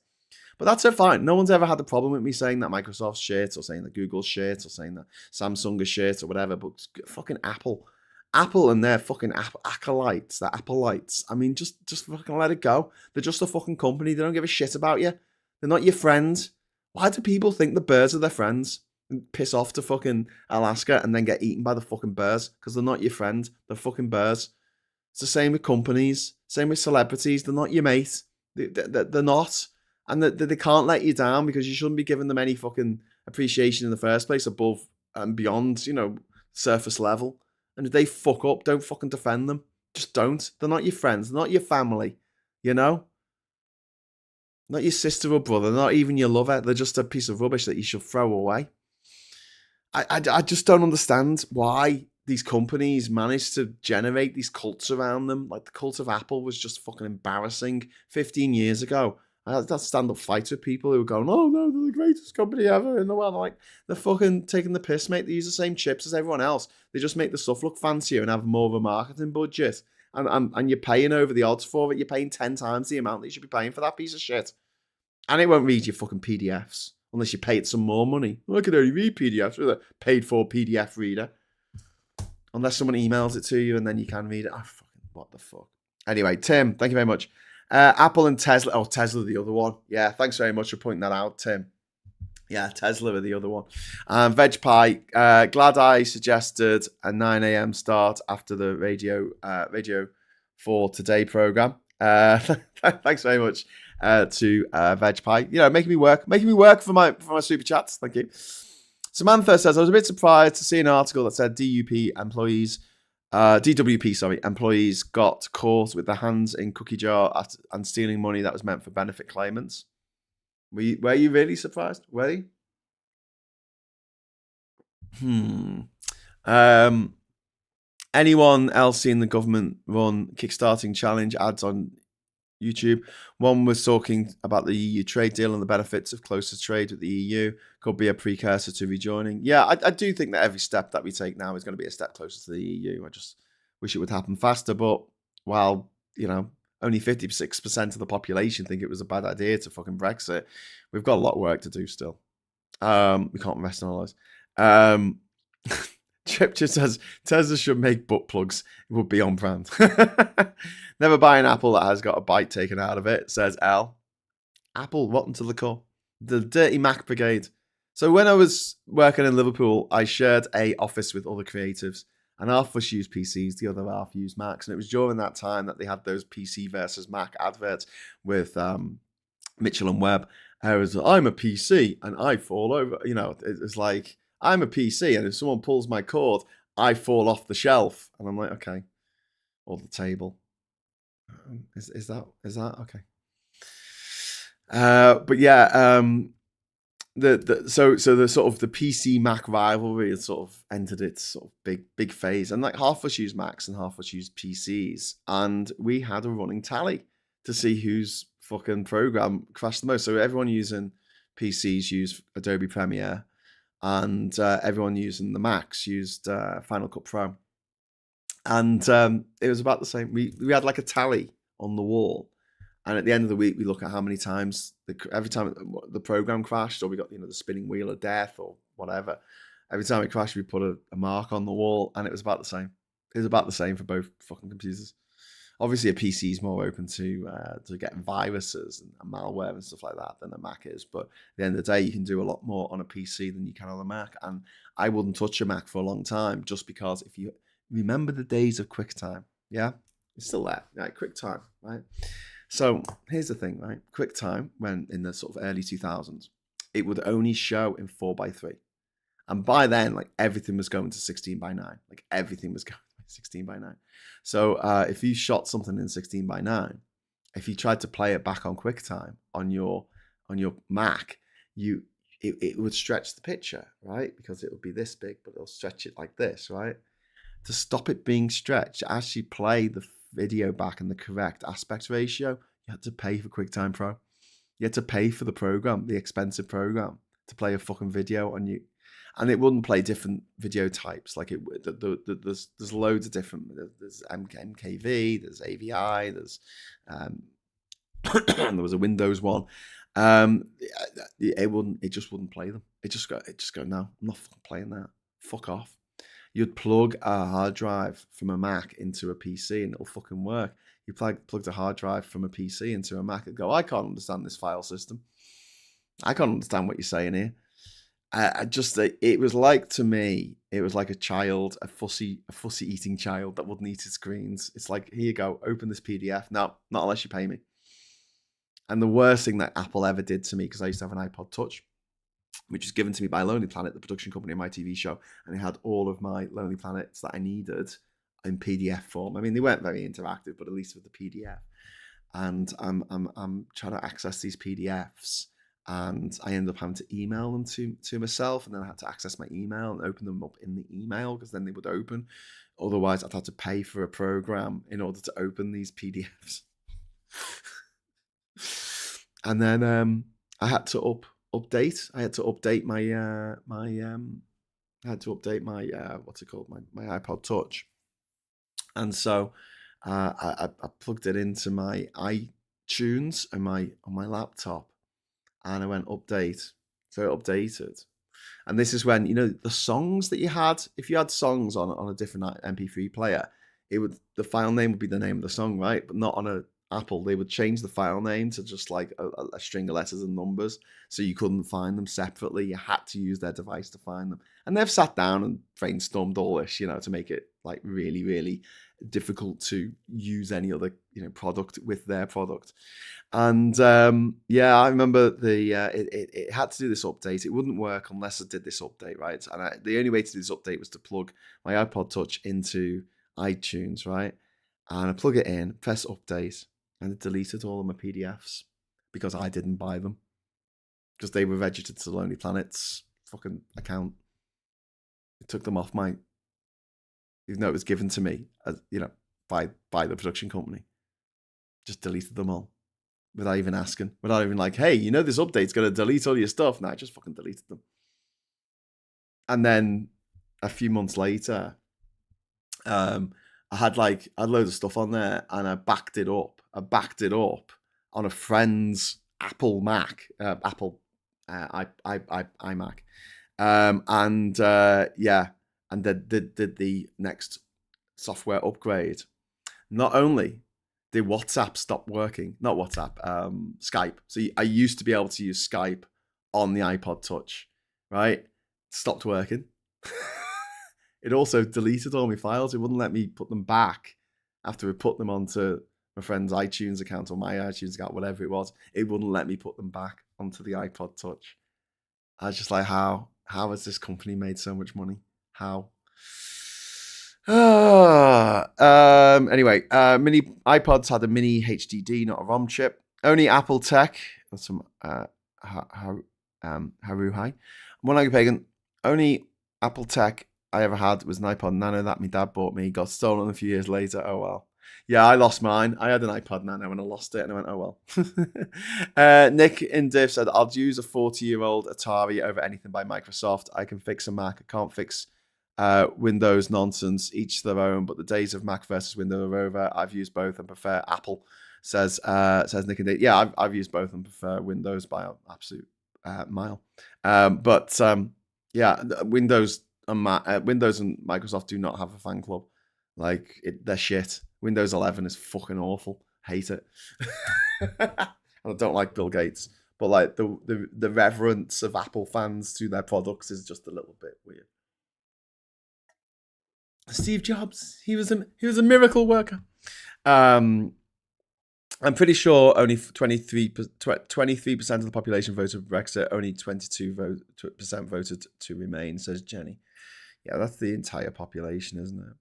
But that's fine. No one's ever had a problem with me saying that Microsoft's shit, or saying that Google's shit, or saying that Samsung is shit, or whatever. But fucking Apple and their fucking acolytes, their Appleites. I mean, just fucking let it go. They're just a fucking company. They don't give a shit about you. They're not your friends. Why do people think the birds are their friends and piss off to fucking Alaska and then get eaten by the fucking bears? Because they're not your friend. They're fucking bears. It's the same with companies. Same with celebrities. They're not your mate. They're not. And they can't let you down because you shouldn't be giving them any fucking appreciation in the first place above and beyond, surface level. And if they fuck up, don't fucking defend them. Just don't. They're not your friends. They're not your family. you know? Not your sister or brother, not even your lover. They're just a piece of rubbish that you should throw away. I just don't understand why these companies manage to generate these cults around them. Like the cult of Apple was just fucking embarrassing 15 years ago. I had that stand-up fight with people who were going, oh no, they're the greatest company ever in the world. Like, they're fucking taking the piss, mate. They use the same chips as everyone else. They just make the stuff look fancier and have more of a marketing budget. And you're paying over the odds for it. You're paying 10 times the amount that you should be paying for that piece of shit. And it won't read your fucking PDFs unless you pay it some more money. Well, I can only read PDFs with a paid-for PDF reader. Unless someone emails it to you and then you can read it. Oh, fucking what the fuck. Anyway, Tim, thank you very much. Apple and Tesla. Oh, Tesla, the other one. Yeah, thanks very much for pointing that out, Tim. Yeah, Tesla are the other one. Veg Pie. Glad I suggested a 9 a.m. start after the Radio 4 Today program. Thanks very much to Veg Pie. You know, making me work for my super chats. Thank you. Samantha says, I was a bit surprised to see an article that said DWP employees got caught with their hands in cookie jar and stealing money that was meant for benefit claimants. Were you really surprised? Were you? Anyone else seen the government-run kickstarting challenge ads on YouTube? One was talking about the EU trade deal and the benefits of closer trade with the EU could be a precursor to rejoining. Yeah, I do think that every step that we take now is going to be a step closer to the EU. I just wish it would happen faster. But while, you know, only 56% of the population think it was a bad idea to fucking Brexit, we've got a lot of work to do still. We can't rest on our lives. Chip just says Tesla should make butt plugs. It would be on brand. Never buy an apple that has got a bite taken out of it, says Al. Apple rotten to the core. The dirty Mac brigade. So when I was working in Liverpool, I shared a office with other creatives, and half of us used PCs, the other half used Macs. And it was during that time that they had those PC versus Mac adverts with Mitchell and Webb. I was, I'm a PC and I fall over. You know, it's like, I'm a PC, and if someone pulls my cord, I fall off the shelf. And I'm like, okay. Or the table. Is that okay? But yeah, so the sort of the PC Mac rivalry has sort of entered its sort of big phase, and like half of us use Macs and half of us use PCs, and we had a running tally to see whose fucking program crashed the most. So everyone using PCs used Adobe Premiere, and everyone using the Macs used Final Cut Pro. And it was about the same. We had like a tally on the wall, and at the end of the week, we look at how many times every time the program crashed, or we got the spinning wheel of death or whatever. Every time it crashed, we put a mark on the wall, and it was about the same. It was about the same for both fucking computers. Obviously, a PC is more open to getting viruses and malware and stuff like that than a Mac is. But at the end of the day, you can do a lot more on a PC than you can on a Mac. And I wouldn't touch a Mac for a long time, just because if you remember the days of QuickTime, yeah, it's still there, right? QuickTime, right? So here's the thing, right? QuickTime, when in the sort of early 2000s, it would only show in 4:3. And by then, like, everything was going to 16:9. Like, everything was going to 16:9. So if you shot something in 16:9, if you tried to play it back on QuickTime on your Mac, it would stretch the picture, right? Because it would be this big, but it'll stretch it like this, right? To stop it being stretched, to actually play the video back in the correct aspect ratio, you had to pay for QuickTime Pro. You had to pay for the program, the expensive program, to play a fucking video on you. And it wouldn't play different video types. Like there's loads of different. There's MKV, there's AVI, there's there was a Windows one. It just wouldn't play them. It just go no, I'm not fucking playing that. Fuck off. You'd plug a hard drive from a Mac into a PC and it'll fucking work. You plugged a hard drive from a PC into a Mac and go, I can't understand this file system. I can't understand what you're saying here. It was like, to me, it was like a child, a fussy eating child that wouldn't eat his screens. It's like, here you go, open this PDF. No, not unless you pay me. And the worst thing that Apple ever did to me, because I used to have an iPod Touch, which was given to me by Lonely Planet, the production company of my TV show, and it had all of my Lonely Planets that I needed in PDF form. I mean, they weren't very interactive, but at least with the PDF. and I'm trying to access these PDFs, and I ended up having to email them to myself, and then I had to access my email and open them up in the email because then they would open. Otherwise, I'd have to pay for a program in order to open these PDFs. And then I had to update. I had to update my I had to update my what's it called, my iPod Touch, and so I plugged it into my iTunes on my laptop, and I went update, so it updated. And this is when, the songs that you had, if you had songs on a different MP3 player, the file name would be the name of the song, right? But not on a Apple. They would change the file name to just like a string of letters and numbers, so you couldn't find them separately. You had to use their device to find them. And they've sat down and brainstormed all this, to make it like really, really difficult to use any other, product with their product. And I remember it had to do this update. It wouldn't work unless I did this update, right? And the only way to do this update was to plug my iPod Touch into iTunes, right? And I plug it in, press update, and it deleted all of my PDFs because I didn't buy them, because they were registered to Lonely Planet's fucking account. It took them off my, even though it was given to me as by the production company. Just deleted them all without even asking, without even like, hey, this update's gonna delete all your stuff. No, I just fucking deleted them. And then a few months later, I had loads of stuff on there, and I backed it up. On a friend's Apple Mac, iMac, and did the next software upgrade. Not only did WhatsApp stop working, not WhatsApp, Skype. So I used to be able to use Skype on the iPod Touch, right? It stopped working. It also deleted all my files. It wouldn't let me put them back after we put them onto my friend's iTunes account or my iTunes account, whatever it was. It wouldn't let me put them back onto the iPod Touch. I was just like, how has this company made so much money? How? Anyway, mini iPods had a mini HDD, not a ROM chip. Only Apple tech. That's some Haruhai. One pagan. Only Apple tech I ever had was an iPod Nano that my dad bought me. Got stolen a few years later. Oh well. Yeah, I lost mine. I had an iPod Nano and I lost it, and I went, oh well. Nick in Div said, I'll use a 40-year-old Atari over anything by Microsoft. I can fix a Mac. I can't fix Windows nonsense. Each their own, but the days of Mac versus Windows are over. I've used both and prefer Apple, says Nick in Div. Yeah, I've used both and prefer Windows by an absolute mile. Windows and Microsoft do not have a fan club. They're shit. Windows 11 is fucking awful. Hate it. I don't like Bill Gates, but the reverence of Apple fans to their products is just a little bit weird. Steve Jobs, he was a miracle worker. I'm pretty sure only 23% of the population voted for Brexit. Only 22% voted to remain, says Jenny. Yeah, that's the entire population, isn't it?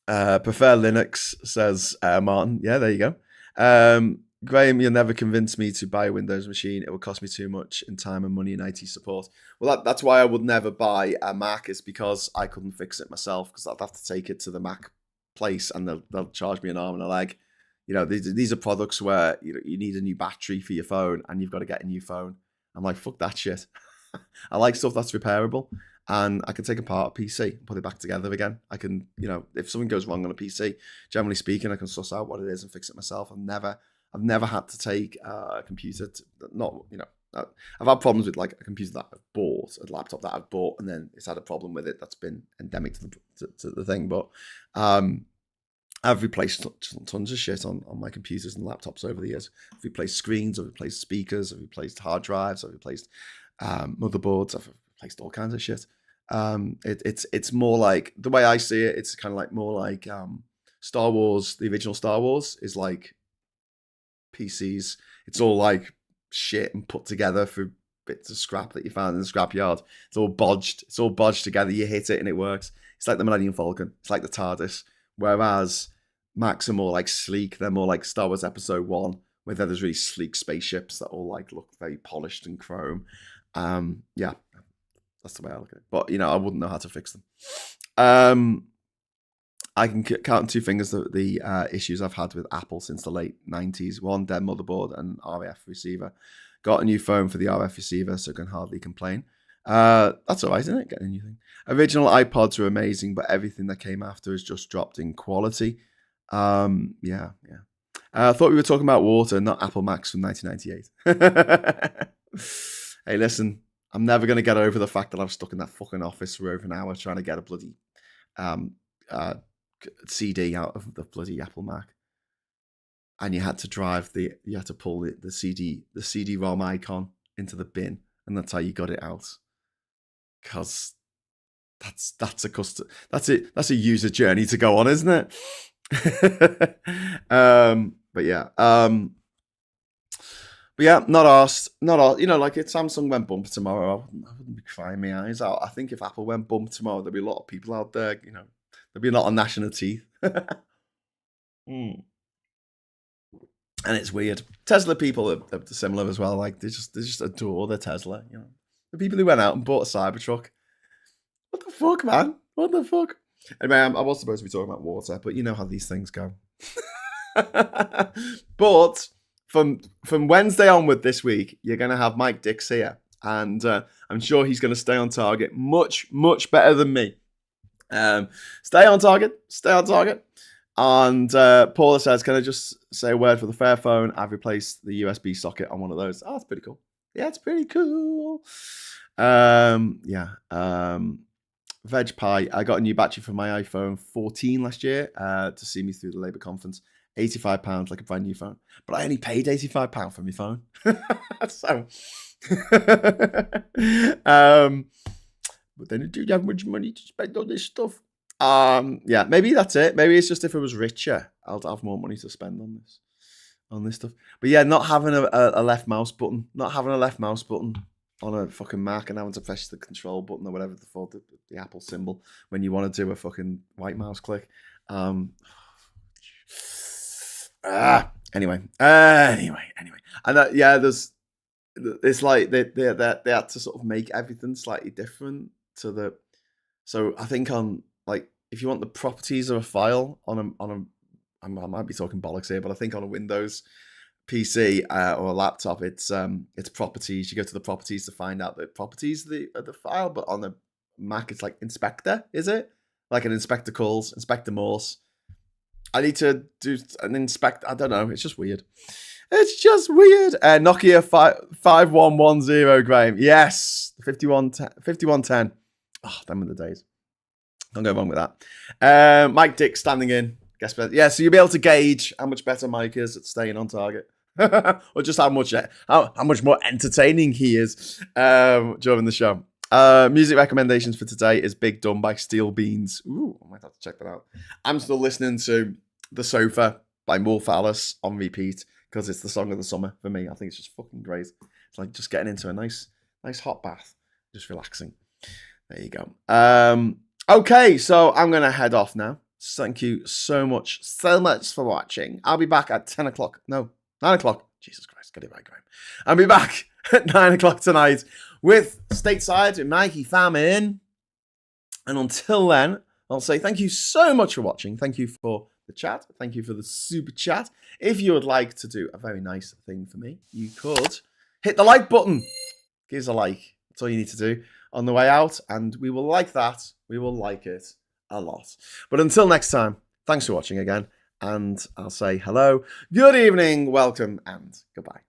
Prefer Linux, says Martin. Yeah, there you go. Graham, you'll never convince me to buy a Windows machine. It will cost me too much in time and money and IT support. Well, that's why I would never buy a Mac, is because I couldn't fix it myself, because I'd have to take it to the Mac place and they'll charge me an arm and a leg. These are products where you need a new battery for your phone and you've got to get a new phone. I'm like, fuck that shit. I like stuff that's repairable, and I can take apart a PC and put it back together again. I can, if something goes wrong on a PC, generally speaking, I can suss out what it is and fix it myself. I've never had to take a computer I've had problems with like a computer that I've bought, a laptop that I've bought, and then it's had a problem with it that's been endemic to the thing. But I've replaced tons of shit on my computers and laptops over the years. I've replaced screens, I've replaced speakers, I've replaced hard drives, I've replaced motherboards, I've replaced all kinds of shit. It's more like, the way I see it, it's kind of like more like Star Wars. The original Star Wars is like PCs. It's all like shit and put together through bits of scrap that you found in the scrapyard. It's all bodged together. You hit it and it works. It's like the Millennium Falcon. It's like the TARDIS. Whereas Max are more like sleek. They're more like Star Wars Episode 1, where there's really sleek spaceships that all like look very polished and chrome. Yeah, that's the way I look at it. But, you know, I wouldn't know how to fix them. I can count on two fingers the issues I've had with Apple since the late 90s. One, dead motherboard and RF receiver. Got a new phone for the RF receiver, so can hardly complain. That's all right, isn't it? Getting a new thing. Original iPods were amazing, but everything that came after has just dropped in quality. Yeah. I thought we were talking about water, not Apple Macs from 1998. Hey, listen, I'm never going to get over the fact that I was stuck in that fucking office for over an hour trying to get a bloody CD out of the bloody Apple Mac. And you had to pull the CD-ROM icon into the bin, and that's how you got it out. Because that's a user journey to go on, isn't it? But yeah, not asked. You know, like if Samsung went bump tomorrow, I wouldn't be crying my eyes out. I think if Apple went bump tomorrow, there'd be a lot of people out there. You know, there'd be a lot of gnashing of teeth. And it's weird. Tesla people are similar as well. Like they just adore their Tesla. You know, the people who went out and bought a Cybertruck. What the fuck, man? What the fuck? Anyway, I was supposed to be talking about water, but you know how these things go. But from Wednesday onward this week, you're going to have Mike Dix here, and I'm sure he's going to stay on target much better than me. Stay on target. And Paula says, can I just say a word for the Fairphone? I've replaced the USB socket on one of those. Oh, that's pretty cool. Yeah, it's pretty cool. Veg Pie, I got a new battery for my iPhone 14 last year to see me through the Labour conference. £85, like a brand new phone. But I only paid £85 for my phone. So, but then do you have much money to spend on this stuff? Yeah, maybe that's it. Maybe it's just if I was richer, I'll have more money to spend on this stuff. But yeah, not having a left mouse button, on a fucking Mac and having to press the control button or whatever the Apple symbol when you want to do a fucking right mouse click. Anyway. And it's like they had to sort of make everything slightly different so I think on like if you want the properties of a file on a I might be talking bollocks here, but I think on a Windows PC or a laptop, it's properties. You go to the properties to find out the properties of the file, but on the Mac, it's like inspector, is it? Like an inspector calls, inspector Morse. I need to do an inspect. I don't know. It's just weird. Nokia 5110, Graham. Yes. 5110. Oh, them were the days. Don't go wrong with that. Mike Dick standing in. Guess better. Yeah, so you'll be able to gauge how much better Mike is at staying on target. Or just how much more entertaining he is during the show. Music recommendations for today is Big Dumb by Steel Beans. Ooh, I might have to check that out. I'm still listening to The Sofa by Wolf Alice on repeat because it's the song of the summer for me. I think it's just fucking great. It's like just getting into a nice hot bath, just relaxing. There you go. Okay, so I'm going to head off now. Thank you so much for watching. I'll be back at 10 o'clock. No, 9 o'clock. Jesus Christ, get it right, Graham. I'll be back at 9 o'clock tonight with Stateside with Mikey Famine. And until then, I'll say thank you so much for watching. Thank you for the chat. Thank you for the super chat. If you would like to do a very nice thing for me, you could hit the like button. Give us a like. That's all you need to do on the way out. And we will like that. We will like it a lot. But until next time, thanks for watching again. And I'll say hello, good evening, welcome, and goodbye.